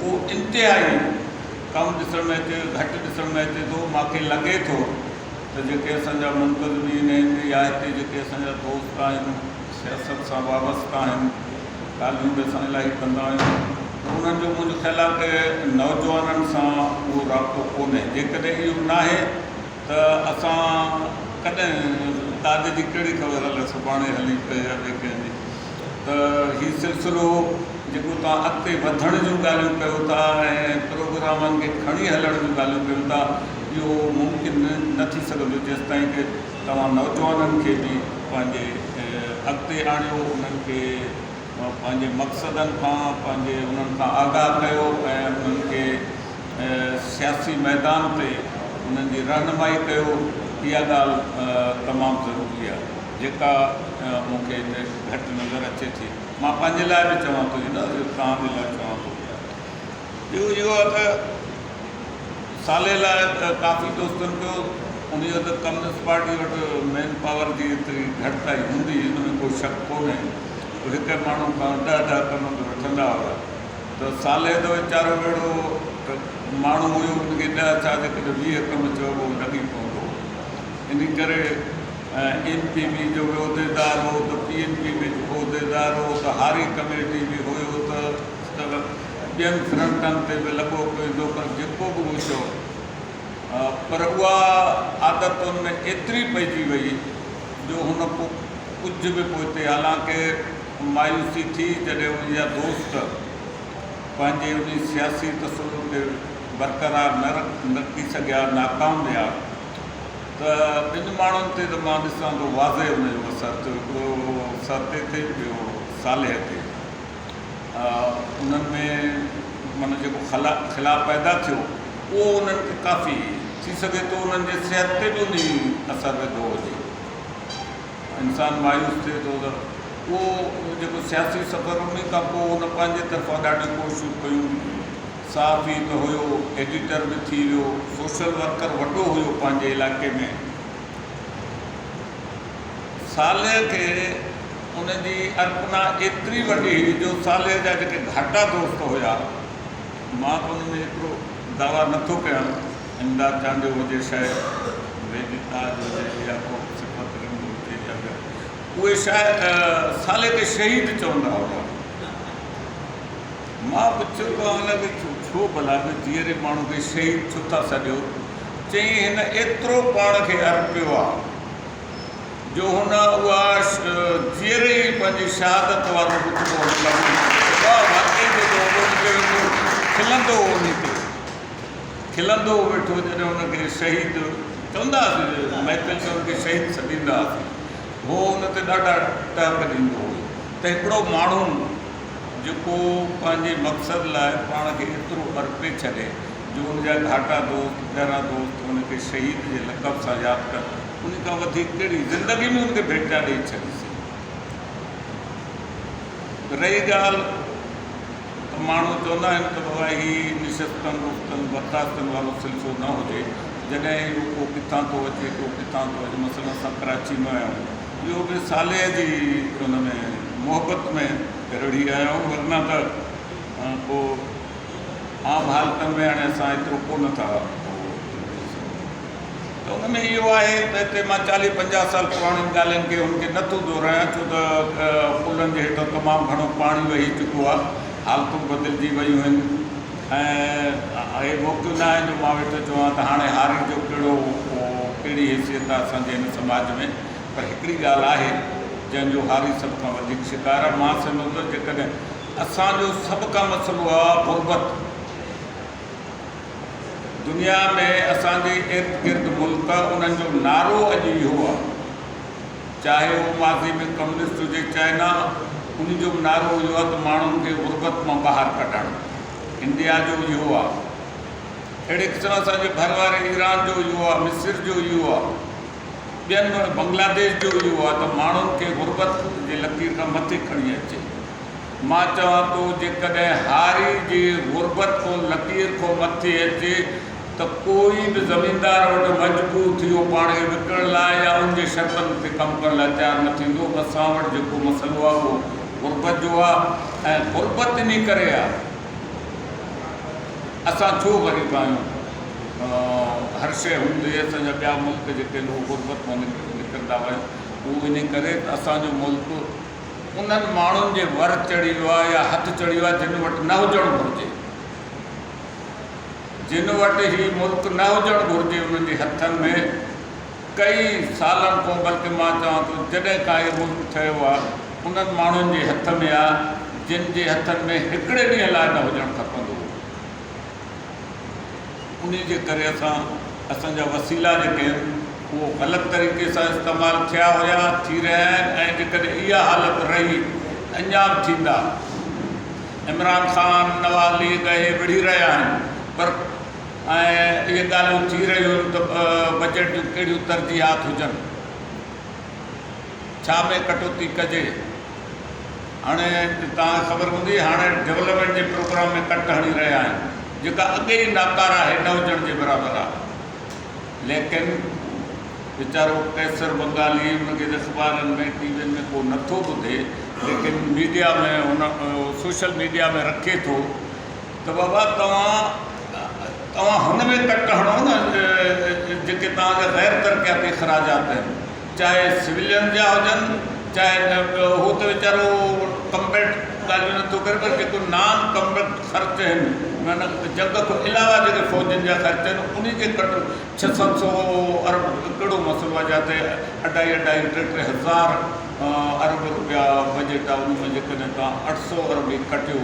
उहो इंतिहाई कमु ॾिसण में अचे, घटि ॾिसण में अचे थो। मूंखे लॻे थो त जेके असांजा मुंतज़मीन आहिनि या हिते जेके असांजा दोस्त आहिनि सियासत सां वाबस्ता आहिनि, ॻाल्हियूं बि असां इलाही कंदा आहियूं, उन्हनि जो मुंहिंजो ख़्यालु आहे कि नौजवाननि सां उहो राब्तो कोन्हे। जेकॾहिं इहो न आहे त असां कॾहिं दादे जी कहिड़ी ख़बर हले सुभाणे हली पए या ॿिए कंहिंजी। त हीउ सिलसिलो जेको तव्हां अॻिते वधण जूं ॻाल्हियूं कयो था ऐं प्रोग्रामनि खे खणी हलण जूं ॻाल्हियूं कयो था, इहो मुमकिन न थी सघंदो जेसि ताईं कि तव्हां नौजवाननि खे बि पंहिंजे अॻिते आणियो, उन्हनि खे पंहिंजे मक़सदनि खां उन्हनि खां आगाह कयो ऐं उन्हनि खे सियासी मैदान ते उन्हनि जी रहनुमाई कयो। इहा ॻाल्हि तमामु ज़रूरी आहे जेका मूंखे घटि नज़र अचे थी। मां पंहिंजे लाइ बि चवां थो, तव्हांजे लाइ चवां थो। ॿियो इहो आहे त साले लाइ काफ़ी दोस्तनि कयो उन त कम्युनिस्ट पार्टी वटि मेन पावर जी एतिरी घटिताई हूंदी, हिन में कोई शक कोन्हे। हिकु माण्हू खां 10 कम वठंदा हुआ, त साले त वीचारो अहिड़ो माण्हू हुयो उनखे 10 छा जेकॾहिं 20 कम चइबो लॻी पवंदो। इन करे NPP जो उहिदेदार हो, त PNP में उहिदेदार हो, त हारी कमेटी बि हुयो, त ॿियनि फ्रंटनि ते बि लॻो पवंदो, पर जेको बि हुजो पर उहा आदत हुन में एतिरी पइजी वई जो हुन पोइ कुझु बि पोइ हिते हालांकि मायूसी थी जॾहिं उनजा दोस्त पंहिंजे उन सियासी तसुलुनि खे बरक़रार न रखी सघिया, नाकाम विया, त ॿिनि माण्हुनि ते त मां ॾिसां थो वाज़े हुनजो असरु थियो। हिकिड़ो सरते ते, ॿियो साले ते। उन्हनि में माना जेको ख़िलाफ़ पैदा थियो उहो उन्हनि खे काफ़ी थी सघे थो उन्हनि जे सिहत ते बि उन असरु विधो हुजे। इंसानु मायूस थिए थो त उहो जेको सियासी सफ़र उन खां पोइ उन पंहिंजे तरफ़ां ॾाढियूं कोशिशूं कयूं। साफ़ी त हुयो, एडिटर बि थी वियो, सोशल वर्कर वॾो हुयो पंहिंजे इलाइक़े में। साले खे उनजी अर्पणा एतिरी वॾी हुई जो साले जा जेके घाटा दोस्त हुया, मां त उन में हिकिड़ो दावा नथो कयां, इमदाद चांडियो हुजे, शायदि वेदिताज हुजे या को सिफ़त हुजे, उहे शायदि साले खे शहीद चवंदा हुआ। मां पुछियो त हुनखे छो भला बि जीअरे माण्हू खे शहीद छो था सॾियो? चई हिन एतिरो पाण खे अर्पियो आहे जो हुन उहा जीअरे ई पंहिंजी शहादत वारो खिलंदो वेठो जॾहिं हुनखे शहीद चवंदा हुआसीं, महफ़िल में हुनखे शहीद सॾींदा हुआसीं, उहो हुन ते ॾाढा टहक ॾींदो हुओ। त हिकिड़ो माण्हू जेको पंहिंजे मक़सद लाइ पाण खे एतिरो अर्पे छॾे जो हुनजा घाटा दोस्त, गहरा दोस्त हुनखे शहीद जे लक़ब सां यादि कनि, उन खां वधीक कहिड़ी ज़िंदगी में हुनखे भेटा ॾेई छॾीसीं। रही ॻाल्हि त माण्हू चवंदा आहिनि त बाबा हीअ निशस्तनि रुख़्तनि बर्दाश्तनि वारो सिलसिलो न हुजे, जॾहिं को किथां थो अचे, को किथां थो अचे। मसइला असां कराची में आया आहियूं, इहो बि साले जी हुन में मोहबत में रड़ी आया आहियूं, वरना त पोइ आम हालतुनि में हाणे असां एतिरो कोन था। त हुन में इहो आहे त हिते मां 40-50 साल पुराणियुनि ॻाल्हियुनि खे हुनखे नथो दोहिरायां, छो त पुलनि जे हेठां तमामु घणो पाणी वही चुको आहे, हालतूं बदिलजी वियूं आहिनि। ऐं हे मौक़ो न आहे जो मां वेठो चवां त हाणे हारी जो कहिड़ी हैसियत आहे असांजे हिन समाज में, पर हिकिड़ी ॻाल्हि आहे जंहिंजो हारी सभ खां वधीक शिकार आहे। मां सम्झो थो जेकॾहिं असांजो सभ खां मसइलो आहे गुरबत, दुनिया में असांजे इर्द गिर्द मुल्क उन्हनि जो नारो अॼु इहो आहे, चाहे उहो माज़ी में कम्युनिस्ट हुजे चाहे न, उन जो बि नारो इहो आहे त माण्हुनि खे गुरबत मां ॿाहिरि कढणु। इंडिया जो इहो आहे, अहिड़े क़िस्म असांजे घर वारे ईरान जो इहो आहे, मिस्र जो इहो आहे, ॿियनि बांग्लादेश जो इहो आहे त माण्हुनि खे गुरबत जे लकीर खां मथे खणी अचे। मां चवां थो जेकॾहिं हारी जी गुरबत खां लकीर खां मथे अचे त कोई बि ज़मीनदार वटि मजबूर थी वियो पाण खे विकिणण लाइ या उनजे शर्तनि ते कमु करण लाइ तयारु न थींदो। असां वटि जेको मसइलो आहे उहो गुरबत जो आहे, ऐं गुरबत इन करे आहे असां छो ग़रीब आहियूं। हर शइ हूंदी असांजा ॿिया मुल्क जेके लोग गुरबत मां निकिरंदा हुआ, उहो इन करे त असांजो मुल्क उन्हनि माण्हुनि जे वर चढ़ी वियो आहे या हथु चढ़ी वियो आहे जिन वटि न हुजणु घुरिजे, जिन वटि ही मुल्क न हुजणु घुरिजे। उन्हनि जे हथनि में कई सालनि खां, बल्कि मां चवां थो जॾहिं खां इहो मुल्क ठहियो आहे, उन्हनि माण्हुनि जे हथ में आहे जिन जे हथनि में हिकिड़े ॾींहं लाइ न हुजणु खपंदो। उन जे करे असांजा वसीला जेके आहिनि उहो ग़लति तरीक़े सां इस्तेमालु थिया हुया, थी रहिया आहिनि, ऐं जेकॾहिं इहा हालत रही अञा बि थींदा। इमरान ख़ान, नवाज़ लीग इहे विढ़ी रहिया आहिनि, पर ऐं इहे ॻाल्हियूं थी रहियूं आहिनि त बजट जूं कहिड़ियूं तरजीहात हुजनि, छा में कटौती कजे। हाणे तव्हांखे ख़बर हूंदी, हाणे डेवलपमेंट जे प्रोग्राम में कट हणी रहिया आहिनि, जेका अॻे ई नाकार आहे न हुजण जे बराबरि आहे। लेकिन वीचारो कैसर बंगाली उनखे अख़बारनि में टीवियुनि में को नथो ॿुधे, लेकिन मीडिया में हुन सोशल मीडिया में रखे थो त बाबा तव्हां हुन में कट हणो न जेके तव्हांजा गैर तरक़ियाती अख़राजात आहिनि, चाहे सिविलियन जा हुजनि चाहे हू त वीचारो कम्बैट ॻाल्हियूं नथो करे, पर जेको नॉन कम्बैट ख़र्च आहिनि माना जंग खां अलावा जेके फ़ौजनि जा ख़र्च आहिनि उन जे कट 600 अरब कहिड़ो मसइलो आहे, जिते 2.5 हज़ार अरब रुपया बजट आहे, उन में जेकॾहिं तव्हां 800 अरब ई कटियो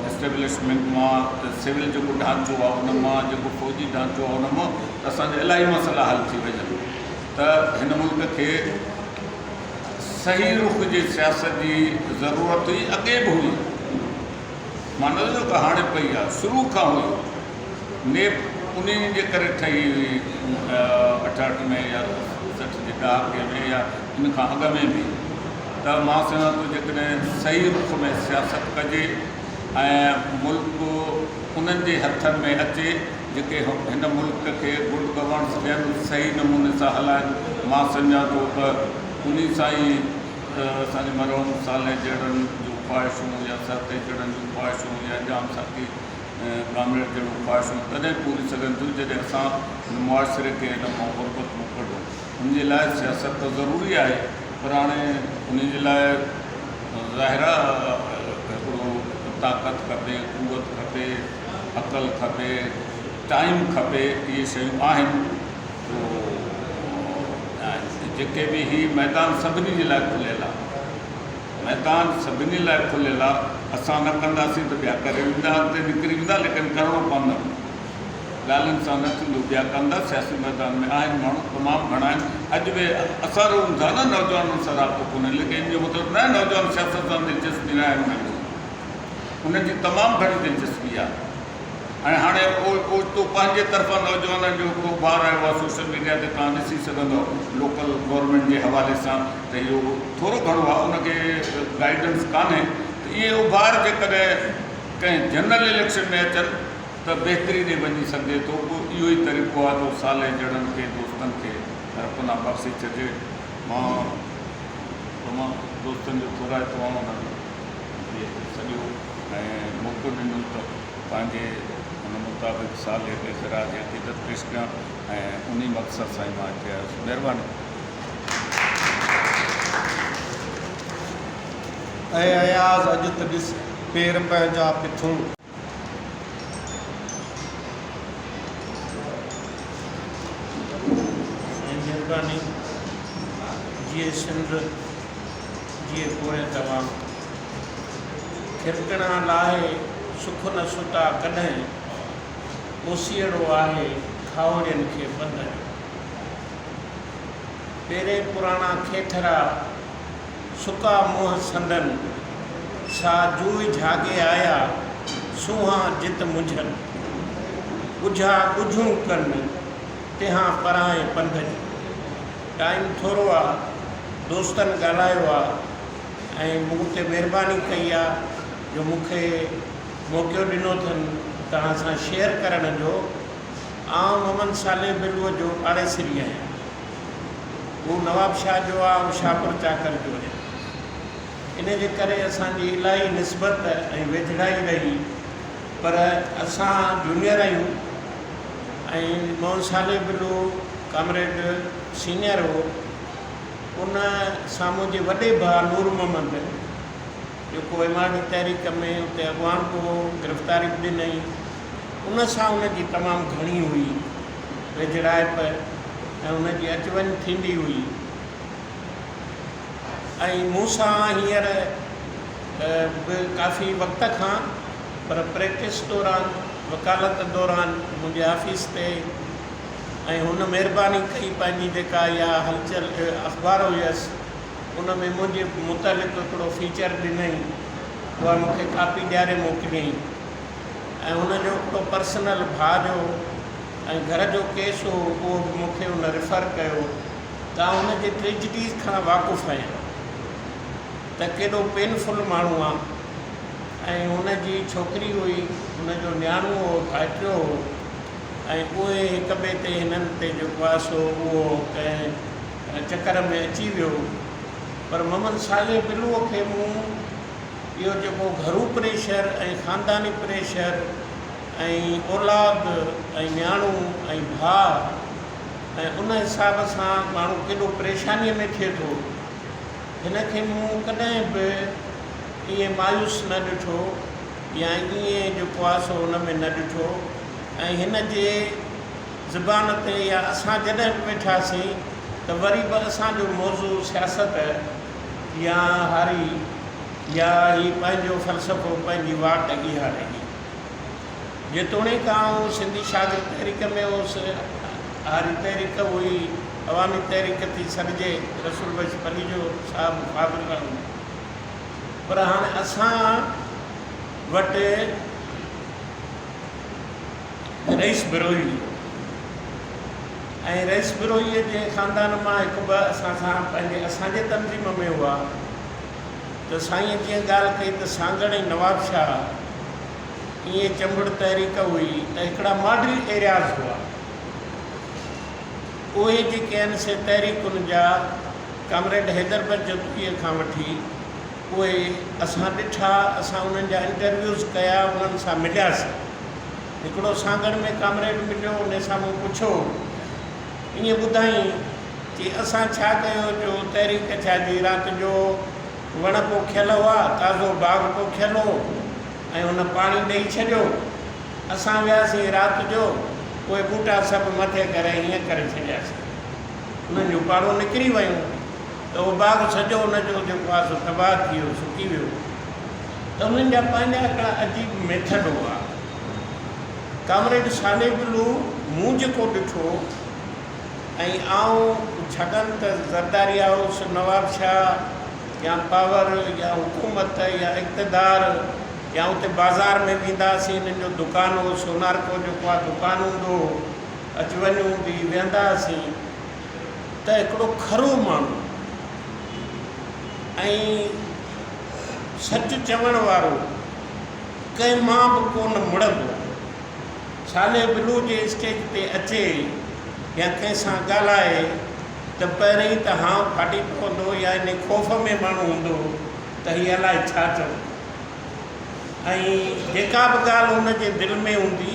एस्टेब्लिशमेंट मां, सिविल जेको ढांचो आहे उन मां, जेको फ़ौजी ढांचो आहे उन मां, त असांजा इलाही मसइला हल थी वञनि। त हिन मुल्क खे सही रुख जी सियासत जी ज़रूरत हुई, अॻे बि हुई, मां न थो कि हाणे पई आहे, शुरू खां हुई। नेप उन जे करे ठही हुई 68 में या 60 जे ॾहाके में या इन खां अॻु में बि। त मां सम्झां थो जेकॾहिं सही रुख में सियासत कजे ऐं मुल्क उन्हनि जे हथनि में अचे जेके हिन मुल्क खे गुड गवर्नेंस ॾियनि, सही नमूने सां हलाइनि, मां सम्झां थो त उन सां ई असांजे मरहूम साले जहिड़नि जूं ख़्वाहिशूं या साथे जहिड़नि जूं ख़्वाहिशूं या जाम साथी कामरेड जहिड़ियूं ख़्वाहिशूं तॾहिं पूरी सघनि थियूं जॾहिं असां मुआशिरे खे हिन मां गुरबत में कढूं। उनजे लाइ सियासत त ज़रूरी आहे, पर हाणे उनजे लाइ ज़ाहिरा हिकिड़ो ताक़त खपे, क़ुवत खपे, अक़ल खपे, टाइम खपे, इहे शयूं आहिनि। जेके बि ही मैदान सभिनी जे लाइ खुलियल आहे, मैदान सभिनी लाइ खुलियल आहे, असां न कंदासीं त ॿिया करे वेंदा, अॻिते निकिरी वेंदा, लेकिन करिणो पवंदो, ॻाल्हियुनि सां न थींदो, ॿिया कंदा। सियासी मैदान में आहिनि माण्हू तमामु घणा आहिनि, अॼु बि असां रहूं था न नौजवाननि सां राब्तो कोन्हे, लेकिन इहो मतिलबु न नौजवान सियासत सां दिलचस्पी न आहे, उनजी तमामु घणी दिलचस्पी आहे। ऐं हाणे तो पंहिंजे तरफ़ां नौजवाननि जो हिकिड़ो उभार आयो आहे सोशल मीडिया ते, तव्हां ॾिसी सघंदो लोकल गवर्नमेंट जे हवाले सां, त इहो थोरो घणो आहे, उनखे गाइडेंस कान्हे। त इहे उभार जेकॾहिं कंहिं जनरल इलेक्शन में अचनि त बहितरी ॾे वञी सघे थो। पोइ इहो ई तरीक़ो आहे त साले जहिड़नि खे दोस्तनि खे रपना बख़्शे छॾे। मां तमामु दोस्तनि जो थोराइतो आहियां, सॼो ऐं मौक़ो ॾिनो त पंहिंजे हुन मुताबिक़ साल खे ख़राज अक़ीदत पेश कयां, ऐं उन मक़सद सां ई मां हिते आयुसि। महिरबानी। ऐं अयाज़ अॼु त ॾिस पेर पंहिंजा पिथूं, महिरबानी। जीअं सिंध जीअं पोइ तमामु खिरकणा लाहे सुख न सुता कॾहिं ओसीअड़ो आहे खावड़ियुनि खे बंद। पहिरें पुराणा खेठरा सुका मुंहं संदन, सा जूई झागे आया सुहा जित मुंझनि, ॿुझा ॿुझूं कनि तिहां पराए पंध जी। टाइम थोरो आहे, दोस्तनि ॻाल्हायो आहे ऐं मूं ते महिरबानी कई आहे जो मूंखे मौक़ो ॾिनो अथनि तव्हां सां शेयर करण जो। आउं मोहम्मद साले बिलूअ जो आड़ेसिरी आहियां, उहो नवाब शाह जो आहे, शाहपुर चाकर जो आहे। इन जे करे असांजी इलाही निस्बत ऐं वेझड़ाई रही, पर असां जूनियर आहियूं ऐं मोहम्मद साले बिलू कामरेड सीनियर हो। उन साम्हूं जे वॾे भाउ नूर मोहम्मद जेको इमादी तहरीक में उते अॻवान को गिरफ़्तारी बि ॾिनई, उन सां उनजी तमामु घणी हुई वेझड़ाइप ऐं उनजी अच वञ थींदी हुई। ऐं मूं सां हींअर बि काफ़ी वक़्त खां, पर प्रैक्टिस दौरान वकालत दौरान मुंहिंजे ऑफिस ते ऐं हुन महिरबानी कई पंहिंजी जेका इहा हलचल अख़बार हुयसि उन में मुंहिंजे मुतालिक़ हिकिड़ो फीचर ॾिनई, उहा मूंखे कापी ॾियारे मोकिलियईं। ऐं हुनजो हिकिड़ो पर्सनल भाउ जो ऐं घर जो केस हो, उहो बि मूंखे हुन रिफर कयो त हुनजे ट्रेजिडीज़ खां वाक़ुफ़ु आहियां त केॾो पेनफुल माण्हू आहे ऐं हुनजी छोकिरी हुई, हुनजो न्याणो हो, भाइटियो हो, ऐं उहे हिक ॿिए ते हिननि ते जेको आहे सो उहो कंहिं चकर में अची वियो। पर मोहम्मद साले बिलूअ खे मूं इहो जेको घरू प्रेशर ऐं ख़ानदानी प्रेशर ऐं औलाद ऐं न्याणो ऐं भाउ ऐं उन हिसाब सां माण्हू केॾो परेशानीअ में थिए थो, हिन खे मूं कॾहिं बि ईअं मायूस न ॾिठो या ईअं जेको आहे सो हुन में न ॾिठो। ऐं हिन जे ज़बान ते या असां जॾहिं बि वेठासीं त वरी बि असांजो मौज़ू सियासत या हारी या ही पंहिंजो फ़लसफ़ो पंहिंजी वाट इहा रही। जेतोणीकि आउं सिंधी शागिर्द तहरीक में हुउसि, हारी तहरीक हुई, अवामी तहरीक थी सॾिजे, रसूल बख्श अली जो साहिबु फादर, पर हाणे असां वटि रईस बिरोही ऐं रईस बिरोहीअ जे ख़ानदान मां हिकु ॿ असां सां असांजे तनज़ीम में हुआ। त साईं जीअं ॻाल्हि कई त सांगड़ ऐं नवाब शाह ईअं चंबड़ तहरीक हुई त हिकिड़ा मॉडल एरियाज़ हुआ, उहे जेके आहिनि से तहरीकुनि जा कामरेड हैदर बख्श खां वठी उहे असां ॾिठा, असां उन्हनि जा इंटरव्यूज़ कया, उन्हनि सां मिलियासीं। हिकिड़ो सांगड़ में कामरेड मिलियो, उन सां मूं पुछो, ईअं ॿुधाई कि असां छा कयो जो तहरीक छा जी राति जो वण पोखियल हुआ, ताज़ो बाग़ पोखियल हो ऐं हुन पाणी ॾेई छॾियो, असां वियासीं राति जो, उहे ॿूटा सभु मथे करे हीअं करे छॾियासीं, उन्हनि जूं पाड़ूं निकिरी वियूं त उहो बाग़ सॼो हुनजो जेको आहे सो तबाह थी वियो, सुकी वियो। त उन्हनि जा पंहिंजा हिकिड़ा अजीब मेथड हुआ। कामरेड साले बिलू मूं जेको ॾिठो ऐं आउं छाकाणि त ज़रदारी हाउस, नवाब शाह या पावर या हुकूमत या इक़्तिदार या उते बाज़ार में वेंदासीं, हिननि जो दुकानु हो, सोनार को जेको आहे दुकानु हूंदो, अच वञ हूंदी, वेंदा हुआसीं त हिकिड़ो खरो माण्हू ऐं सच चवण वारो कंहिं मां बि कोन मुड़ंदो, साले बिलू जे स्टेज ते अचे या कंहिं सां ॻाल्हाए त पहिरीं त हां फाटी पवंदो या इन ख़ौफ़ में माण्हू हूंदो त हीअ अलाए छा चओ। ऐं जेका बि ॻाल्हि हुनजे दिलि में हूंदी,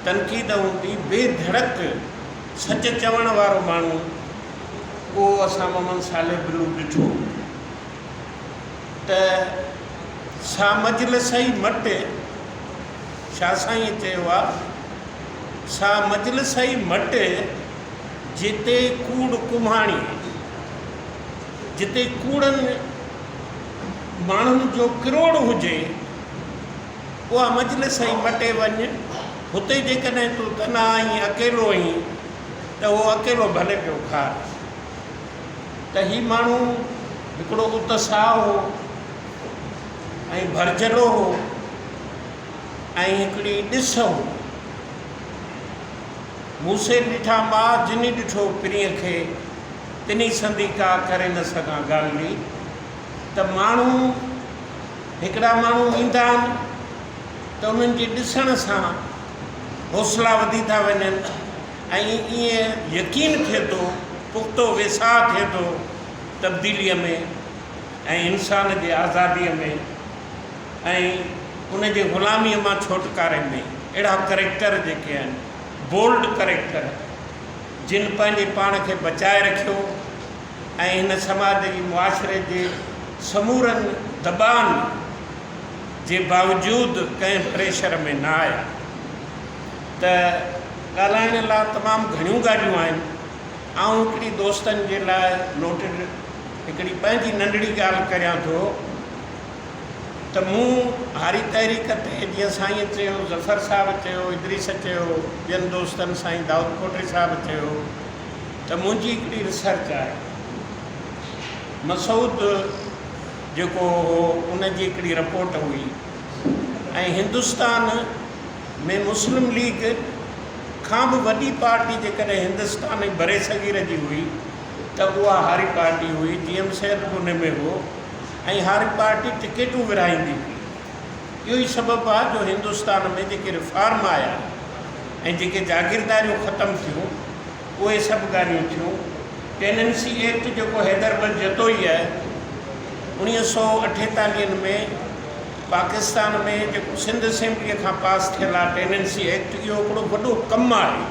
तनक़ीद हूंदी, बेधड़क सच चवण वारो माण्हू, उहो असां मोहम्मद साले बिलू ॾिठो। त सा मजलिस ई मट, शाह साईं चयो आहे, सा मजलिस ई मट जिते कूड़ कुम्हाणी, जिते कूड़नि माण्हुनि जो किरोड़ हुजे, उहा मजलिस ई मटे वञ। हुते जेकॾहिं तूं तना आहीं, अकेलो आहीं, त उहो अकेलो भले पियो खार। त ही माण्हू हिकिड़ो उत्साह हो ऐं भरजलो हो ऐं हिकिड़ी ॾिस हो। मूंसे ॾिठा मां जिनी ॾिठो पिरीअ खे, तिनी संदी का करे न सघां ॻाल्हि। त माण्हू हिकिड़ा माण्हू ईंदा आहिनि त उन्हनि जे ॾिसण सां हौसला वधी था वञनि ऐं ईअं यकीन थिए थो, पुख़्तो वेसाह थिए थो तब्दीलीअ में ऐं इंसान जे आज़ादीअ में ऐं उन जे ग़ुलामीअ मां छुटकारे में। अहिड़ा करेक्टर जेके आहिनि, बोल्ड करेक्टर, जिन पंहिंजे पाण खे बचाए रखियो ऐं हिन समाज जी मुआशरे जे समूरनि दबान जे बावजूदु कंहिं प्रेशर में न आया। त ॻाल्हाइण लाइ तमामु घणियूं ॻाल्हियूं आहिनि। आउं हिकिड़ी दोस्तनि जे लाइ नोटेड हिकिड़ी पंहिंजी नंढड़ी ॻाल्हि करियां थो त मूं हारी तहरीक ते जीअं साईं चयो, ज़फ़र साहिबु चयो, इदरीस चयो, ॿियनि दोस्तनि साईं दाऊद कोटरी साहिबु चयो त मुंहिंजी हिकिड़ी रिसर्च आहे। मसूद जेको हो उनजी हिकिड़ी रिपोर्ट हुई ऐं हिंदुस्तान में मुस्लिम लीग खां बि वॾी पार्टी जेकॾहिं हिंदुस्तान जी बरे सगीर जी हुई त उहा हारी पार्टी हुई। GM सैद उन में हो ऐं हारी पार्टी टिकेटूं विराईंदी हुई इहो ई सबबु आहे जो हिंदुस्तान में जेके रिफॉर्म आया ऐं जेके जागीरदारियूं ख़तमु थियूं उहे सभु ॻाल्हियूं थियूं। टेनेंसी एक्ट जेको हैदराबाद जतो ई आहे 1948 में पाकिस्तान में जेको सिंध असेंबलीअ खां पास थियल आहे टेनेंसी एक्ट, इहो हिकिड़ो वॾो कमु आहे।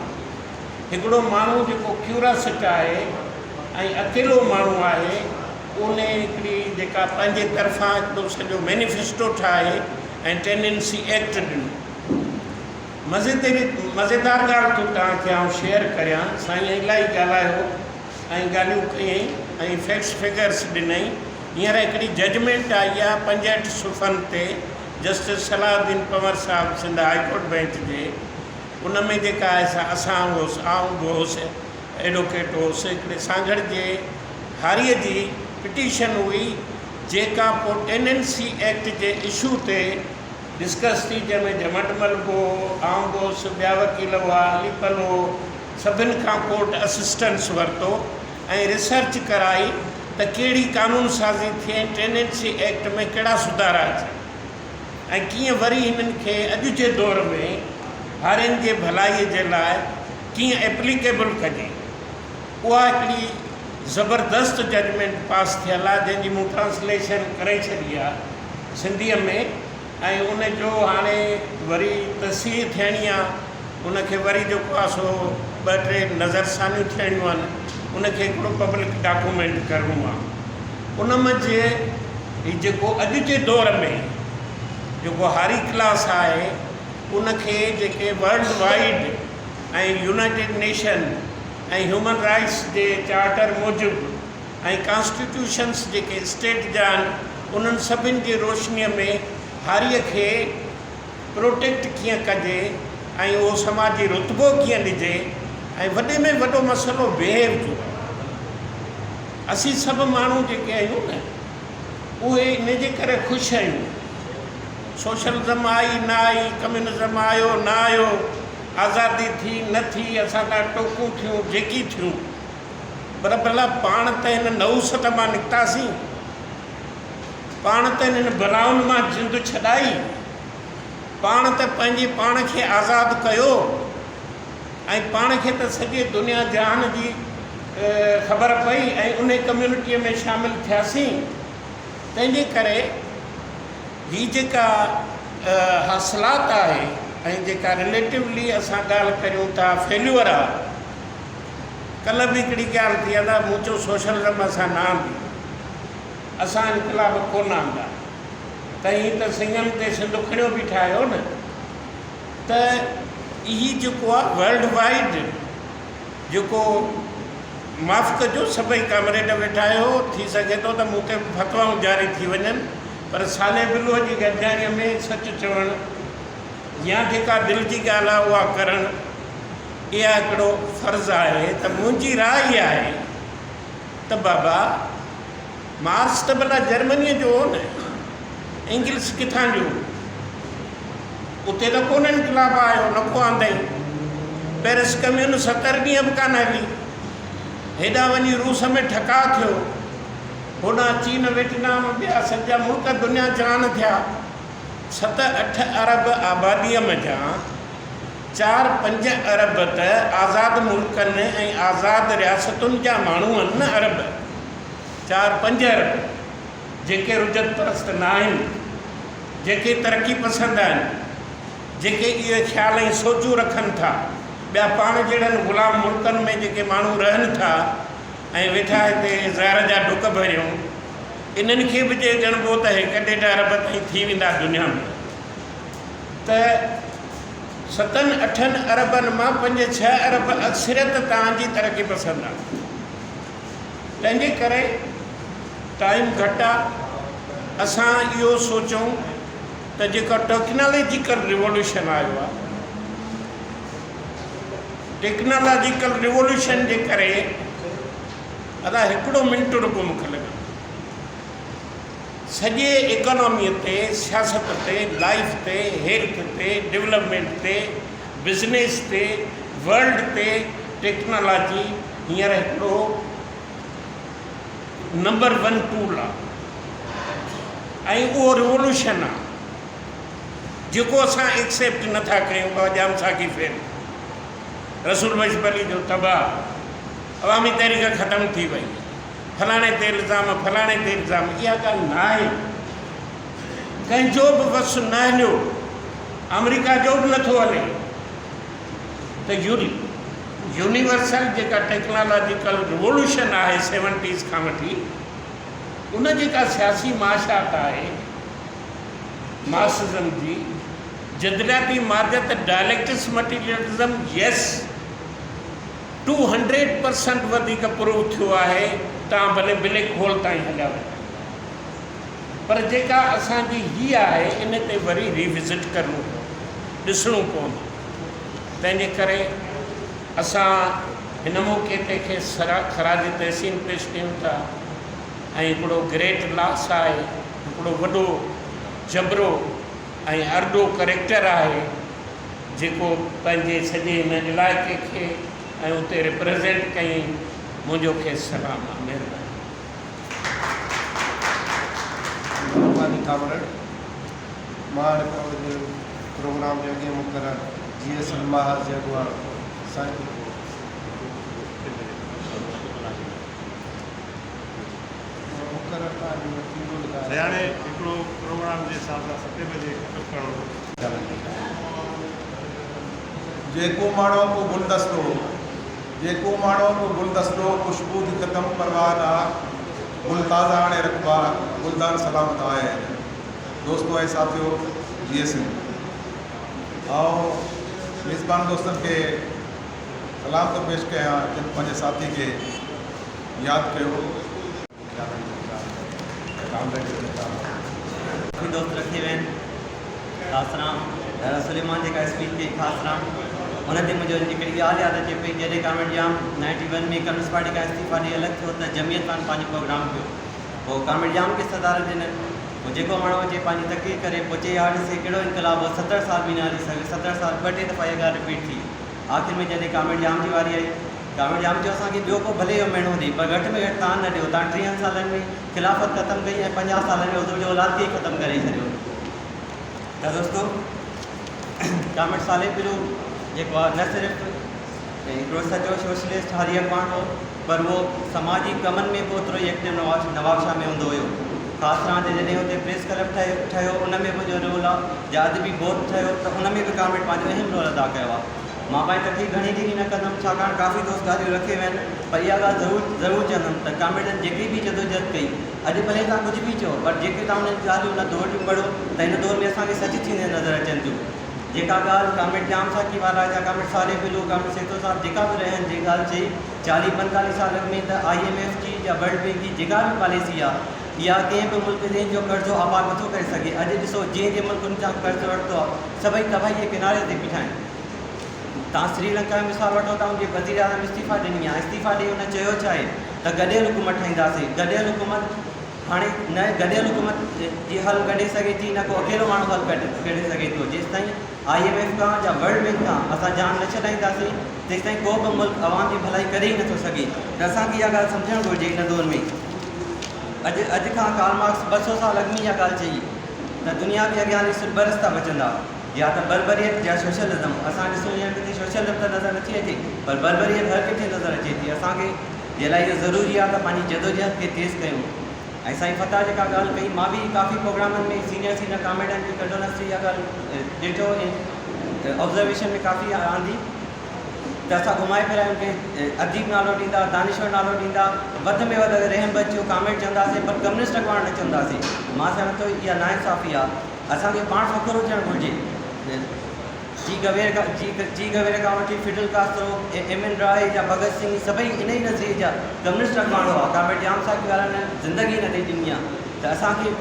हिकिड़ो माण्हू जेको क्यूरासिट आहे ऐं अकेलो माण्हू आहे, उन हिकिड़ी जेका पंहिंजे तरफ़ां हिकिड़ो सॼो मैनिफेस्टो ठाहे ऐं टेनेंसी एक्ट ॾिनो। मज़ेदार ॻाल्हि तो तव्हांखे आउं शेयर करियां। साईं इलाही ॻाल्हायो ऐं ॻाल्हियूं कयईं ऐं फैक्ट्स फिगर्स ॾिनई। हींअर हिकिड़ी जजमेंट आई आहे 65 सुफ़नि ते जस्टिस सलाहुद्दीन पंवर साहिबु सिंध हाईकोर्ट बेंच जे। उन में जेका आहे असां हुओसीं, आउं बि हुउसि, एडवोकेट हुउसि। हिकिड़े सांगड़ जे हारीअ जी पिटीशन हुई जेका पोइ टेनेंसी एक्ट जे इशू ते डिस्कस थी, जंहिंमें जमटमल हो, आउं बि हुउसि, ॿिया वकील हुआ, अलीपल हो, सभिनि खां कोर्ट असिस्टेंस वरितो ऐं रिसर्च कराई त कहिड़ी कानून साज़ी थिए, टेनेंसी एक्ट में कहिड़ा सुधारा अचनि ऐं कीअं वरी हिननि खे अॼु जे दौर में हारियुनि जे भलाईअ जे लाइ कीअं एप्लीकेबल कजे। उहा हिकिड़ी ज़बरदस्त जजमेंट पास थियल आहे जंहिंजी मूं ट्रांसलेशन करे छॾी आहे सिंधीअ में, ऐं उन जो हाणे वरी तस्सीर थियणी आहे। उनखे वरी जेको आहे सो 2-3 नज़रसानियूं थियणियूं आहिनि, उनखे हिकिड़ो पब्लिक डॉक्यूमेंट करिणो आहे। उन मंझि हीउ जेको अॼु जे दौर में जेको हारी क्लास आहे, उनखे जेके वर्ल्ड वाइड ऐं यूनाइटेड नेशन ऐं ह्यूमन राइट्स जे चार्टर मूजिबि ऐं कॉन्स्टिट्यूशन्स जेके स्टेट जा आहिनि, उन्हनि सभिनि जी रोशनीअ में हारीअ खे प्रोटेक्ट कीअं कजे ऐं उहो समाजी रुतबो कीअं ॾिजे ऐं वॾे में वॾो मसइलो बिहेव जो। असीं सभु माण्हू जेके आहियूं न, उहे इन जे करे ख़ुशि आहियूं। सोशलिज़म आई न आई, कम्युनिज़म आयो न आयो, आज़ादी थी न थी, असां खां टोकूं थियूं जेकी थियूं, पर भला पाण त हिन नहूसत मां निकितासीं, पाण त हिननि बलाउनि मां जिंद छॾाई, पाण त पंहिंजे पाण खे आज़ादु कयो ऐं पाण खे त सॼे दुनिया जहान जी ख़बर पई ऐं उन कम्यूनिटीअ में शामिलु थियासीं। तंहिंजे करे ही जेका हासिलात आहे ऐं जेका रिलेटिवली असां ॻाल्हि करियूं था फेल्यूअर आहे। कल्ह बि हिकिड़ी ॻाल्हि थी आहे, मूं चयो सोशलिज़म असां न आंदी, असां इनकलाब कोन आंदा, त हीअं त सिंगम ते सिंध खणियो बि ठाहियो न। त इहा जेको आहे वर्ल्ड वाइड जेको माफ़ु कजो, सभई कामरेड वेठा आहियो, थी सघे थो त मूं ते फतवाऊं जारी थी वञनि, पर साले बिलूअ जी गद्दारीअ में सच चवणु या जेका दिलि जी ॻाल्हि आहे उहा करणु, इहा हिकिड़ो फ़र्ज़ु आहे। त मुंहिंजी राय इहा आहे त बाबा मार्क्स त भला जर्मनीअ जो हो न, इंग्लिश किथां जो, उते त कोन इनकलाब आयो, न को आंदई। पेरिस कम्यून 70 ॾींहं बि कान हली, हेॾा वञी रूस में ठका थियो, होॾां चीन वियतनाम ॿिया सॼा मुल्क दुनिया जहान थिया। 7-8 अरब आबादीअ में 4-5 अरब त आज़ादु मुल्कनि ऐं आज़ादु रियासतुनि जा माण्हू आहिनि न। अरब 4-5 अरब जेके रुजत परस्त न आहिनि, जेके तरक़ी पसंदि आहिनि, जेके इहे ख़्याल ऐं सोचूं रखनि था, ॿिया पाण जहिड़नि ग़ुलाम मुल्कनि में जेके माण्हू रहनि था ऐं वेठा हिते ज़हर जा डुक भरियूं, इन्हनि खे बि जे ॼणबो त 1-1.5 अरब ताईं थी वेंदा दुनिया में। त 7-8 अरबनि मां 5-6 अरब अक्सरियत तव्हांजी तरक़ी पसंदि आहे। तंहिंजे करे टाइम घटि आहे, असां इहो सोचूं त जेका टेक्नोलॉजिकल रिवोल्यूशन आयो आहे, टेक्नोलॉजिकल रिवोल्यूशन जे करे अदा 1 मिंट रुगो मूंखे लॻो, सॼे इकोनॉमीअ ते, सियासत ते, लाइफ ते, हेल्थ ते, डेवलपमेंट ते, बिज़नेस ते, वर्ल्ड ते टेक्नोलॉजी हींअर हिकिड़ो नंबर 1 टूल आहे ऐं उहो रिवोल्यूशन आहे। जेको असां एक्सेप्ट नथा कयूं बाजाम साकी फेर रसूल बशीर अली जो तबाह अवामी तहरीक ख़त्म थी वई फलाणे ते इल्ज़ाम फलाणे ते इल्ज़ाम इहा ॻाल्हि न आहे कंहिंजो बि वस न हलियो अमेरिका जो बि नथो हले त यूनिवर्सल जेका टेक्नोलॉजिकल रिवोल्यूशन आहे 70s खां वठी उन जेका सियासी माशात आहे मार्क्सिज्म जी जदलियाती मार्जत डायलेक्टिक्स मटीरियलिज्म यस 200% वधीक प्रूव थियो आहे तव्हां भले ब्लैक होल ताईं हलिया वञो पर जेका असांजी हीअ आहे इन ते वरी रिविज़िट करणो ॾिसणो पवंदो तंहिंजे करे असां हिन मौक़े ते खे ख़राज तहसीन पेश कयूं था ऐं हिकिड़ो ग्रेट लॉस आहे हिकिड़ो वॾो जबरो ऐं अर्डो करेक्टर आहे जेको पंहिंजे सॼे हिन इलाइक़े खे ऐं उते रिप्रेज़ेंट कई मुंहिंजो खेसि सलाम आहे महिरबानी कामरेड मां प्रोग्राम जे अॻे मुक़ररु GS महाज जे अॻुवाण साईं हाणे हिकिड़ो प्रोग्राम जे हिसाब सां 7 बजे ख़तमु करणो जेको माण्हू को गुलदस्तो खुशबू थी ख़त्म परवान गुल ताज़ा आणे रखबा गुलदार सलामत आए दोस्तों ऐं साथियों GS और मेज़बान दोस्तन के सलाम तो पेश कया जिन पंहिंजे साथी के याद कयो दोस्त रखे हुए ख़ासि राम दादा सुलेमान जेका स्पीच कई ख़ासि राम उनते मुझे हिकिड़ी ॻाल्हि यादि अचे पई जॾहिं कामेड जाम 91 में कम्युनिस्ट पार्टी का इस्तीफ़ा ॾेई अलॻि थियो त जमियत पाण पंहिंजो प्रोग्राम कयो पोइ कामेड जाम खे सदार ॾिननि पोइ जेको माण्हू अचे पंहिंजी तकलीफ़ करे पोइ चई हाणे ॾिसे कहिड़ो इनकलाब 70 साल बि न हली सघे 70 साल 2 टे दफ़ा इहा ॻाल्हि रिपीट थी आख़िर में जॾहिं कामेड जाम जी वारी आई कामेड जाम जो असांखे ॿियो को भले इहो महीनो ॾे पर घटि में घटि तव्हां न ॾियो तव्हां 30 सालनि में खिलाफ़त ख़तमु कई ऐं 50 सालनि में हुजूर जो औलाद खे ख़तमु करे छॾियो त दोस्तो कामेड साले पिरो जेको आहे न सिर्फ़ु हिकिड़ो सचो सोशलिस्ट हारी अॻवान हो पर उहो समाजी कमनि में बि ओतिरो ई एक्टिव नवाब शाह में हूंदो हुयो ख़ासि तौर ते जॾहिं हुते प्रेस क्लब ठहियो उन में बि जो रोल आहे या अदबी बोर्ड ठहियो त उन में बि कामेड पंहिंजो अहम रोल अदा कयो आहे मां पंहिंजी तकलीफ़ घणी ॾींहं न कंदुमि छाकाणि काफ़ी दोस्त ॻाल्हियूं रखे विया आहिनि पर इहा ॻाल्हि ज़रूरु चवंदुमि त कामेडनि जेकी बि जदोजहद कई अॼु भले तव्हां कुझु बि चओ पर जेके तव्हां उन्हनि ॻाल्हियूं उन दौर जूं पढ़ो त हिन दौर में असांखे सच थींदे नज़र अचनि थियूं जेका ॻाल्हि कामेड जाम साकी वारा या कामेड साले बिलो कामेड सेतो साहब जेका बि रहनि जे ॻाल्हि चई 40-45 साल में त IMF जी या वर्ल्ड बैंक जी जेका बि पॉलिसी आहे इहा कंहिं बि मुल्क जे जो कर्ज़ो आबाद नथो करे सघे अॼु ॾिसो जंहिं मुल्कनि सां कर्ज़ु वरितो आहे सभई तबाही जे किनारे ते बीठा आहिनि तव्हां श्रीलंका जो मिसाल वठो था उनजे वज़ीर आज़म इस्तीफ़ा ॾिनी आहे इस्तीफ़ा ॾेई हुन चयो छा आहे त गॾियल हुकूमत ठाहींदासीं गॾियल हुकूमत हाणे न गॾियल हुकूमत जी हल कढे सघे थी न को अकेलो माण्हू हल कढे सघे थो जेसिताईं IMF खां या वर्ल्ड बैंक खां असां जान न छॾाईंदासीं तेसिताईं को बि मुल्क अवाम जी भलाई करे ई नथो सघे त असांखे इहा ॻाल्हि सम्झणु घुरिजे हिन दौर में अॼु खां कार्ल मार्क्स 200 साल अॻु में इहा ॻाल्हि चई त दुनिया खे अॻियां हली सिर्फ़ु 2 रस्ता बचंदा या त बर्बरियत या सोशलिज़म असां ॾिसूं या किथे सोशलिज़म त नज़र नथी अचे पर बर्बरियत हर किथे नज़र अचे थी असांखे जे लाइ इहो ज़रूरी आहे त पंहिंजी जदोजहद खे तेज़ कयूं ऐं साईं फता जेका ॻाल्हि कई मां बि काफ़ी प्रोग्रामनि में सीनियर कामेडनि जी कंडोलेंस इहा ॻाल्हि ॾिठो ऑब्ज़र्वेशन में काफ़ी आंदी त असां घुमाए फिराए उनखे अदीब नालो ॾींदा दानिश्वर नालो ॾींदा वधि में वधि रहम बचियो कामेड चवंदासीं पर कम्युनिस्ट अॻवान न चवंदासीं मां सम्झां थो इहा नाइंसाफ़ी आहे असांखे पाण फ़ख़ुरु हुजणु घुरिजे जी गवेर खां वठी फिडल कास्ट्रो MN राय या भगत सिंह सभई इन ई नज़रिए जा कम्युनिस्ट अॻवान हुआ कामेड जाम साकी वारनि ज़िंदगी न ॾेई ॾिनी आहे त असांखे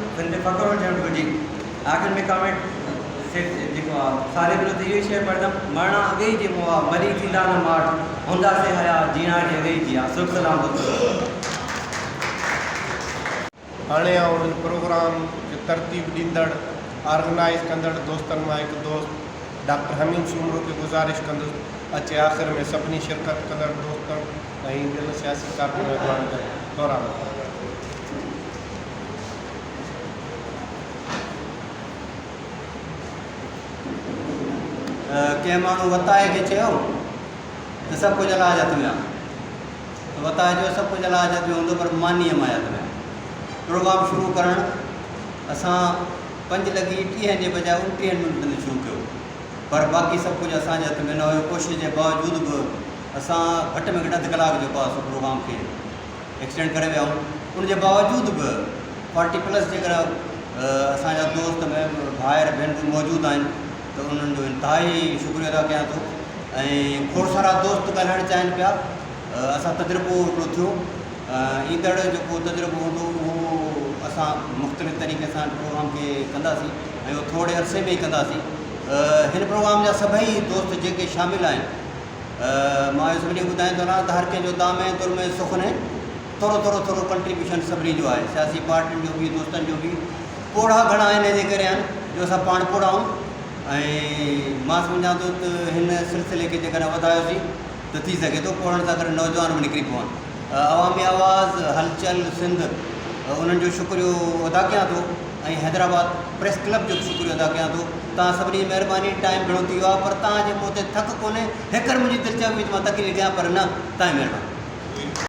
फ़ख़ुरु हुजणु घुरिजे आख़िर में कामेड जेको आहे सारे बिलो त इहो ई शइ पढ़ंदमि मरणा अॻे ई जेको आहे मरी थींदा न माठ हूंदासीं हया जीणा जी अॻे ई थी आहे सुख सलाम हाणे उन प्रोग्राम खे तरतीब ॾींदड़ ऑर्गेनाइज़ कंदड़ दोस्तनि मां हिकु दोस्त डॉक्टर हमीद सूमरो खे गुज़ारिश कंदुसि अचे आख़िर में सभिनी शिरकत कंदड़ दोस्तनि ऐं ॿियनि सियासी कारकुन अॻवान खे दौरान कंहिं माण्हू वताए खे चयो त सभु कुझु अलाह हथ में आहे, त वताए जो सभु कुझु अलाह हथ में हूंदो पर मानी मां हथ में। प्रोग्राम शुरू करणु असां 5:30 जे बजाय 29 मिंटनि ते शुरू कयो, पर बाक़ी सभु कुझु असांजे हथ में न हुयो। कोशिशि जे बावजूदि बि असां घटि में घटि अधु कलाक जेको आहे सो प्रोग्राम खे एक्सटेंड करे विया आहियूं। उनजे बावजूदि बि 40+ जेकर असांजा दोस्त भाइर भेनरूं मौजूदु आहिनि त उन्हनि जो इंतिहाई शुक्रिया अदा कयां थो। ऐं खोड़ सारा दोस्त ॻाल्हाइणु चाहिनि पिया। असां तजुर्बो हिकिड़ो थियो, ईंदड़ जेको तजुर्बो हूंदो उहो असां मुख़्तलिफ़ तरीक़े सां प्रोग्राम खे कंदासीं ऐं उहो थोरे अरसे में ई कंदासीं। हिन प्रोग्राम जा सभई दोस्त जेके शामिल आहिनि, मां इहो सभिनी खे ॿुधाईं थो वञा त हर कंहिंजो दामे तुर में सुख ने थोरो कंट्रीब्यूशन सभिनी जो आहे, सियासी पार्टियुनि जो बि दोस्तनि जो बि। पोड़ा घणा आहिनि हिन करे आहिनि जो असां पाण पोड़ा आहियूं ऐं मां सम्झां थो त हिन सिलसिले खे जेकॾहिं वधायोसीं त थी सघे थो पोड़नि सां गॾु नौजवान बि निकिरी पवनि। अवामी आवाज़, हलचल सिंध, उन्हनि जो शुक्रियो अदा कयां थो ऐं हैदराबाद प्रेस क्लब जो शुक्रियो अदा कयां थो। तव्हां सभिनी जी महिरबानी, टाइम घणो थी वियो आहे पर तव्हांजे मूं ते थक कोन्हे। हेकर मुंहिंजी दिलि चवी मां तकलीफ़ कयां पर न, तव्हांजी महिरबानी।